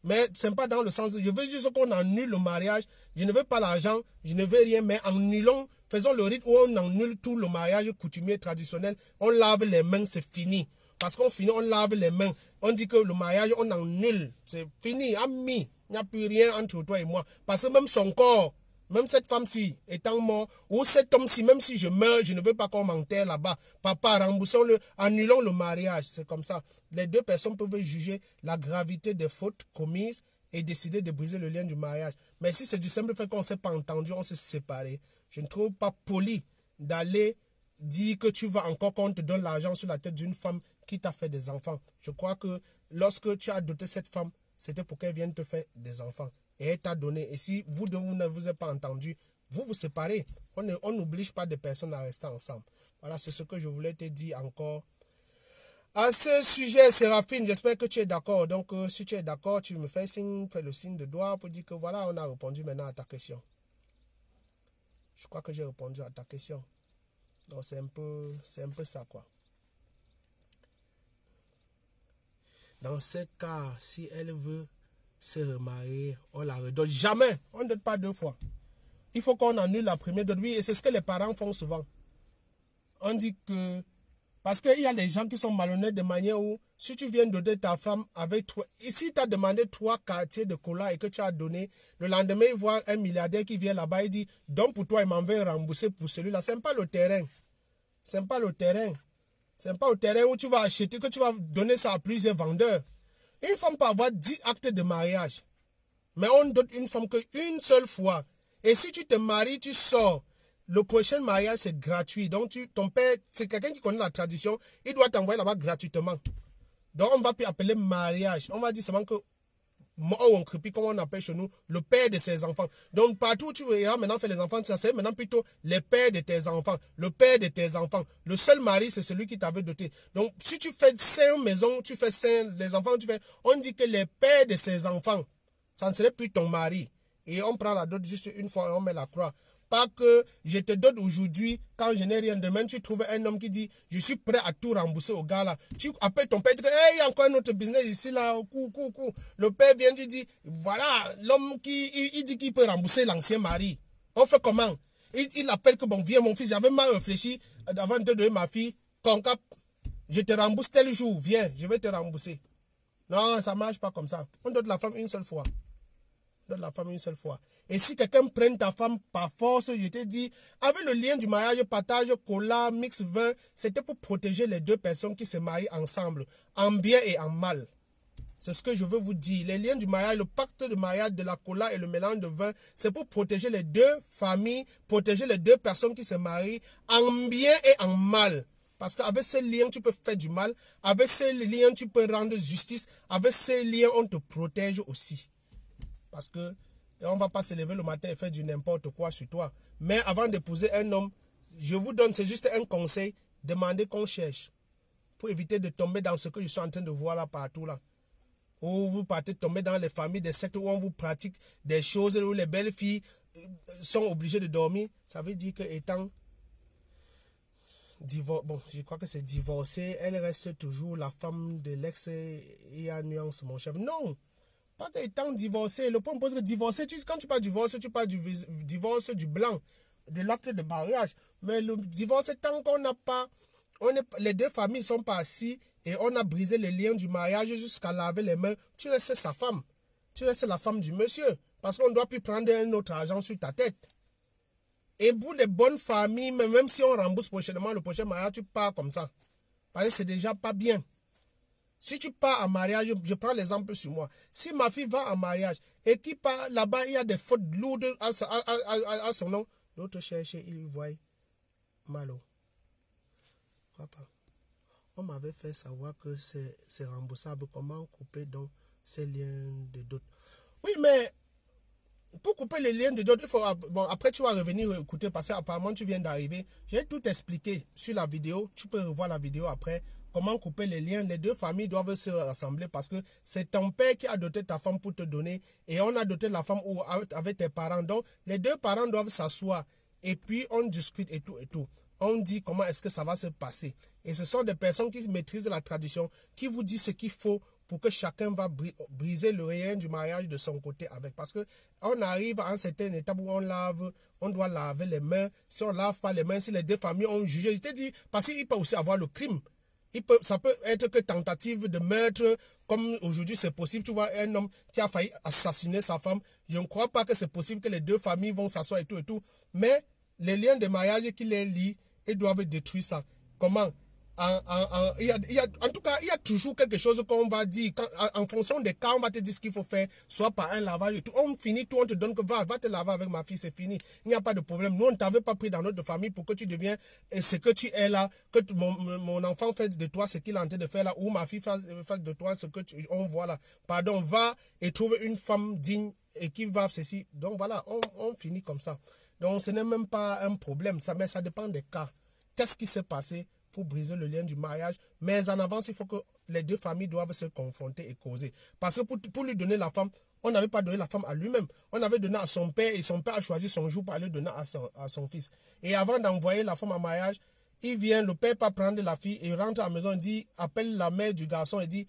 Mais ce n'est pas dans le sens, je veux juste qu'on annule le mariage. Je ne veux pas l'argent, je ne veux rien, mais annulons, faisons le rite où on annule tout le mariage coutumier traditionnel. On lave les mains, c'est fini. Parce qu'on finit, on lave les mains. On dit que le mariage, on annule. C'est fini, ami. Il n'y a plus rien entre toi et moi. Parce que même son corps, même cette femme-ci étant morte, ou cet homme-ci, même si je meurs, je ne veux pas qu'on m'enterre là-bas. Papa, remboursons-le, annulons le mariage. C'est comme ça. Les deux personnes peuvent juger la gravité des fautes commises et décider de briser le lien du mariage. Mais si c'est du simple fait qu'on ne s'est pas entendu, on s'est séparés, je ne trouve pas poli d'aller dire que tu vas encore qu'on te donne l'argent sur la tête d'une femme qui t'a fait des enfants. Je crois que lorsque tu as doté cette femme, c'était pour qu'elle vienne te faire des enfants. Et elle t'a donné. Et si vous deux, vous ne vous êtes pas entendu, vous vous séparez. On n'oblige pas des personnes à rester ensemble. Voilà, c'est ce que je voulais te dire encore. À ce sujet, Séraphine, j'espère que tu es d'accord. Donc, si tu es d'accord, tu me fais le signe de doigt pour dire que voilà, on a répondu maintenant à ta question. Je crois que j'ai répondu à ta question. Donc, c'est un peu ça, quoi. Dans ce cas, si elle veut se remarier, on la redonne. Jamais. On ne donne pas 2 fois. Il faut qu'on annule la première dot. Oui, et c'est ce que les parents font souvent. On dit que... Parce qu'il y a des gens qui sont malhonnêtes de manière où, si tu viens doter ta femme avec toi... Ici, tu as demandé 3 quartiers de cola et que tu as donné, le lendemain, il voit un milliardaire qui vient là-bas, il dit, donc pour toi, il m'en veut rembourser pour celui-là. Ce n'est pas le terrain. Ce n'est pas le terrain. Ce n'est pas le terrain où tu vas acheter, que tu vas donner ça à plusieurs vendeurs. Une femme peut avoir 10 actes de mariage. Mais on donne une femme qu'une seule fois. Et si tu te maries, tu sors. Le prochain mariage, c'est gratuit. Donc, ton père, c'est quelqu'un qui connaît la tradition. Il doit t'envoyer là-bas gratuitement. Donc, on va plus appeler mariage. On va dire seulement que, comme on appelle chez nous, le père de ses enfants. Donc, partout où tu verras maintenant faire les enfants, ça c'est maintenant plutôt les pères de tes enfants. Le père de tes enfants. Le seul mari, c'est celui qui t'avait doté. Donc, si tu fais 5 maisons, tu fais 5, les enfants, on dit que les pères de ses enfants, ça ne serait plus ton mari. Et on prend la dot juste une fois et on met la croix. Pas que je te donne aujourd'hui, quand je n'ai rien. Demain, tu trouves un homme qui dit, je suis prêt à tout rembourser au gars là. Tu appelles ton père, tu dis, hey, il y a encore un autre business ici là, coup. Le père vient, tu dis, voilà, l'homme il dit qu'il peut rembourser l'ancien mari. On fait comment? Il appelle que, bon, viens mon fils, j'avais mal réfléchi avant de te donner ma fille. Concap, je te rembourse tel jour, viens, je vais te rembourser. Non, ça ne marche pas comme ça. On donne la femme une seule fois. La femme une seule fois. Et si quelqu'un prenne ta femme par force, je te dis, avec le lien du mariage, partage, cola, mix vin, c'était pour protéger les deux personnes qui se marient ensemble, en bien et en mal. C'est ce que je veux vous dire. Les liens du mariage, le pacte de mariage, de la cola et le mélange de vin, c'est pour protéger les deux familles, protéger les deux personnes qui se marient en bien et en mal. Parce qu'avec ces liens, tu peux faire du mal. Avec ces liens, tu peux rendre justice. Avec ces liens, on te protège aussi. Parce que on ne va pas se lever le matin et faire du n'importe quoi sur toi. Mais avant d'épouser un homme, je vous donne, c'est juste un conseil, demandez qu'on cherche. Pour éviter de tomber dans ce que je suis en train de voir là partout là. Où vous partez tomber dans les familles des sectes où on vous pratique des choses où les belles filles sont obligées de dormir. Ça veut dire que étant bon, je crois que c'est divorcée, elle reste toujours la femme de l'ex et à nuance mon chef. Non! Pas qu'étant divorcé, le point pose que divorcé, quand tu parles divorce, tu parles du divorce du blanc, de l'acte de mariage. Mais le divorce, tant qu'on n'a pas, les deux familles sont pas assis et on a brisé les liens du mariage jusqu'à laver les mains, tu restes sa femme. Tu restes la femme du monsieur. Parce qu'on ne doit plus prendre un autre argent sur ta tête. Et pour les bonnes familles, même si on rembourse prochainement le prochain mariage, tu pars comme ça. Parce que c'est déjà pas bien. Si tu pars en mariage, je prends l'exemple sur moi. Si ma fille va en mariage et qui part là-bas, il y a des fautes lourdes à son nom, l'autre cherche, il voit Malo. Papa, on m'avait fait savoir que c'est remboursable. Comment couper donc ces liens de dot? Oui, mais pour couper les liens de dot, il faut... Bon, après, tu vas revenir écouter parce qu'apparemment, tu viens d'arriver. J'ai tout expliqué sur la vidéo. Tu peux revoir la vidéo après. Comment couper les liens. Les deux familles doivent se rassembler parce que c'est ton père qui a doté ta femme pour te donner et on a doté la femme avec tes parents. Donc, les deux parents doivent s'asseoir et puis on discute et tout et tout. On dit comment est-ce que ça va se passer. Et ce sont des personnes qui maîtrisent la tradition, qui vous disent ce qu'il faut pour que chacun va briser le lien du mariage de son côté avec. Parce que on arrive à un certain étape où on doit laver les mains. Si on ne lave pas les mains, si les deux familles ont jugé, je t'ai dit, parce qu'il peut aussi avoir le crime. Ça peut être que tentative de meurtre, comme aujourd'hui c'est possible. Tu vois un homme qui a failli assassiner sa femme. Je ne crois pas que c'est possible que les deux familles vont s'asseoir et tout et tout. Mais les liens de mariage qui les lient, ils doivent détruire ça. Comment? En tout cas, il y a toujours quelque chose qu'on va dire. En fonction des cas, on va te dire ce qu'il faut faire, soit par un lavage et tout. On finit tout, on te donne que va te laver avec ma fille, c'est fini. Il n'y a pas de problème. Nous, on ne t'avait pas pris dans notre famille pour que tu deviennes ce que tu es là, que mon enfant fasse de toi ce qu'il est en train de faire là, ou ma fille fasse de toi ce que on voit là. Pardon, va et trouve une femme digne et qui va ceci. Donc voilà, on finit comme ça. Donc ce n'est même pas un problème, mais ça dépend des cas. Qu'est-ce qui s'est passé pour briser le lien du mariage? Mais en avance, il faut que les deux familles doivent se confronter et causer. Parce que pour lui donner la femme, on n'avait pas donné la femme à lui-même. On avait donné à son père et son père a choisi son jour pour aller donner à son fils. Et avant d'envoyer la femme en mariage, il vient, le père pas prendre la fille et rentre à la maison, dit, appelle la mère du garçon et dit,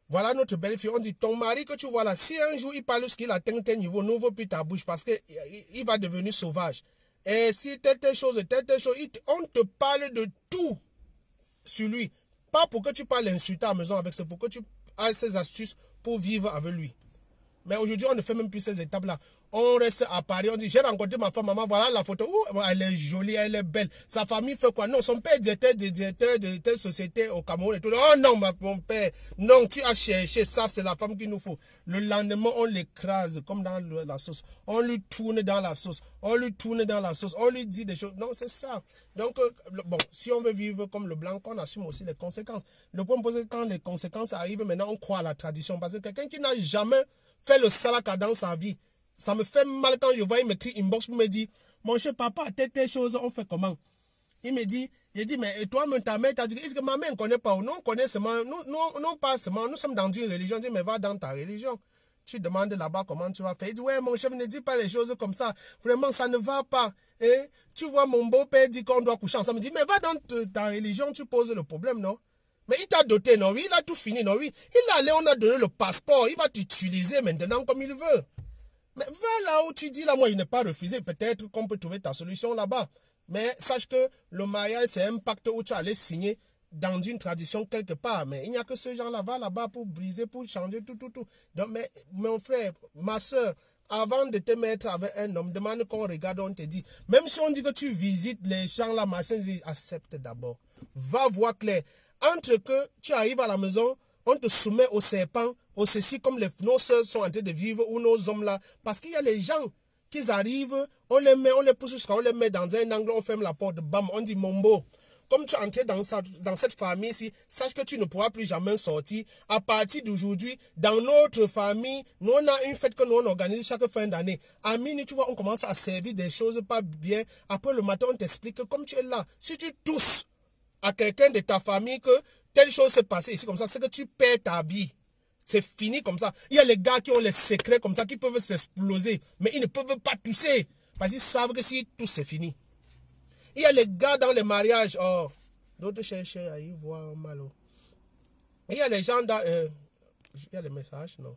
voilà notre belle-fille. On dit, ton mari que tu vois là, si un jour il parle ce qu'il atteint tel niveau, n'ouvre plus ta bouche parce qu'il va devenir sauvage. Et si telle chose, on te parle de tout sur lui. Pas pour que tu parles insulter à la maison avec, c'est pour que tu aies ces astuces pour vivre avec lui. Mais aujourd'hui, on ne fait même plus ces étapes-là. On reste à Paris, on dit, j'ai rencontré ma femme, maman, voilà la photo. Ouh, elle est jolie, elle est belle. Sa famille fait quoi? Non, son père est directeur de telle société au Cameroun et tout. Oh non, mon père, non, tu as cherché ça, c'est la femme qu'il nous faut. Le lendemain, on l'écrase comme dans la sauce. On lui tourne dans la sauce. On lui tourne dans la sauce. On lui dit des choses. Non, c'est ça. Donc, bon, si on veut vivre comme le blanc, on assume aussi les conséquences. Le point c'est que quand les conséquences arrivent, maintenant, on croit à la tradition. Parce que quelqu'un qui n'a jamais fait le salaka dans sa vie, ça me fait mal quand je vois, il m'écrit inbox pour me dire, mon cher papa, telle chose, on fait comment? Il me dit, j'ai dit, mais toi, ta mère t'a dit, est-ce que ma mère ne connaît pas ou non, on connaît seulement, non pas seulement, nous sommes dans une religion. Je dis, mais va dans ta religion. Tu demandes là-bas comment tu vas faire. Il dit, ouais, mon chef, ne dis pas les choses comme ça. Vraiment, ça ne va pas. Et tu vois, mon beau-père dit qu'on doit coucher ensemble. Il dit, mais va dans ta religion, tu poses le problème, non? Mais il t'a doté, non? Oui, il a tout fini, non? Oui, il est allé, on a donné le passeport. Il va t'utiliser maintenant comme il veut. Mais va là où tu dis, là, moi, il n'est pas refusé. Peut-être qu'on peut trouver ta solution là-bas. Mais sache que le mariage, c'est un pacte où tu allais signer dans une tradition quelque part. Mais il n'y a que ce genre là-bas pour briser, pour changer tout. Donc, mais mon frère, ma soeur, avant de te mettre avec un homme, demande qu'on regarde, on te dit. Même si on dit que tu visites les champs là, machin, accepte d'abord. Va voir clair. Entre que tu arrives à la maison, on te soumet au serpent, au ceci, comme nos soeurs sont en train de vivre, ou nos hommes là. Parce qu'il y a les gens qui arrivent, on les pousse jusqu'à, on les met dans un angle, on ferme la porte, bam, on dit Mombo. Comme tu es entré dans cette famille-ci, sache que tu ne pourras plus jamais sortir. À partir d'aujourd'hui, dans notre famille, nous on a une fête que nous on organise chaque fin d'année. À minuit, tu vois, on commence à servir des choses pas bien. Après le matin, on t'explique que comme tu es là, si tu tousses à quelqu'un de ta famille que telle chose s'est passée ici comme ça, c'est que tu perds ta vie. C'est fini comme ça. Il y a les gars qui ont les secrets comme ça, qui peuvent s'exploser, mais ils ne peuvent pas tousser. Parce qu'ils savent que si toussent, c'est fini. Il y a les gars dans les mariages, oh, d'autres cherchent à y voir malo. Il y a les gens dans... il y a les messages, non.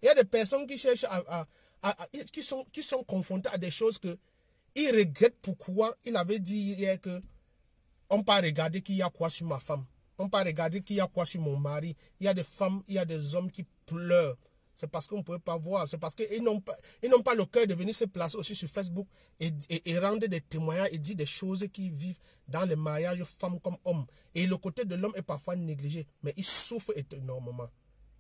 Il y a des personnes qui cherchent qui sont confrontées à des choses que ils regrettent pourquoi il avait dit hier que on ne peut pas regarder qu'il y a quoi sur ma femme. On ne peut pas regarder qu'il y a quoi sur mon mari. Il y a des femmes, il y a des hommes qui pleurent. c'est parce qu'on ne peut pas voir. C'est parce qu'ils n'ont pas le cœur de venir se placer aussi sur Facebook et rendre des témoignages et dire des choses qui vivent dans les mariages femmes comme hommes. Et le côté de l'homme est parfois négligé, mais ils souffrent énormément.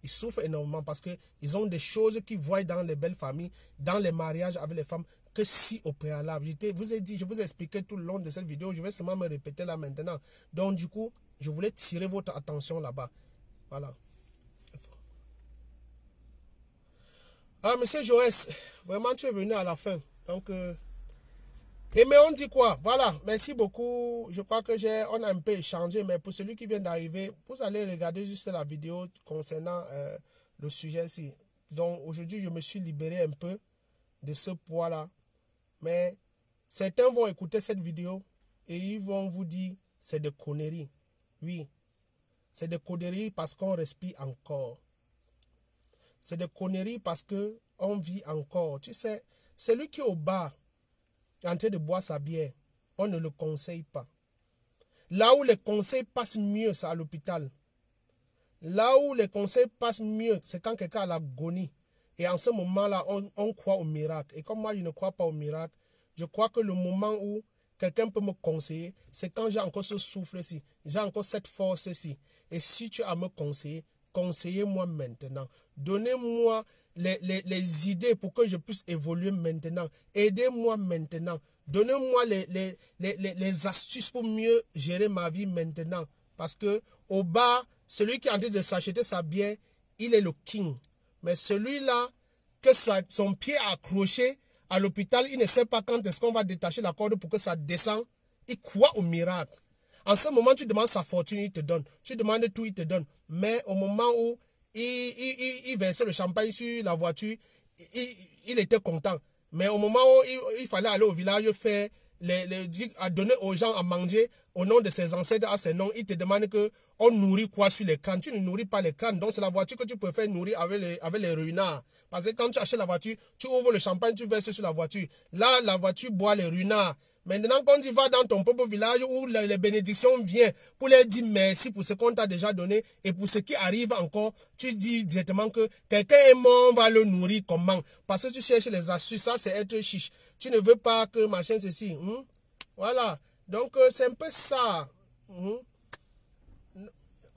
Ils souffrent énormément parce qu'ils ont des choses qu'ils voient dans les belles familles, dans les mariages avec les femmes, que si au préalable. Je vous ai expliqué tout le long de cette vidéo, je vais seulement me répéter là maintenant. Donc du coup, je voulais tirer votre attention là-bas. Voilà. Ah, monsieur Joès, vraiment tu es venu à la fin. Donc, mais on dit quoi? Voilà, merci beaucoup. Je crois que on a un peu échangé, mais pour celui qui vient d'arriver, vous allez regarder juste la vidéo concernant le sujet-ci. Donc, aujourd'hui, je me suis libéré un peu de ce poids-là. Mais certains vont écouter cette vidéo et ils vont vous dire c'est des conneries. Oui, c'est des conneries parce qu'on respire encore. C'est des conneries parce qu'on vit encore. Tu sais, celui qui est au bar, en train de boire sa bière, on ne le conseille pas. Là où les conseils passent mieux, c'est à l'hôpital. Là où les conseils passent mieux, c'est quand quelqu'un a l'agonie. Et en ce moment-là, on croit au miracle. Et comme moi, je ne crois pas au miracle, je crois que le moment où quelqu'un peut me conseiller, c'est quand j'ai encore ce souffle-ci, j'ai encore cette force-ci. Et si tu as à me conseiller, conseillez-moi maintenant. Donnez-moi les idées pour que je puisse évoluer maintenant. Aidez-moi maintenant. Donnez-moi les astuces pour mieux gérer ma vie maintenant. Parce que au bas, celui qui est en train de s'acheter sa bière, il est le king. Mais celui-là, que son pied est accroché à l'hôpital, il ne sait pas quand est-ce qu'on va détacher la corde pour que ça descende. Il croit au miracle. En ce moment, tu demandes sa fortune, il te donne. Tu demandes tout, il te donne. Mais au moment où il versait le champagne sur la voiture, il était content. Mais au moment où il fallait aller au village faire à donner aux gens à manger au nom de ses ancêtres, à ses noms, il te demande que on nourrit quoi sur les crânes. Tu ne nourris pas les crânes. Donc c'est la voiture que tu peux faire nourrir avec les ruinards. Parce que quand tu achètes la voiture, tu ouvres le champagne, tu verses sur la voiture. Là, la voiture boit les ruinards. Maintenant, quand tu vas dans ton propre village où les bénédictions viennent pour leur dire merci pour ce qu'on t'a déjà donné et pour ce qui arrive encore, tu dis directement que quelqu'un est mort, on va le nourrir comment? Parce que tu cherches les astuces, ça c'est être chiche. Tu ne veux pas que machin ceci. Voilà. Donc c'est un peu ça.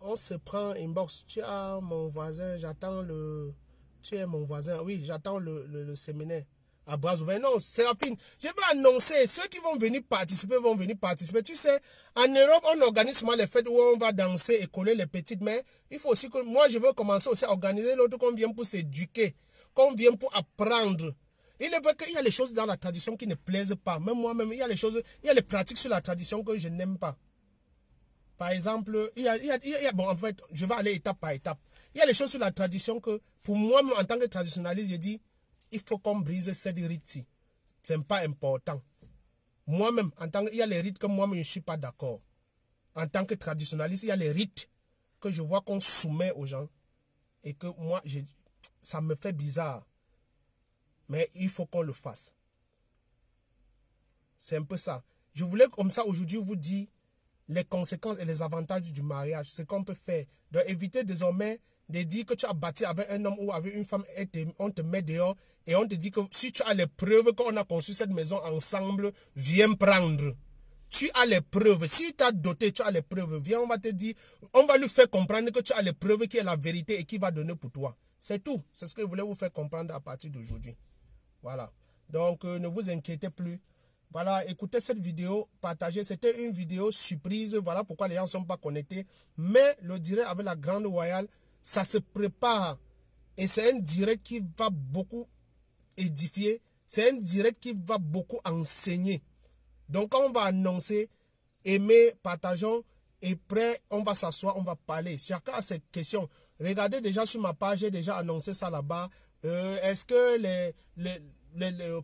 On se prend inbox. Tu as mon voisin, j'attends le... Tu es mon voisin, oui, j'attends le séminaire. À bras ouverts. Non, Séraphine, je vais annoncer, ceux qui vont venir participer vont venir participer. Tu sais, en Europe, on organise souvent les fêtes où on va danser et coller les petites, mais il faut aussi que, moi je veux commencer aussi à organiser l'autre qu'on vient pour s'éduquer, qu'on vient pour apprendre. Il est vrai qu'il y a les choses dans la tradition qui ne plaisent pas. Même moi-même, il y a les choses, il y a les pratiques sur la tradition que je n'aime pas. Par exemple, bon, en fait, je vais aller étape par étape. Il y a les choses sur la tradition que, pour moi, en tant que traditionnaliste, je dis, il faut qu'on brise cette rite-ci. Ce n'est pas important. Moi-même, il y a les rites que moi-même, je ne suis pas d'accord. En tant que traditionnaliste, il y a les rites que je vois qu'on soumet aux gens. Et que moi, ça me fait bizarre. Mais il faut qu'on le fasse. C'est un peu ça. Je voulais comme ça aujourd'hui vous dire les conséquences et les avantages du mariage. Ce qu'on peut faire. Donc éviter désormais de dire que tu as bâti avec un homme ou avec une femme et on te met dehors et on te dit que si tu as les preuves qu'on a conçu cette maison ensemble, viens prendre. Tu as les preuves. Si tu as doté, tu as les preuves. Viens, on va te dire, on va lui faire comprendre que tu as les preuves qui est la vérité et qui va donner pour toi. C'est tout. C'est ce que je voulais vous faire comprendre à partir d'aujourd'hui. Voilà. Donc, ne vous inquiétez plus. Voilà, écoutez cette vidéo, partagez. C'était une vidéo surprise. Voilà pourquoi les gens ne sont pas connectés. Mais le direct avec la Grande Royale, ça se prépare. Et c'est un direct qui va beaucoup édifier. C'est un direct qui va beaucoup enseigner. Donc, quand on va annoncer, aimer, partageons. Et après, on va s'asseoir, on va parler. Chacun a ses questions. Regardez déjà sur ma page, j'ai déjà annoncé ça là-bas. Est-ce que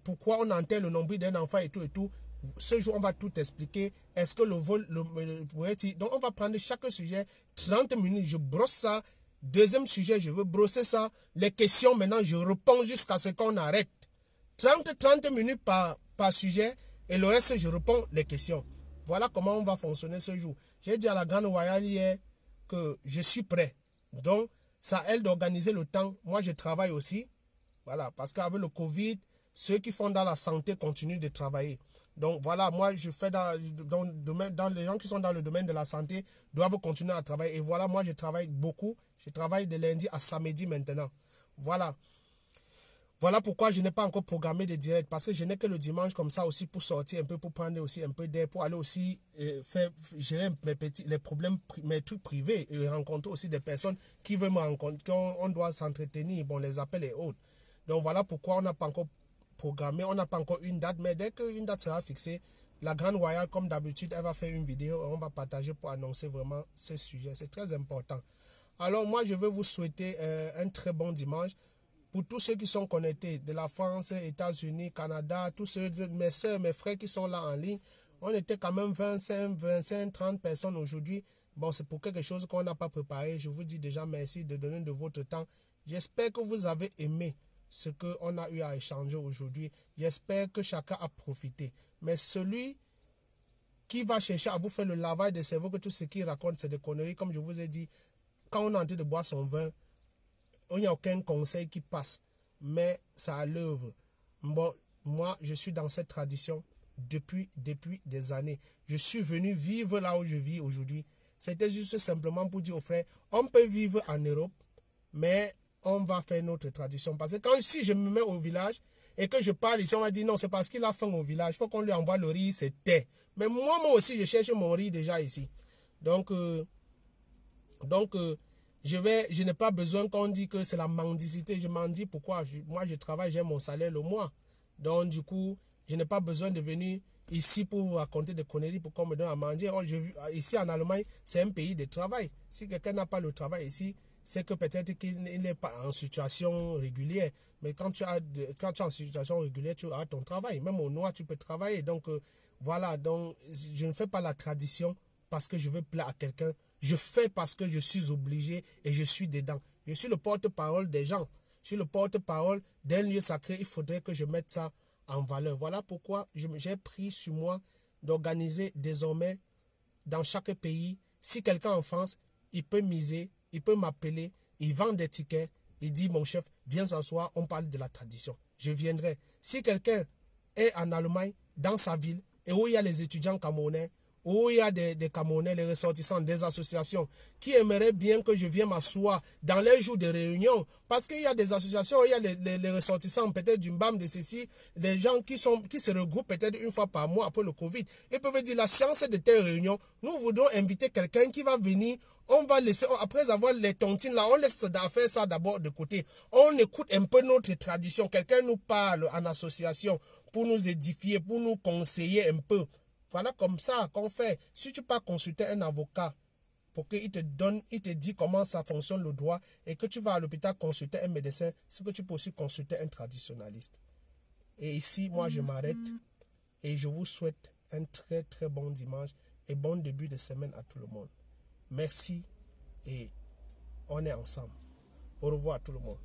pourquoi on enterre le nombril d'un enfant et tout. Ce jour, on va tout expliquer. Est-ce que le vol, donc on va prendre chaque sujet, 30 minutes, je brosse ça. Deuxième sujet, je veux brosser ça. Les questions, maintenant, je réponds jusqu'à ce qu'on arrête. 30 minutes par sujet. Et le reste, je réponds les questions. Voilà comment on va fonctionner ce jour. J'ai dit à la Grande Royale hier que je suis prêt. Donc, c'est à elle d'organiser le temps. Moi, je travaille aussi. Voilà, parce qu'avec le Covid, ceux qui font dans la santé continuent de travailler. Donc voilà, moi je fais dans les gens qui sont dans le domaine de la santé doivent continuer à travailler. Et voilà, moi je travaille beaucoup. Je travaille de lundi à samedi maintenant. Voilà. Voilà pourquoi je n'ai pas encore programmé de direct. Parce que je n'ai que le dimanche comme ça aussi pour sortir un peu, pour prendre aussi un peu d'air, pour aller aussi gérer les problèmes, mes trucs privés et rencontrer aussi des personnes qui veulent me rencontrer, qu'on doit s'entretenir, bon, les appels et autres. Donc voilà pourquoi on n'a pas encore programmé, on n'a pas encore une date, mais dès qu'une date sera fixée, la Grande Royale, comme d'habitude, elle va faire une vidéo et on va partager pour annoncer vraiment ce sujet. C'est très important. Alors moi, je veux vous souhaiter un très bon dimanche. Pour tous ceux qui sont connectés de la France, États-Unis, Canada, tous ceux, mes soeurs, mes frères qui sont là en ligne, on était quand même 25, 30 personnes aujourd'hui. Bon, c'est pour quelque chose qu'on n'a pas préparé. Je vous dis déjà merci de donner de votre temps. J'espère que vous avez aimé ce qu'on a eu à échanger aujourd'hui. J'espère que chacun a profité. Mais celui qui va chercher à vous faire le lavage de cerveau, que tout ce qu'il raconte, c'est des conneries, comme je vous ai dit, quand on est en train de boire son vin, il n'y a aucun conseil qui passe, mais ça a l'œuvre. Bon, moi, je suis dans cette tradition depuis des années. Je suis venu vivre là où je vis aujourd'hui. C'était juste simplement pour dire aux frères, on peut vivre en Europe, mais on va faire notre tradition. Parce que si je me mets au village et que je parle ici, on va dire non, c'est parce qu'il a faim au village. Il faut qu'on lui envoie le riz, c'était. Mais moi aussi, je cherche mon riz déjà ici. Donc je n'ai pas besoin qu'on dise que c'est la mendicité. Je m'en dis pourquoi. Moi, je travaille, j'ai mon salaire le mois. Donc, du coup, je n'ai pas besoin de venir ici pour vous raconter des conneries pour qu'on me donne à manger. Oh, ici, en Allemagne, c'est un pays de travail. Si quelqu'un n'a pas le travail ici, c'est que peut-être qu'il n'est pas en situation régulière. Mais quand tu es en situation régulière, tu as ton travail. Même au noir, tu peux travailler. Donc, voilà. Donc, je ne fais pas la tradition parce que je veux plaire à quelqu'un. Je fais parce que je suis obligé et je suis dedans. Je suis le porte-parole des gens. Je suis le porte-parole d'un lieu sacré. Il faudrait que je mette ça en valeur. Voilà pourquoi j'ai pris sur moi d'organiser désormais dans chaque pays. Si quelqu'un en France, il peut miser, il peut m'appeler, il vend des tickets, il dit mon chef, viens s'asseoir, on parle de la tradition. Je viendrai. Si quelqu'un est en Allemagne, dans sa ville, et où il y a les étudiants camerounais, où il y a des Camerounais, les ressortissants, des associations qui aimeraient bien que je vienne m'asseoir dans les jours de réunion. Parce qu'il y a des associations, il y a les ressortissants peut-être d'une BAM, de ceci, des gens qui se regroupent peut-être une fois par mois après le Covid. Ils peuvent dire la séance de telle réunion, nous voudrons inviter quelqu'un qui va venir, on va laisser, après avoir les tontines là, on laisse faire ça d'abord de côté. On écoute un peu notre tradition, quelqu'un nous parle en association pour nous édifier, pour nous conseiller un peu. Voilà comme ça qu'on fait. Si tu peux consulter un avocat pour qu'il te dit comment ça fonctionne le droit et que tu vas à l'hôpital consulter un médecin, c'est que tu peux aussi consulter un traditionnaliste. Et ici, moi, je m'arrête et je vous souhaite un très très bon dimanche et bon début de semaine à tout le monde. Merci et on est ensemble. Au revoir à tout le monde.